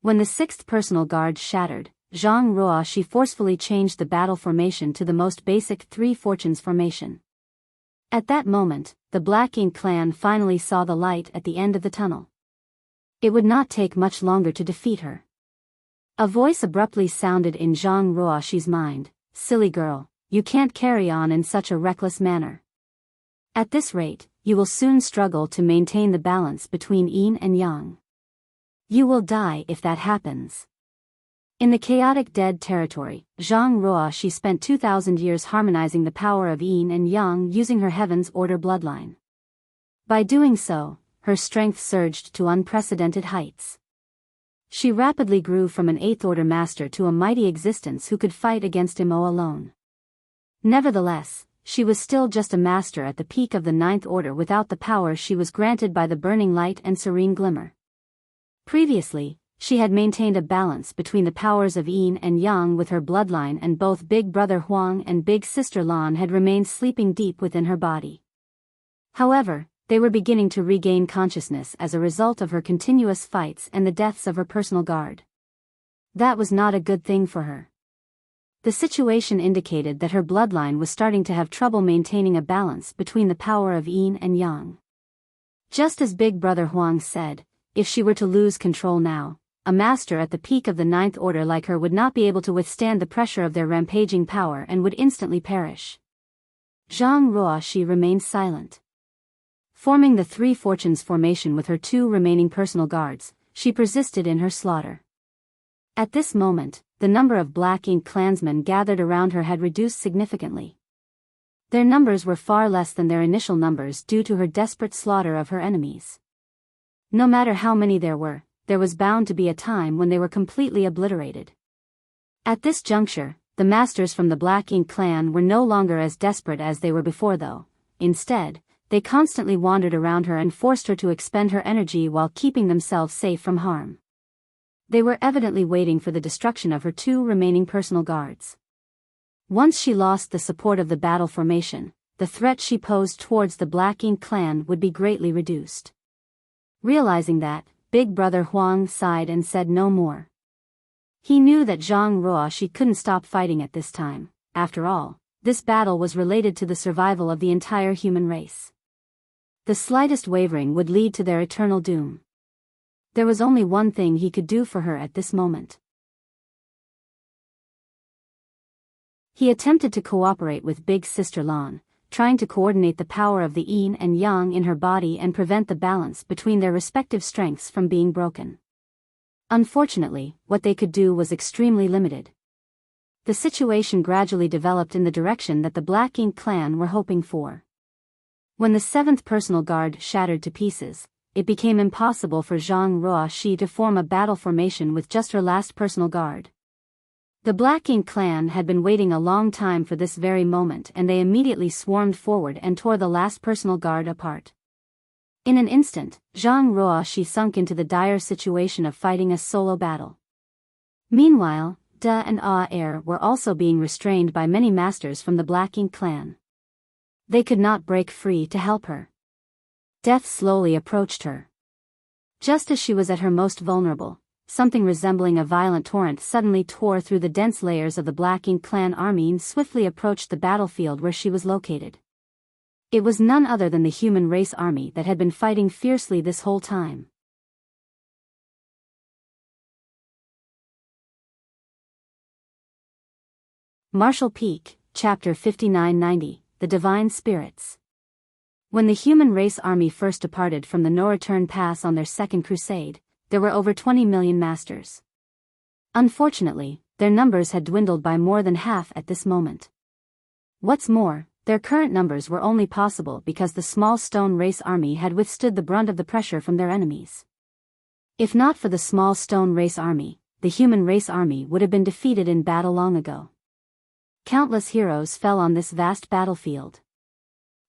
When the sixth personal guard shattered, Zhang Ruoxi forcefully changed the battle formation to the most basic Three Fortunes formation. At that moment, the Black Ink clan finally saw the light at the end of the tunnel. It would not take much longer to defeat her. A voice abruptly sounded in Zhang Ruoxi's mind, "Silly girl, you can't carry on in such a reckless manner. At this rate, you will soon struggle to maintain the balance between yin and yang. You will die if that happens." In the chaotic dead territory, Zhang Ruoxi spent 2,000 years harmonizing the power of yin and yang using her Heaven's Order bloodline. By doing so, her strength surged to unprecedented heights. She rapidly grew from an Eighth Order master to a mighty existence who could fight against Imo alone. Nevertheless, she was still just a master at the peak of the Ninth Order without the power she was granted by the burning light and serene glimmer. Previously, she had maintained a balance between the powers of yin and yang with her bloodline, and both Big Brother Huang and Big Sister Lan had remained sleeping deep within her body. However, they were beginning to regain consciousness as a result of her continuous fights and the deaths of her personal guard. That was not a good thing for her. The situation indicated that her bloodline was starting to have trouble maintaining a balance between the power of yin and yang. Just as Big Brother Huang said, if she were to lose control now, a master at the peak of the Ninth Order like her would not be able to withstand the pressure of their rampaging power and would instantly perish. Zhang Ruoxi remained silent. Forming the Three Fortunes formation with her two remaining personal guards, she persisted in her slaughter. At this moment, the number of Black Ink clansmen gathered around her had reduced significantly. Their numbers were far less than their initial numbers due to her desperate slaughter of her enemies. No matter how many there was bound to be a time when they were completely obliterated. At this juncture, the masters from the Black Ink clan were no longer as desperate as they were before, though. Instead, they constantly wandered around her and forced her to expend her energy while keeping themselves safe from harm. They were evidently waiting for the destruction of her two remaining personal guards. Once she lost the support of the battle formation, the threat she posed towards the Black Ink clan would be greatly reduced. Realizing that, Big Brother Huang sighed and said no more. He knew that Zhang Ruoxi couldn't stop fighting at this time. After all, this battle was related to the survival of the entire human race. The slightest wavering would lead to their eternal doom. There was only one thing he could do for her at this moment. He attempted to cooperate with Big Sister Lan, trying to coordinate the power of the yin and yang in her body and prevent the balance between their respective strengths from being broken. Unfortunately, what they could do was extremely limited. The situation gradually developed in the direction that the Black Ink clan were hoping for. When the seventh personal guard shattered to pieces, it became impossible for Zhang Ruoxi to form a battle formation with just her last personal guard. The Black Ink clan had been waiting a long time for this very moment, and they immediately swarmed forward and tore the last personal guard apart. In an instant, Zhang Ruoxi sunk into the dire situation of fighting a solo battle. Meanwhile, Da and Ah were also being restrained by many masters from the Black Ink clan. They could not break free to help her. Death slowly approached her. Just as she was at her most vulnerable, something resembling a violent torrent suddenly tore through the dense layers of the Black Ink clan army and swiftly approached the battlefield where she was located. It was none other than the human race army that had been fighting fiercely this whole time. Martial Peak, Chapter 5990, The Divine Spirits. When the human race army first departed from the No-Return Pass on their second crusade, there were over 20 million masters. Unfortunately, their numbers had dwindled by more than half at this moment. What's more, their current numbers were only possible because the small stone race army had withstood the brunt of the pressure from their enemies. If not for the small stone race army, the human race army would have been defeated in battle long ago. Countless heroes fell on this vast battlefield.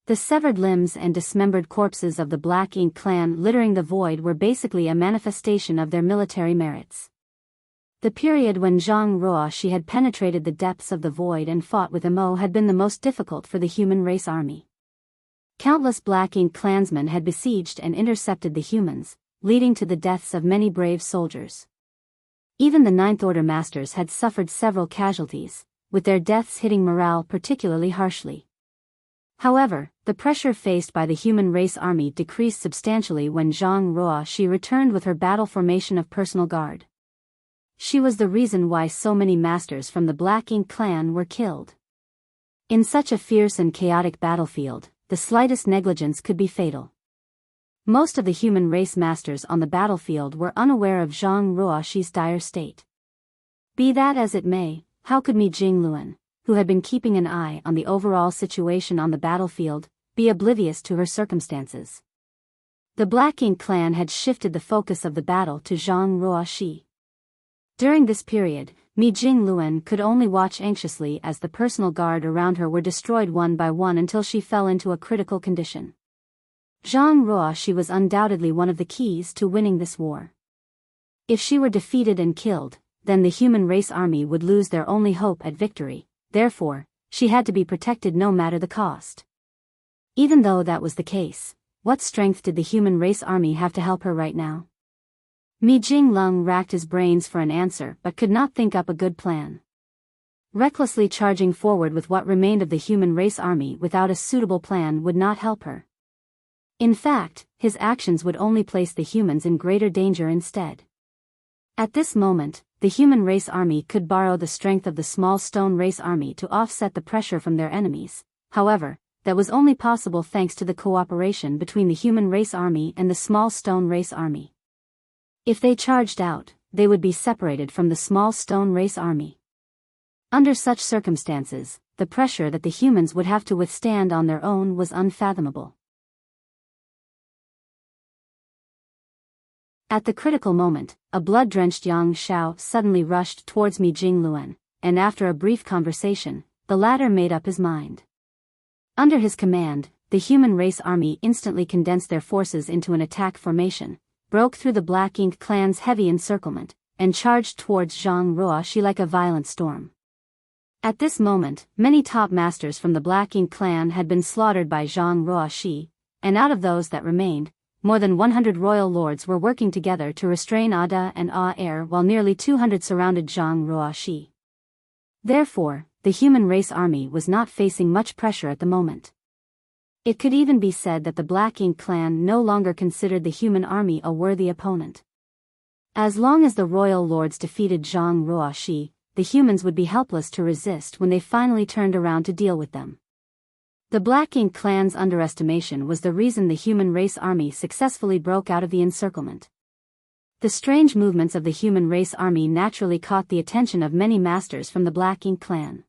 The severed limbs and dismembered corpses of the Black Ink clan littering the void were basically a manifestation of their military merits. The period when Zhang Ruoxi had penetrated the depths of the void and fought with Mo had been the most difficult for the human race army. Countless Black Ink clansmen had besieged and intercepted the humans, leading to the deaths of many brave soldiers. Even the Ninth Order masters had suffered several casualties, with their deaths hitting morale particularly harshly. However, the pressure faced by the human race army decreased substantially when Zhang Ruoxi returned with her battle formation of personal guard. She was the reason why so many masters from the Black Ink clan were killed. In such a fierce and chaotic battlefield, the slightest negligence could be fatal. Most of the human race masters on the battlefield were unaware of Zhang Ruoxi's dire state. Be that as it may, how could Mi Jingluan, who had been keeping an eye on the overall situation on the battlefield, be oblivious to her circumstances? The Black Ink clan had shifted the focus of the battle to Zhang Ruoxi. During this period, Mi Jingluan could only watch anxiously as the personal guard around her were destroyed one by one until she fell into a critical condition. Zhang Ruoxi was undoubtedly one of the keys to winning this war. If she were defeated and killed, then the human race army would lose their only hope at victory, therefore, she had to be protected no matter the cost. Even though that was the case, what strength did the human race army have to help her right now? Mi Jinglong racked his brains for an answer but could not think up a good plan. Recklessly charging forward with what remained of the human race army without a suitable plan would not help her. In fact, his actions would only place the humans in greater danger instead. At this moment, the human race army could borrow the strength of the small stone race army to offset the pressure from their enemies. However, that was only possible thanks to the cooperation between the human race army and the small stone race army. If they charged out, they would be separated from the small stone race army. Under such circumstances, the pressure that the humans would have to withstand on their own was unfathomable. At the critical moment, a blood-drenched Yang Shao suddenly rushed towards Mi Jingluan, and after a brief conversation, the latter made up his mind. Under his command, the human race army instantly condensed their forces into an attack formation, broke through the Black Ink clan's heavy encirclement, and charged towards Zhang Ruoxi like a violent storm. At this moment, many top masters from the Black Ink clan had been slaughtered by Zhang Ruoxi, and out of those that remained, more than 100 royal lords were working together to restrain Ada and Air while nearly 200 surrounded Zhang Ruoxi. Therefore, the human race army was not facing much pressure at the moment. It could even be said that the Black Ink clan no longer considered the human army a worthy opponent. As long as the royal lords defeated Zhang Ruoxi, the humans would be helpless to resist when they finally turned around to deal with them. The Black Ink clan's underestimation was the reason the human race army successfully broke out of the encirclement. The strange movements of the human race army naturally caught the attention of many masters from the Black Ink clan.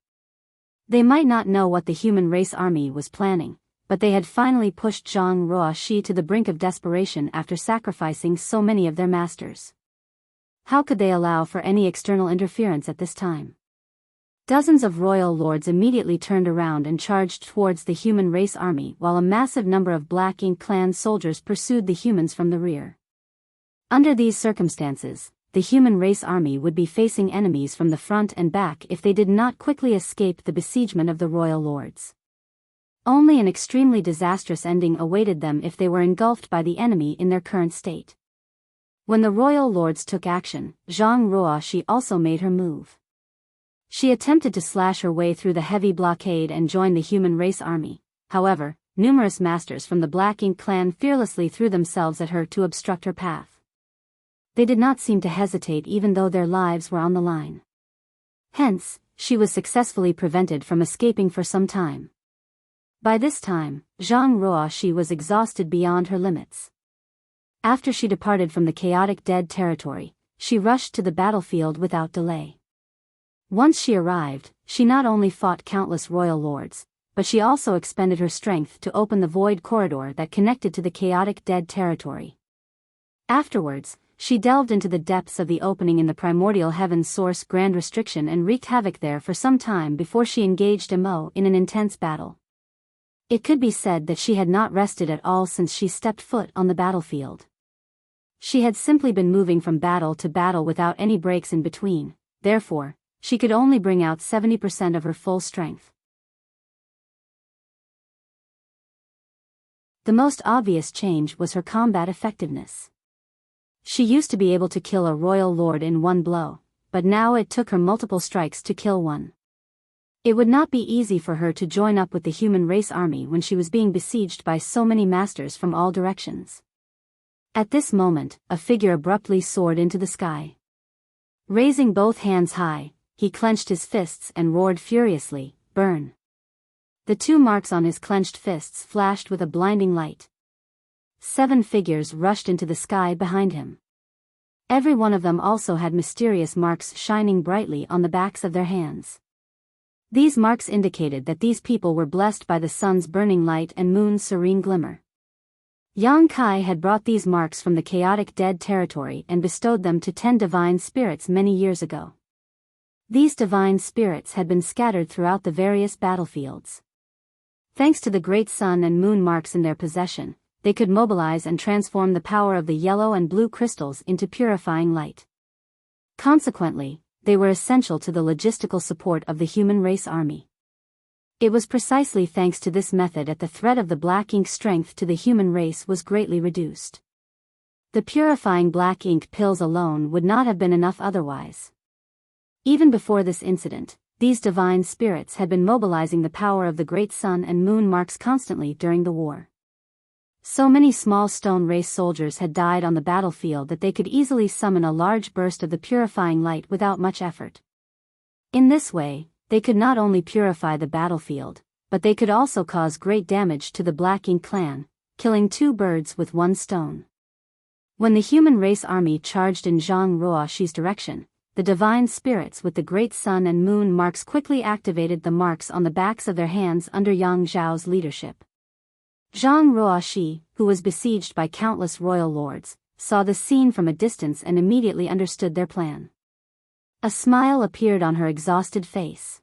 They might not know what the human race army was planning, but they had finally pushed Zhang Ruoxi to the brink of desperation after sacrificing so many of their masters. How could they allow for any external interference at this time? Dozens of royal lords immediately turned around and charged towards the human race army while a massive number of Black Ink clan soldiers pursued the humans from the rear. Under these circumstances, the human race army would be facing enemies from the front and back if they did not quickly escape the besiegement of the royal lords. Only an extremely disastrous ending awaited them if they were engulfed by the enemy in their current state. When the royal lords took action, Zhang Ruoxi also made her move. She attempted to slash her way through the heavy blockade and join the human race army. However, numerous masters from the Black Ink clan fearlessly threw themselves at her to obstruct her path. They did not seem to hesitate even though their lives were on the line. Hence, she was successfully prevented from escaping for some time. By this time, Zhang Ruoxi was exhausted beyond her limits. After she departed from the chaotic dead territory, she rushed to the battlefield without delay. Once she arrived, she not only fought countless royal lords, but she also expended her strength to open the void corridor that connected to the chaotic dead territory. Afterwards, she delved into the depths of the opening in the primordial heaven's source grand restriction and wreaked havoc there for some time before she engaged Mo in an intense battle. It could be said that she had not rested at all since she stepped foot on the battlefield. She had simply been moving from battle to battle without any breaks in between, therefore, she could only bring out 70% of her full strength. The most obvious change was her combat effectiveness. She used to be able to kill a royal lord in one blow, but now it took her multiple strikes to kill one. It would not be easy for her to join up with the human race army when she was being besieged by so many masters from all directions. At this moment, a figure abruptly soared into the sky. Raising both hands high, he clenched his fists and roared furiously, "Burn!" The 2 marks on his clenched fists flashed with a blinding light. 7 figures rushed into the sky behind him. Every one of them also had mysterious marks shining brightly on the backs of their hands. These marks indicated that these people were blessed by the sun's burning light and moon's serene glimmer. Yang Kai had brought these marks from the chaotic dead territory and bestowed them to 10 divine spirits many years ago. These divine spirits had been scattered throughout the various battlefields. Thanks to the great sun and moon marks in their possession, they could mobilize and transform the power of the yellow and blue crystals into purifying light. Consequently, they were essential to the logistical support of the human race army. It was precisely thanks to this method that the threat of the black ink strength to the human race was greatly reduced. The purifying black ink pills alone would not have been enough otherwise. Even before this incident, these divine spirits had been mobilizing the power of the great sun and moon marks constantly during the war. So many small stone race soldiers had died on the battlefield that they could easily summon a large burst of the purifying light without much effort. In this way, they could not only purify the battlefield, but they could also cause great damage to the Black Ink clan, killing 2 birds with 1 stone. When the human race army charged in Zhang Ruoxi's direction, the divine spirits with the great sun and moon marks quickly activated the marks on the backs of their hands under Yang Zhao's leadership. Zhang Ruoxi, who was besieged by countless royal lords, saw the scene from a distance and immediately understood their plan. A smile appeared on her exhausted face.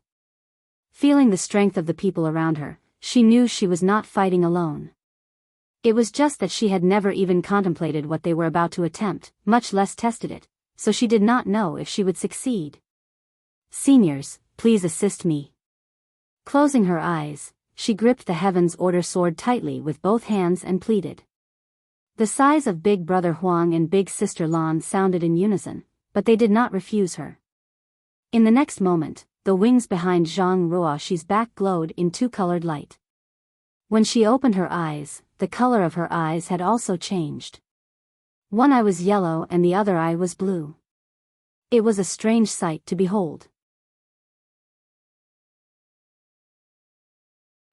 Feeling the strength of the people around her, she knew she was not fighting alone. It was just that she had never even contemplated what they were about to attempt, much less tested it, so she did not know if she would succeed. "Seniors, please assist me." Closing her eyes, she gripped the Heaven's Order sword tightly with both hands and pleaded. The sighs of Big Brother Huang and Big Sister Lan sounded in unison, but they did not refuse her. In the next moment, the wings behind Zhang Ruoxi's back glowed in 2-colored light. When she opened her eyes, the color of her eyes had also changed. One eye was yellow and the other eye was blue. It was a strange sight to behold.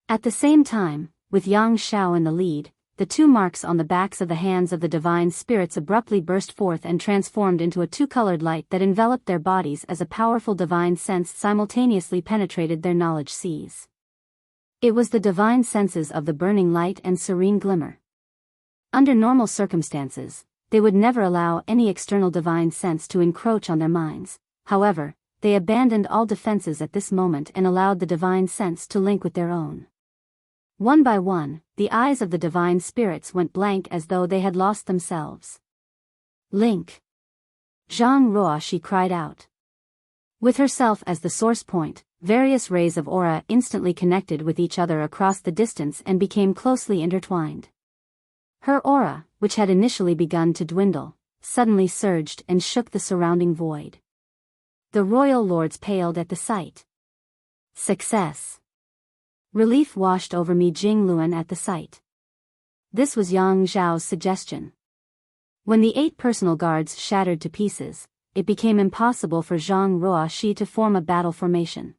At the same time, with Yang Xiao in the lead, the 2 marks on the backs of the hands of the divine spirits abruptly burst forth and transformed into a 2-colored light that enveloped their bodies as a powerful divine sense simultaneously penetrated their knowledge seas. It was the divine senses of the burning light and serene glimmer. Under normal circumstances, they would never allow any external divine sense to encroach on their minds. However, they abandoned all defenses at this moment and allowed the divine sense to link with their own. One by one, the eyes of the divine spirits went blank as though they had lost themselves. "Link!" Zhang Ruoxi cried out. With herself as the source point, various rays of aura instantly connected with each other across the distance and became closely intertwined. Her aura, which had initially begun to dwindle, suddenly surged and shook the surrounding void. The royal lords paled at the sight. "Success!" Relief washed over Mi Jingluan at the sight. This was Yang Zhao's suggestion. When the 8 personal guards shattered to pieces, it became impossible for Zhang Ruoxi to form a battle formation.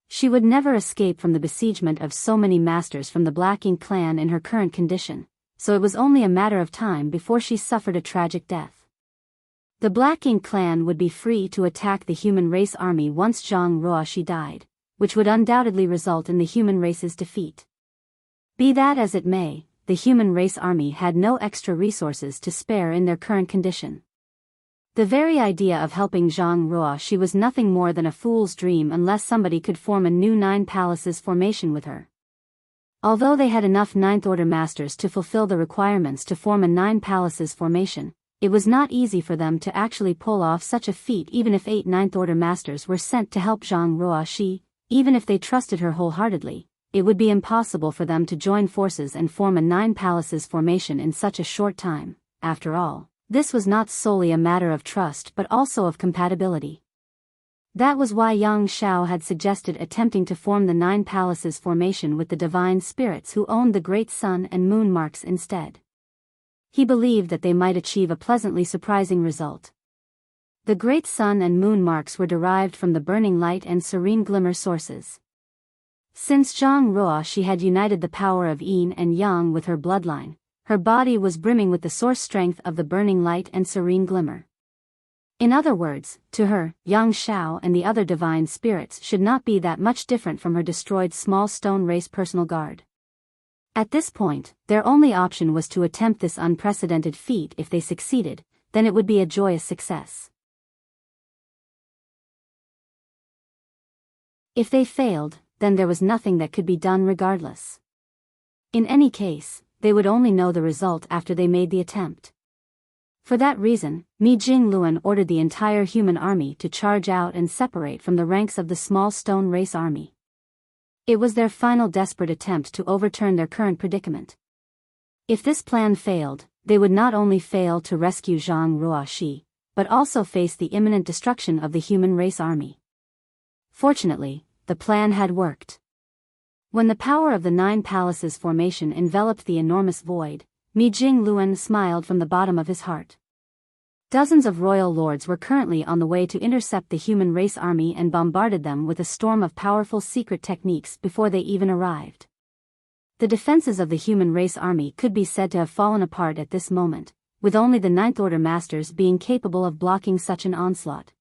She would never escape from the besiegement of so many masters from the Black Ink clan in her current condition, so it was only a matter of time before she suffered a tragic death. The Black Ink clan would be free to attack the human race army once Zhang Ruoxi died, which would undoubtedly result in the human race's defeat. Be that as it may, the human race army had no extra resources to spare in their current condition. The very idea of helping Zhang Ruoxi was nothing more than a fool's dream unless somebody could form a new 9 palaces formation with her. Although they had enough 9th Order masters to fulfill the requirements to form a 9 palaces formation, it was not easy for them to actually pull off such a feat even if 8 Ninth Order Masters were sent to help Zhang Ruoxi. Even if they trusted her wholeheartedly, it would be impossible for them to join forces and form a 9 palaces formation in such a short time. After all, this was not solely a matter of trust but also of compatibility. That was why Yang Xiao had suggested attempting to form the 9 palaces formation with the divine spirits who owned the great sun and moon marks instead. He believed that they might achieve a pleasantly surprising result. The great sun and moon marks were derived from the burning light and serene glimmer sources. Since Zhang Ruoxi had united the power of yin and yang with her bloodline, her body was brimming with the source strength of the burning light and serene glimmer. In other words, to her, Yang Xiao and the other divine spirits should not be that much different from her destroyed small stone race personal guard. At this point, their only option was to attempt this unprecedented feat. If they succeeded, then it would be a joyous success. If they failed, then there was nothing that could be done regardless. In any case, they would only know the result after they made the attempt. For that reason, Mi Jingluan ordered the entire human army to charge out and separate from the ranks of the small stone race army. It was their final desperate attempt to overturn their current predicament. If this plan failed, they would not only fail to rescue Zhang Ruoxi, but also face the imminent destruction of the human race army. Fortunately, the plan had worked. When the power of the 9 palaces formation enveloped the enormous void, Mi Jingluan smiled from the bottom of his heart. Dozens of royal lords were currently on the way to intercept the human race army and bombarded them with a storm of powerful secret techniques before they even arrived. The defenses of the human race army could be said to have fallen apart at this moment, with only the Ninth Order Masters being capable of blocking such an onslaught.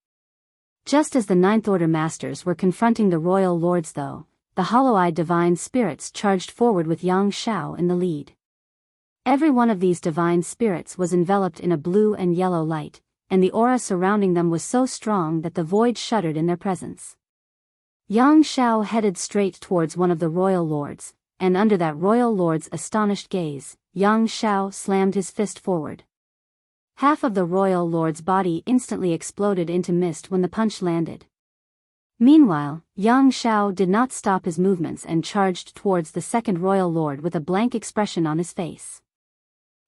Just as the Ninth Order Masters were confronting the royal lords though, the hollow-eyed divine spirits charged forward with Yang Xiao in the lead. Every one of these divine spirits was enveloped in a blue and yellow light, and the aura surrounding them was so strong that the void shuddered in their presence. Yang Xiao headed straight towards one of the royal lords, and under that royal lord's astonished gaze, Yang Xiao slammed his fist forward. Half of the royal lord's body instantly exploded into mist when the punch landed. Meanwhile, Yang Xiao did not stop his movements and charged towards the second royal lord with a blank expression on his face.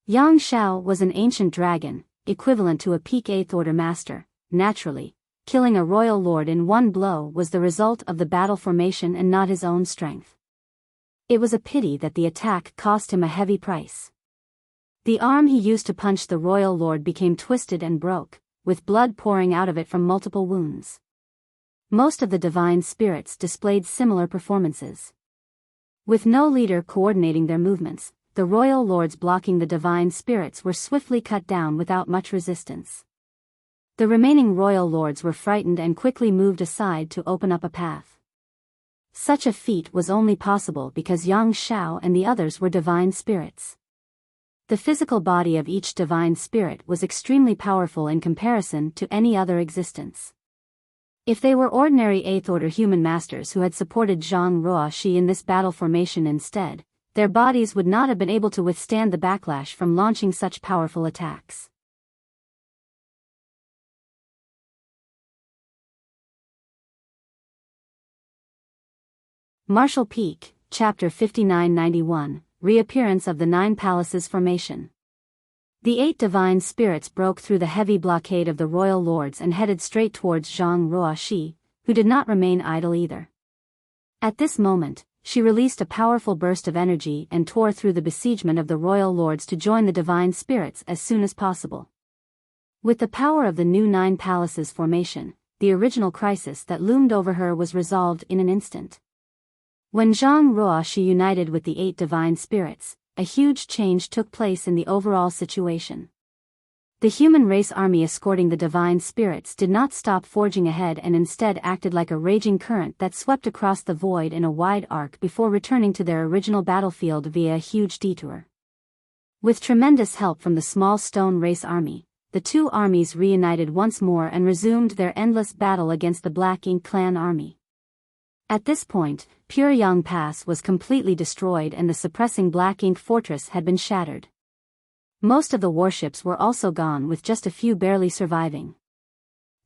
Yang Xiao was an ancient dragon, equivalent to a peak 8th Order Master. Naturally, killing a royal lord in one blow was the result of the battle formation and not his own strength. It was a pity that the attack cost him a heavy price. The arm he used to punch the royal lord became twisted and broke, with blood pouring out of it from multiple wounds. Most of the divine spirits displayed similar performances. With no leader coordinating their movements, the royal lords blocking the divine spirits were swiftly cut down without much resistance. The remaining royal lords were frightened and quickly moved aside to open up a path. Such a feat was only possible because Yang Xiao and the others were divine spirits. The physical body of each divine spirit was extremely powerful in comparison to any other existence. If they were ordinary 8th Order human masters who had supported Zhang Ruoxi in this battle formation instead, their bodies would not have been able to withstand the backlash from launching such powerful attacks. Martial Peak, Chapter 5991, Reappearance of the 9 Palaces Formation. The 8 divine spirits broke through the heavy blockade of the royal lords and headed straight towards Zhang Ruoxi, who did not remain idle either. At this moment, she released a powerful burst of energy and tore through the besiegement of the royal lords to join the divine spirits as soon as possible. With the power of the new 9 Palaces formation, the original crisis that loomed over her was resolved in an instant. When Zhang Ruoxi united with the 8 divine spirits, a huge change took place in the overall situation. The human race army escorting the divine spirits did not stop forging ahead and instead acted like a raging current that swept across the void in a wide arc before returning to their original battlefield via a huge detour. With tremendous help from the small stone race army, the two armies reunited once more and resumed their endless battle against the Black Ink clan army. At this point, Puryang Pass was completely destroyed and the suppressing Black Ink fortress had been shattered. Most of the warships were also gone, with just a few barely surviving.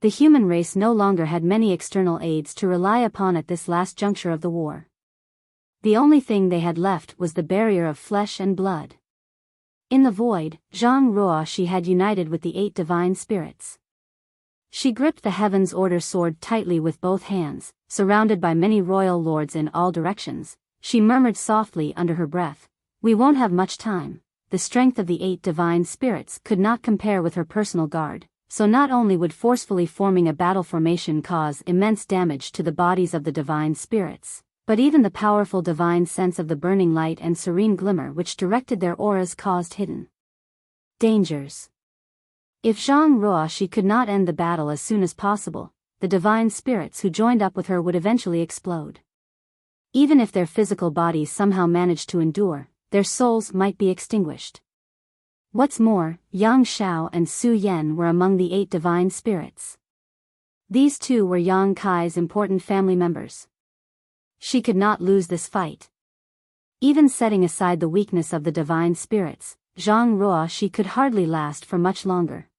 The human race no longer had many external aids to rely upon at this last juncture of the war. The only thing they had left was the barrier of flesh and blood. In the void, Zhang Ruoxi had united with the 8 divine spirits. She gripped the Heaven's Order sword tightly with both hands, surrounded by many royal lords in all directions. She murmured softly under her breath, "We won't have much time." The strength of the 8 divine spirits could not compare with her personal guard, so not only would forcefully forming a battle formation cause immense damage to the bodies of the divine spirits, but even the powerful divine sense of the burning light and serene glimmer which directed their auras caused hidden dangers. If Zhang Ruoxi could not end the battle as soon as possible, the divine spirits who joined up with her would eventually explode. Even if their physical bodies somehow managed to endure, their souls might be extinguished. What's more, Yang Xiao and Su Yan were among the 8 divine spirits. These two were Yang Kai's important family members. She could not lose this fight. Even setting aside the weakness of the divine spirits, Zhang Ruoxi could hardly last for much longer.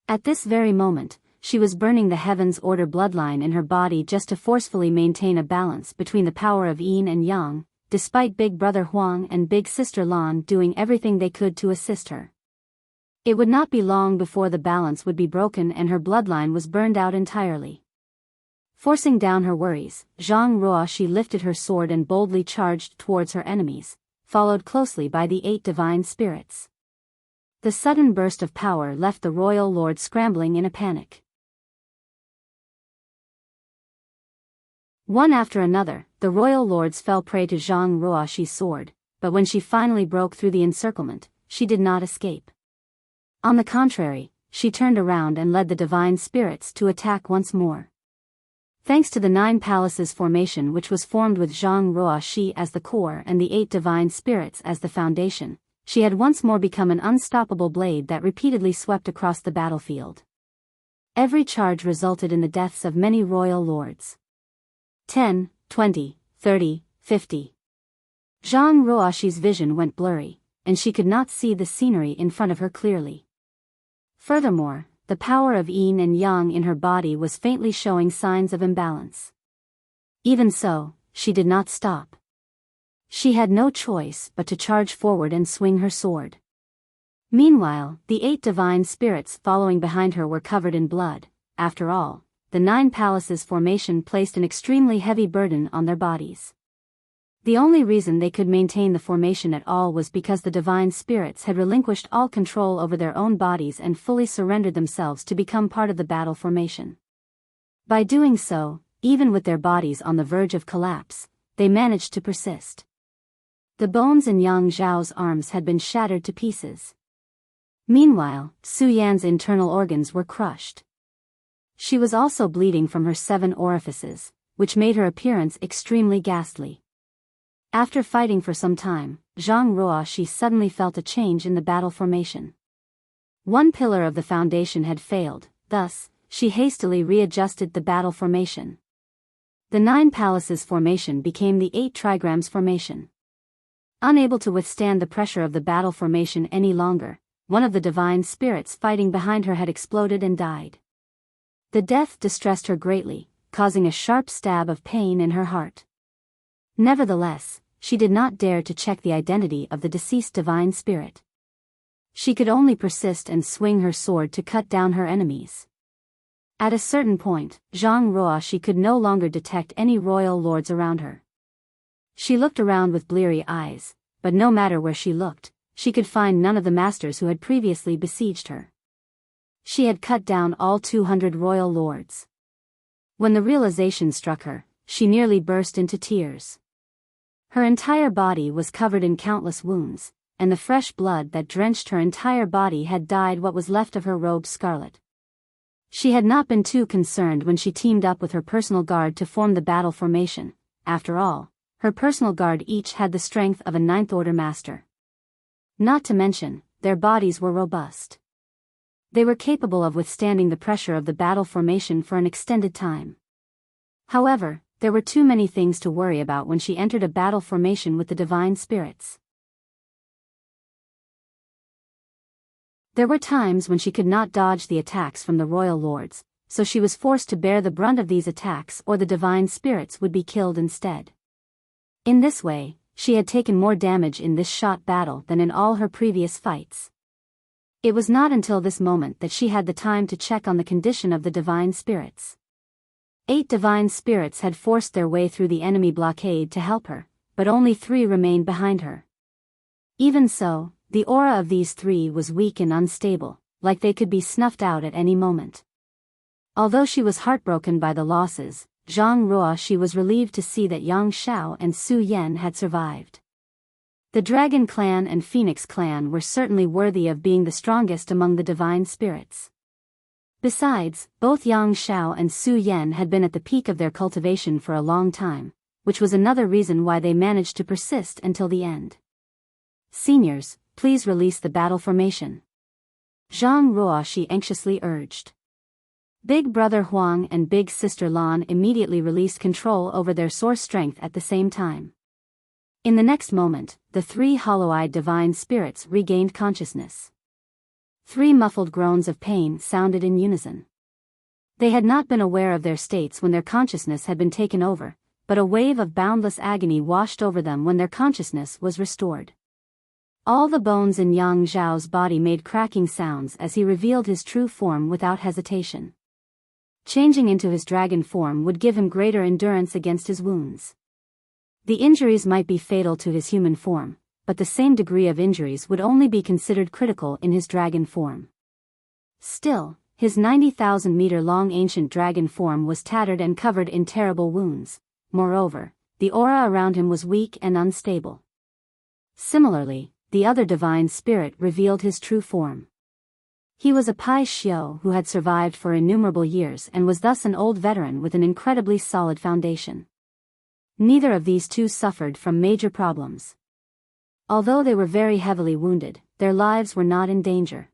At this very moment, she was burning the Heaven's Order bloodline in her body just to forcefully maintain a balance between the power of yin and yang, despite Big Brother Huang and Big Sister Lan doing everything they could to assist her. It would not be long before the balance would be broken and her bloodline was burned out entirely. Forcing down her worries, Zhang Ruoxi lifted her sword and boldly charged towards her enemies, followed closely by the 8 divine spirits. The sudden burst of power left the royal lord scrambling in a panic. One after another, the royal lords fell prey to Zhang Ruoxi's sword, but when she finally broke through the encirclement, she did not escape. On the contrary, she turned around and led the divine spirits to attack once more. Thanks to the 9 palaces formation, which was formed with Zhang Ruoxi as the core and the 8 divine spirits as the foundation, she had once more become an unstoppable blade that repeatedly swept across the battlefield. Every charge resulted in the deaths of many royal lords. 10, 20, 30, 50. Zhang Ruoxi's vision went blurry, and she could not see the scenery in front of her clearly. Furthermore, the power of yin and yang in her body was faintly showing signs of imbalance. Even so, she did not stop. She had no choice but to charge forward and swing her sword. Meanwhile, the 8 divine spirits following behind her were covered in blood. After all, the 9 palaces formation placed an extremely heavy burden on their bodies. The only reason they could maintain the formation at all was because the divine spirits had relinquished all control over their own bodies and fully surrendered themselves to become part of the battle formation. By doing so, even with their bodies on the verge of collapse, they managed to persist. The bones in Yang Zhao's arms had been shattered to pieces. Meanwhile, Su Yan's internal organs were crushed. She was also bleeding from her 7 orifices, which made her appearance extremely ghastly. After fighting for some time, Zhang Ruoxi suddenly felt a change in the battle formation. One pillar of the foundation had failed, thus, she hastily readjusted the battle formation. The 9 palaces formation became the 8 trigrams formation. Unable to withstand the pressure of the battle formation any longer, one of the divine spirits fighting behind her had exploded and died. The death distressed her greatly, causing a sharp stab of pain in her heart. Nevertheless, she did not dare to check the identity of the deceased divine spirit. She could only persist and swing her sword to cut down her enemies. At a certain point, Zhang Ruoxi could no longer detect any royal lords around her. She looked around with bleary eyes, but no matter where she looked, she could find none of the masters who had previously besieged her. She had cut down all 200 royal lords. When the realization struck her, she nearly burst into tears. Her entire body was covered in countless wounds, and the fresh blood that drenched her entire body had dyed what was left of her robe scarlet. She had not been too concerned when she teamed up with her personal guard to form the battle formation. After all, her personal guard each had the strength of a 9th order master. Not to mention, their bodies were robust. They were capable of withstanding the pressure of the battle formation for an extended time. However, there were too many things to worry about when she entered a battle formation with the divine spirits. There were times when she could not dodge the attacks from the royal lords, so she was forced to bear the brunt of these attacks or the divine spirits would be killed instead. In this way, she had taken more damage in this short battle than in all her previous fights. It was not until this moment that she had the time to check on the condition of the divine spirits. 8 divine spirits had forced their way through the enemy blockade to help her, but only 3 remained behind her. Even so, the aura of these 3 was weak and unstable, like they could be snuffed out at any moment. Although she was heartbroken by the losses, Zhang Ruoxi was relieved to see that Yang Xiao and Su Yan had survived. The Dragon Clan and Phoenix Clan were certainly worthy of being the strongest among the divine spirits. Besides, both Yang Xiao and Su Yan had been at the peak of their cultivation for a long time, which was another reason why they managed to persist until the end. Seniors, please release the battle formation. Zhang Ruoxi anxiously urged. Big Brother Huang and Big Sister Lan immediately released control over their source strength at the same time. In the next moment, the 3 hollow-eyed divine spirits regained consciousness. 3 muffled groans of pain sounded in unison. They had not been aware of their states when their consciousness had been taken over, but a wave of boundless agony washed over them when their consciousness was restored. All the bones in Yang Zhao's body made cracking sounds as he revealed his true form without hesitation. Changing into his dragon form would give him greater endurance against his wounds. The injuries might be fatal to his human form, but the same degree of injuries would only be considered critical in his dragon form. Still, his 90,000-meter-long ancient dragon form was tattered and covered in terrible wounds. Moreover, the aura around him was weak and unstable. Similarly, the other divine spirit revealed his true form. He was a Pai Xiao who had survived for innumerable years and was thus an old veteran with an incredibly solid foundation. Neither of these 2 suffered from major problems. Although they were very heavily wounded, their lives were not in danger.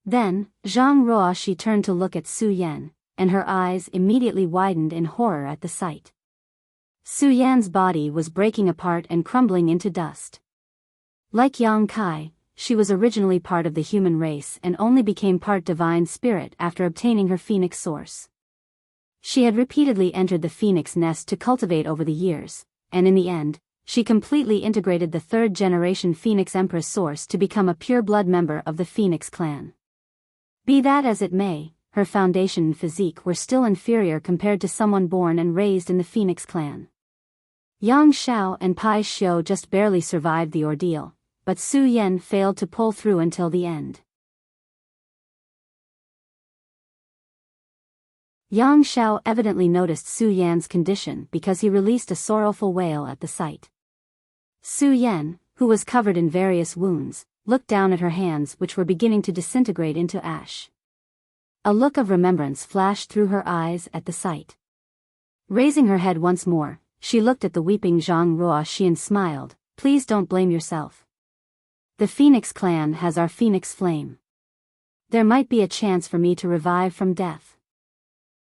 Then, Zhang Ruoxi turned to look at Su Yan, and her eyes immediately widened in horror at the sight. Su Yan's body was breaking apart and crumbling into dust. Like Yang Kai, she was originally part of the human race and only became part divine spirit after obtaining her phoenix source. She had repeatedly entered the phoenix nest to cultivate over the years, and in the end, she completely integrated the 3rd-generation Phoenix Empress source to become a pure-blood member of the Phoenix clan. Be that as it may, her foundation and physique were still inferior compared to someone born and raised in the Phoenix clan. Yang Xiao and Pai Xiao just barely survived the ordeal, but Su Yan failed to pull through until the end. Yang Xiao evidently noticed Su Yan's condition because he released a sorrowful wail at the sight. Su Yan, who was covered in various wounds, looked down at her hands which were beginning to disintegrate into ash. A look of remembrance flashed through her eyes at the sight. Raising her head once more, she looked at the weeping Zhang Ruoxi and smiled. Please don't blame yourself. The Phoenix clan has our phoenix flame. There might be a chance for me to revive from death.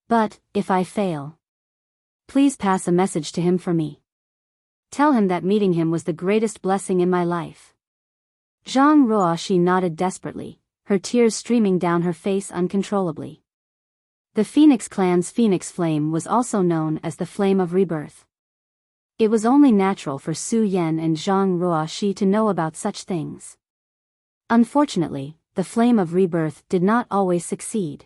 But, if I fail, please pass a message to him for me. Tell him that meeting him was the greatest blessing in my life. Zhang Ruoxi nodded desperately, her tears streaming down her face uncontrollably. The Phoenix clan's phoenix flame was also known as the Flame of Rebirth. It was only natural for Su Yan and Zhang Ruoxi to know about such things. Unfortunately, the Flame of Rebirth did not always succeed.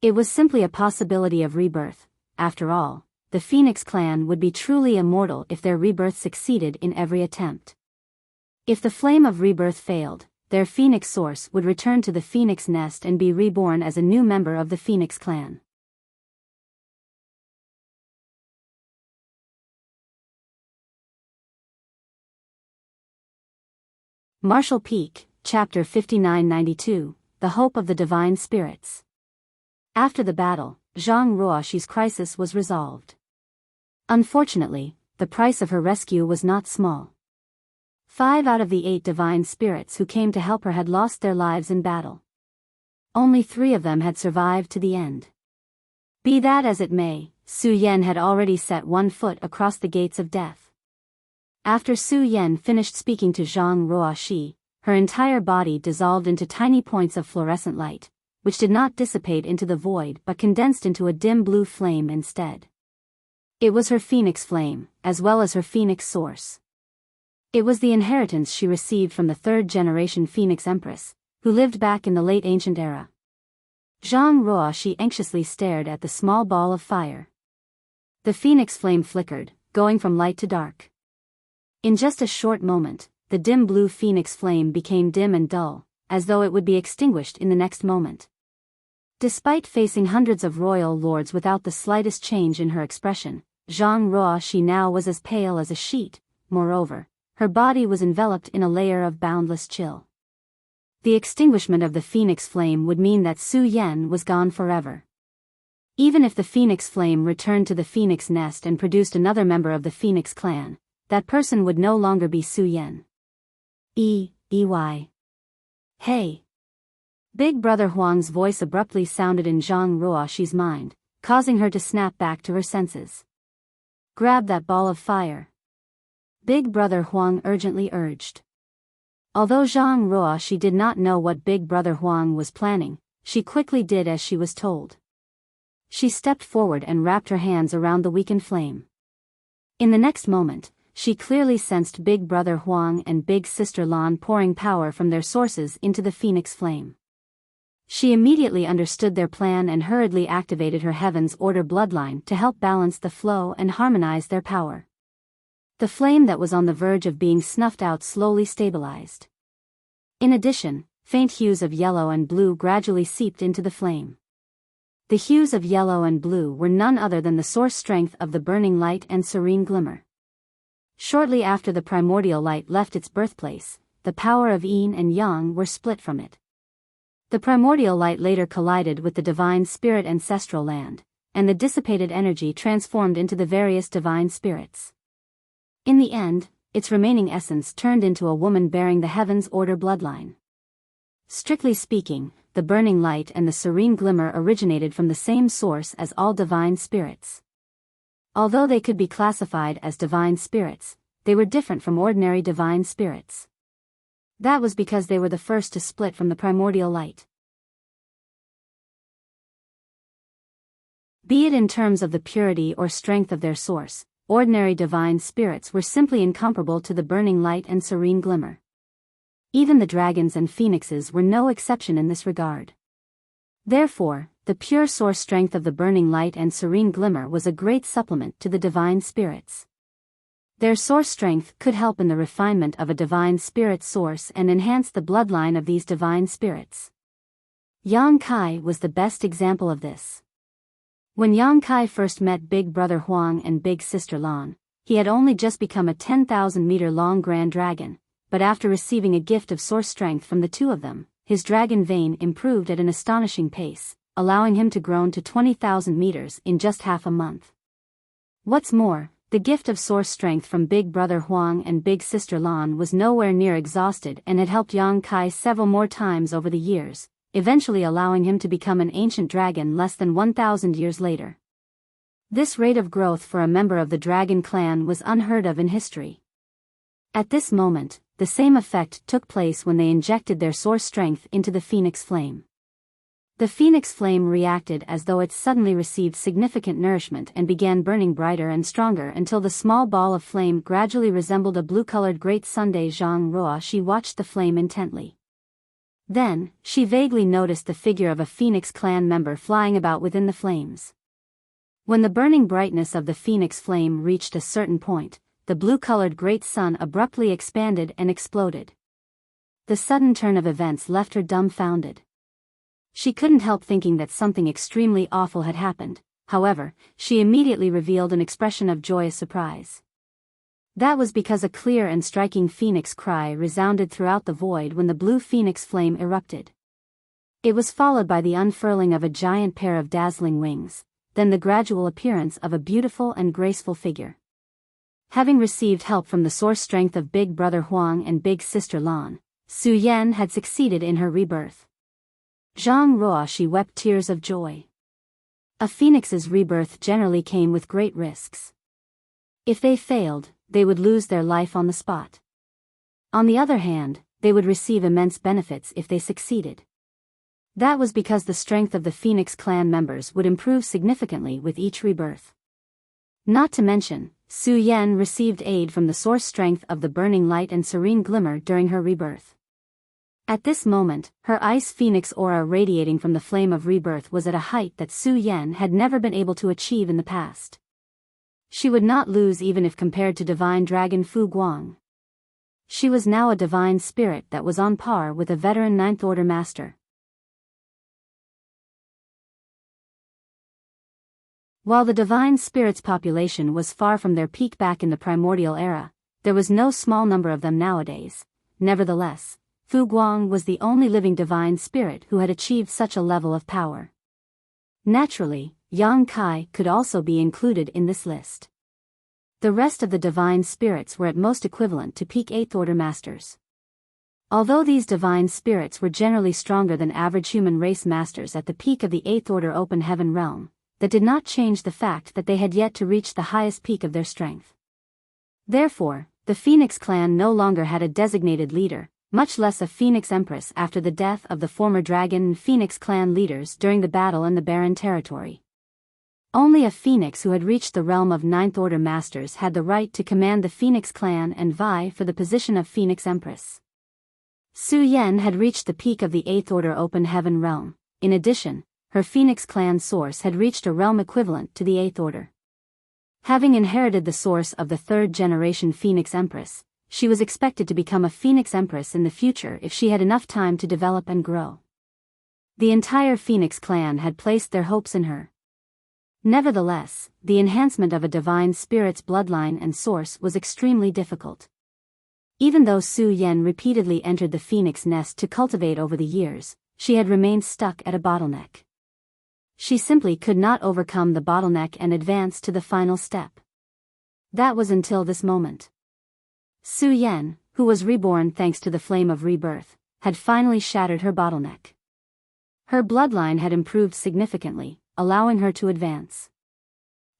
It was simply a possibility of rebirth. After all, the Phoenix clan would be truly immortal if their rebirth succeeded in every attempt. If the Flame of Rebirth failed, their Phoenix source would return to the Phoenix nest and be reborn as a new member of the Phoenix clan. Martial Peak, Chapter 5992, The Hope of the Divine Spirits. After the battle, Zhang Ruoxi's crisis was resolved. Unfortunately, the price of her rescue was not small. 5 out of the 8 divine spirits who came to help her had lost their lives in battle. Only 3 of them had survived to the end. Be that as it may, Su Yan had already set one foot across the gates of death. After Su Yan finished speaking to Zhang Ruoxi, her entire body dissolved into tiny points of fluorescent light, which did not dissipate into the void but condensed into a dim blue flame instead. It was her phoenix flame, as well as her phoenix source. It was the inheritance she received from the third-generation Phoenix Empress, who lived back in the late ancient era. Zhang Ruoxi anxiously stared at the small ball of fire. The phoenix flame flickered, going from light to dark. In just a short moment, the dim blue phoenix flame became dim and dull, as though it would be extinguished in the next moment. Despite facing hundreds of royal lords without the slightest change in her expression, Zhang Ruoxi now was as pale as a sheet. Moreover, her body was enveloped in a layer of boundless chill. The extinguishment of the phoenix flame would mean that Su Yan was gone forever. Even if the phoenix flame returned to the phoenix nest and produced another member of the phoenix clan, that person would no longer be Su Yan. Hey! Big Brother Huang's voice abruptly sounded in Zhang Ruoxi's mind, causing her to snap back to her senses. Grab that ball of fire. Big Brother Huang urgently urged. Although Zhang Ruoxi did not know what Big Brother Huang was planning, she quickly did as she was told. She stepped forward and wrapped her hands around the weakened flame. In the next moment, she clearly sensed Big Brother Huang and Big Sister Lan pouring power from their sources into the phoenix flame. She immediately understood their plan and hurriedly activated her Heaven's Order bloodline to help balance the flow and harmonize their power. The flame that was on the verge of being snuffed out slowly stabilized. In addition, faint hues of yellow and blue gradually seeped into the flame. The hues of yellow and blue were none other than the source strength of the burning light and serene glimmer. Shortly after the primordial light left its birthplace, the power of yin and yang were split from it. The primordial light later collided with the divine spirit ancestral land, and the dissipated energy transformed into the various divine spirits. In the end, its remaining essence turned into a woman bearing the Heaven's Order bloodline. Strictly speaking, the burning light and the serene glimmer originated from the same source as all divine spirits. Although they could be classified as divine spirits, they were different from ordinary divine spirits. That was because they were the first to split from the primordial light. Be it in terms of the purity or strength of their source, ordinary divine spirits were simply incomparable to the burning light and serene glimmer. Even the dragons and phoenixes were no exception in this regard. Therefore, the pure source strength of the burning light and serene glimmer was a great supplement to the divine spirits. Their source strength could help in the refinement of a divine spirit source and enhance the bloodline of these divine spirits. Yang Kai was the best example of this. When Yang Kai first met Big Brother Huang and Big Sister Lan, he had only just become a 10,000-meter-long grand dragon, but after receiving a gift of source strength from the two of them, his dragon vein improved at an astonishing pace, allowing him to grow to 20,000 meters in just half a month. What's more, the gift of source strength from Big Brother Huang and Big Sister Lan was nowhere near exhausted and had helped Yang Kai several more times over the years, eventually allowing him to become an ancient dragon less than 1,000 years later. This rate of growth for a member of the dragon clan was unheard of in history. At this moment, the same effect took place when they injected their source strength into the phoenix flame. The phoenix flame reacted as though it suddenly received significant nourishment and began burning brighter and stronger until the small ball of flame gradually resembled a blue-colored great sundae. Zhang Ruoxi watched the flame intently. Then, she vaguely noticed the figure of a phoenix clan member flying about within the flames. When the burning brightness of the phoenix flame reached a certain point, the blue-colored great sun abruptly expanded and exploded. The sudden turn of events left her dumbfounded. She couldn't help thinking that something extremely awful had happened. However, she immediately revealed an expression of joyous surprise. That was because a clear and striking phoenix cry resounded throughout the void when the blue phoenix flame erupted. It was followed by the unfurling of a giant pair of dazzling wings, then the gradual appearance of a beautiful and graceful figure. Having received help from the source strength of Big Brother Huang and Big Sister Lan, Su Yan had succeeded in her rebirth. Zhang Ruoxi wept tears of joy. A phoenix's rebirth generally came with great risks. If they failed, they would lose their life on the spot. On the other hand, they would receive immense benefits if they succeeded. That was because the strength of the Phoenix clan members would improve significantly with each rebirth. Not to mention, Su Yan received aid from the source strength of the burning light and serene glimmer during her rebirth. At this moment, her ice phoenix aura radiating from the flame of rebirth was at a height that Su Yan had never been able to achieve in the past. She would not lose even if compared to divine dragon Fu Guang. She was now a divine spirit that was on par with a veteran Ninth Order master. While the divine spirits' population was far from their peak back in the primordial era, there was no small number of them nowadays. Nevertheless, Fu Guang was the only living divine spirit who had achieved such a level of power. Naturally, Yang Kai could also be included in this list. The rest of the divine spirits were at most equivalent to peak 8th Order masters. Although these divine spirits were generally stronger than average human race masters at the peak of the 8th Order open heaven realm, that did not change the fact that they had yet to reach the highest peak of their strength. Therefore, the Phoenix clan no longer had a designated leader, much less a Phoenix Empress after the death of the former Dragon and Phoenix clan leaders during the battle in the Barren Territory. Only a Phoenix who had reached the realm of Ninth Order Masters had the right to command the Phoenix clan and vie for the position of Phoenix Empress. Su Yan had reached the peak of the 8th Order open heaven realm. In addition, her Phoenix clan source had reached a realm equivalent to the 8th Order. Having inherited the source of the third-generation Phoenix Empress, she was expected to become a Phoenix Empress in the future if she had enough time to develop and grow. The entire Phoenix clan had placed their hopes in her. Nevertheless, the enhancement of a divine spirit's bloodline and source was extremely difficult. Even though Su Yan repeatedly entered the Phoenix nest to cultivate over the years, she had remained stuck at a bottleneck. She simply could not overcome the bottleneck and advance to the final step. That was until this moment. Su Yan, who was reborn thanks to the flame of rebirth, had finally shattered her bottleneck. Her bloodline had improved significantly, allowing her to advance.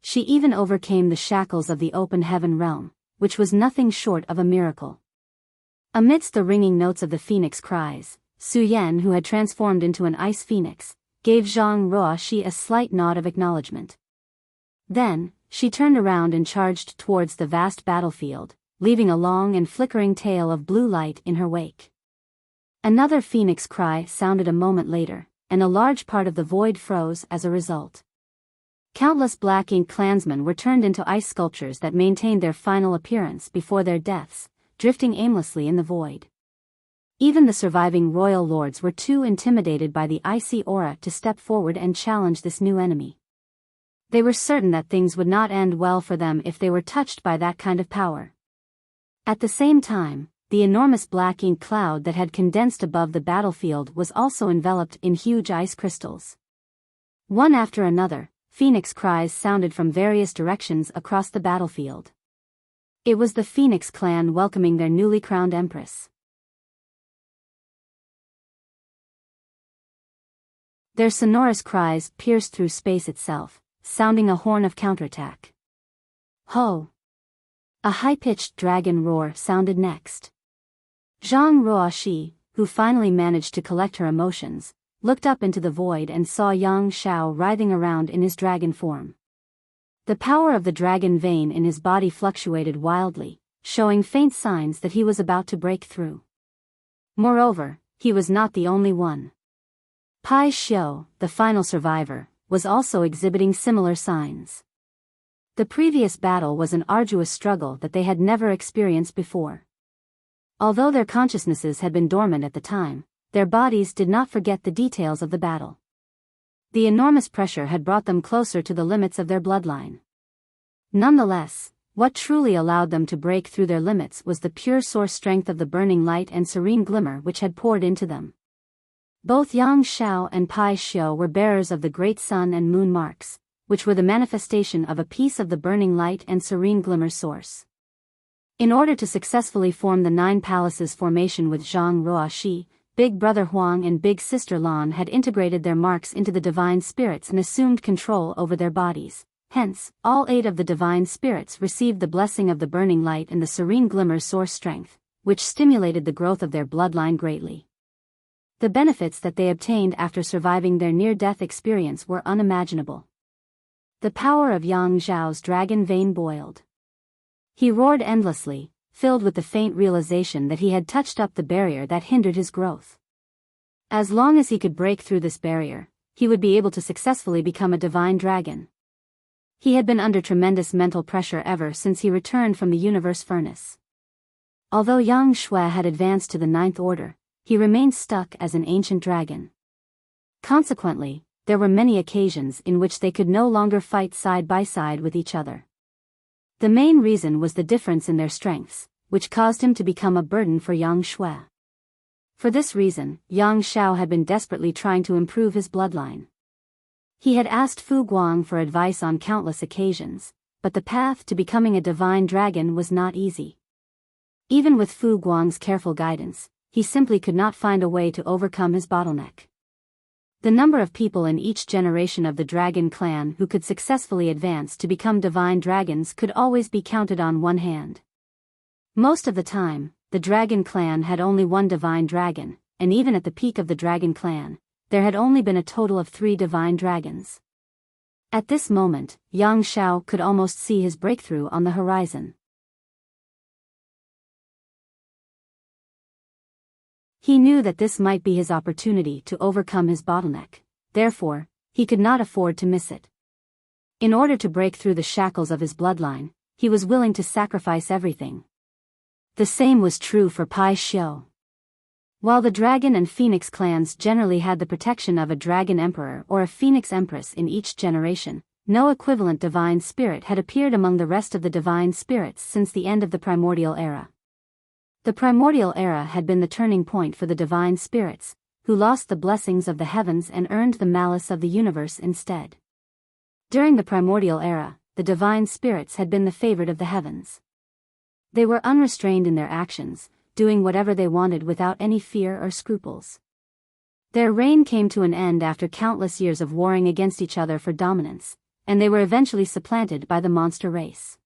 She even overcame the shackles of the open heaven realm, which was nothing short of a miracle. Amidst the ringing notes of the phoenix cries, Su Yan, who had transformed into an ice phoenix, gave Zhang Ruoxi a slight nod of acknowledgement. Then, she turned around and charged towards the vast battlefield, leaving a long and flickering tail of blue light in her wake. Another phoenix cry sounded a moment later, and a large part of the void froze as a result. Countless black ink clansmen were turned into ice sculptures that maintained their final appearance before their deaths, drifting aimlessly in the void. Even the surviving royal lords were too intimidated by the icy aura to step forward and challenge this new enemy. They were certain that things would not end well for them if they were touched by that kind of power. At the same time, the enormous black ink cloud that had condensed above the battlefield was also enveloped in huge ice crystals. One after another, phoenix cries sounded from various directions across the battlefield. It was the Phoenix clan welcoming their newly crowned empress. Their sonorous cries pierced through space itself, sounding a horn of counterattack. Ho! A high-pitched dragon roar sounded next. Zhang Ruoxi, who finally managed to collect her emotions, looked up into the void and saw Yang Xiao writhing around in his dragon form. The power of the dragon vein in his body fluctuated wildly, showing faint signs that he was about to break through. Moreover, he was not the only one. Pai Xiu, the final survivor, was also exhibiting similar signs. The previous battle was an arduous struggle that they had never experienced before. Although their consciousnesses had been dormant at the time, their bodies did not forget the details of the battle. The enormous pressure had brought them closer to the limits of their bloodline. Nonetheless, what truly allowed them to break through their limits was the pure source strength of the burning light and serene glimmer which had poured into them. Both Yang Xiao and Pai Xiu were bearers of the great sun and moon marks, which were the manifestation of a piece of the burning light and serene glimmer source. In order to successfully form the Nine Palaces formation with Zhang Ruoxi, Big Brother Huang and Big Sister Lan had integrated their marks into the divine spirits and assumed control over their bodies. Hence, all 8 of the divine spirits received the blessing of the burning light and the serene glimmer source strength, which stimulated the growth of their bloodline greatly. The benefits that they obtained after surviving their near-death experience were unimaginable. The power of Yang Zhao's dragon vein boiled. He roared endlessly, filled with the faint realization that he had touched up the barrier that hindered his growth. As long as he could break through this barrier, he would be able to successfully become a divine dragon. He had been under tremendous mental pressure ever since he returned from the universe furnace. Although Yang Shui had advanced to the 9th order, he remained stuck as an ancient dragon. Consequently, there were many occasions in which they could no longer fight side by side with each other. The main reason was the difference in their strengths, which caused him to become a burden for Yang Shui. For this reason, Yang Xiao had been desperately trying to improve his bloodline. He had asked Fu Guang for advice on countless occasions, but the path to becoming a divine dragon was not easy. Even with Fu Guang's careful guidance, he simply could not find a way to overcome his bottleneck. The number of people in each generation of the dragon clan who could successfully advance to become divine dragons could always be counted on one hand. Most of the time, the dragon clan had only one divine dragon, and even at the peak of the dragon clan, there had only been a total of 3 divine dragons. At this moment, Yang Xiao could almost see his breakthrough on the horizon. He knew that this might be his opportunity to overcome his bottleneck, therefore, he could not afford to miss it. In order to break through the shackles of his bloodline, he was willing to sacrifice everything. The same was true for Pai Xiu. While the dragon and phoenix clans generally had the protection of a dragon emperor or a phoenix empress in each generation, no equivalent divine spirit had appeared among the rest of the divine spirits since the end of the primordial era. The primordial era had been the turning point for the divine spirits, who lost the blessings of the heavens and earned the malice of the universe instead. During the primordial era, the divine spirits had been the favored of the heavens. They were unrestrained in their actions, doing whatever they wanted without any fear or scruples. Their reign came to an end after countless years of warring against each other for dominance, and they were eventually supplanted by the monster race.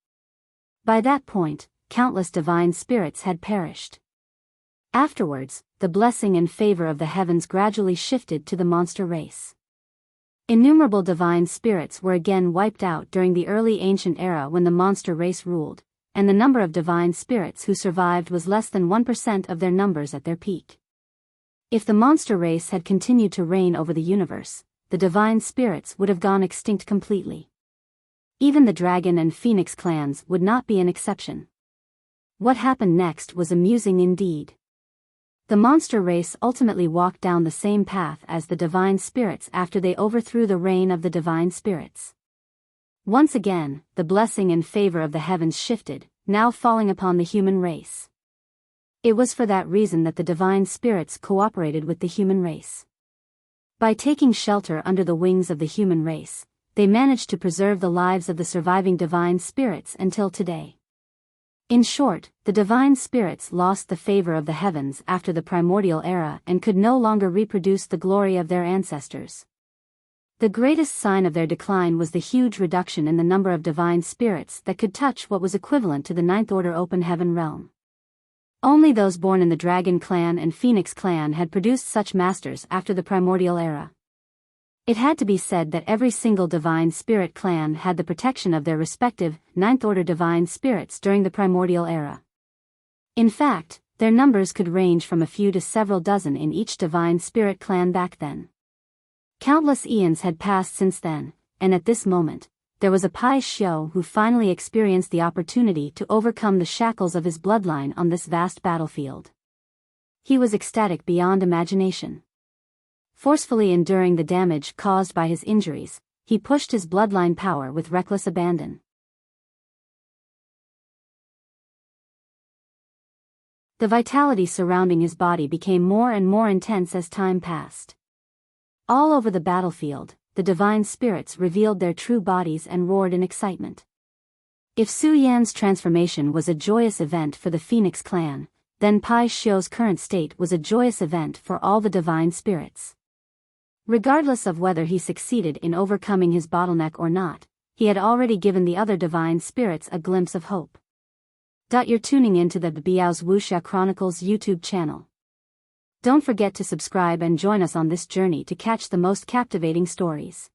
By that point, countless divine spirits had perished. Afterwards, the blessing and favor of the heavens gradually shifted to the monster race. Innumerable divine spirits were again wiped out during the early ancient era when the monster race ruled, and the number of divine spirits who survived was less than 1% of their numbers at their peak. If the monster race had continued to reign over the universe, the divine spirits would have gone extinct completely. Even the dragon and phoenix clans would not be an exception. What happened next was amusing indeed. The monster race ultimately walked down the same path as the divine spirits after they overthrew the reign of the divine spirits. Once again, the blessing and favor of the heavens shifted, now falling upon the human race. It was for that reason that the divine spirits cooperated with the human race. By taking shelter under the wings of the human race, they managed to preserve the lives of the surviving divine spirits until today. In short, the divine spirits lost the favor of the heavens after the primordial era and could no longer reproduce the glory of their ancestors. The greatest sign of their decline was the huge reduction in the number of divine spirits that could touch what was equivalent to the 9th order open heaven realm. Only those born in the Dragon Clan and Phoenix Clan had produced such masters after the primordial era. It had to be said that every single divine spirit clan had the protection of their respective 9th order divine spirits during the primordial era. In fact, their numbers could range from a few to several dozen in each divine spirit clan back then. Countless eons had passed since then, and at this moment, there was a Pai Xiu who finally experienced the opportunity to overcome the shackles of his bloodline on this vast battlefield. He was ecstatic beyond imagination. Forcefully enduring the damage caused by his injuries, he pushed his bloodline power with reckless abandon. The vitality surrounding his body became more and more intense as time passed. All over the battlefield, the divine spirits revealed their true bodies and roared in excitement. If Su Yan's transformation was a joyous event for the Phoenix clan, then Pai Xiu's current state was a joyous event for all the divine spirits. Regardless of whether he succeeded in overcoming his bottleneck or not, he had already given the other divine spirits a glimpse of hope. You're tuning into the Biyao's Wuxia Chronicles YouTube channel. Don't forget to subscribe and join us on this journey to catch the most captivating stories.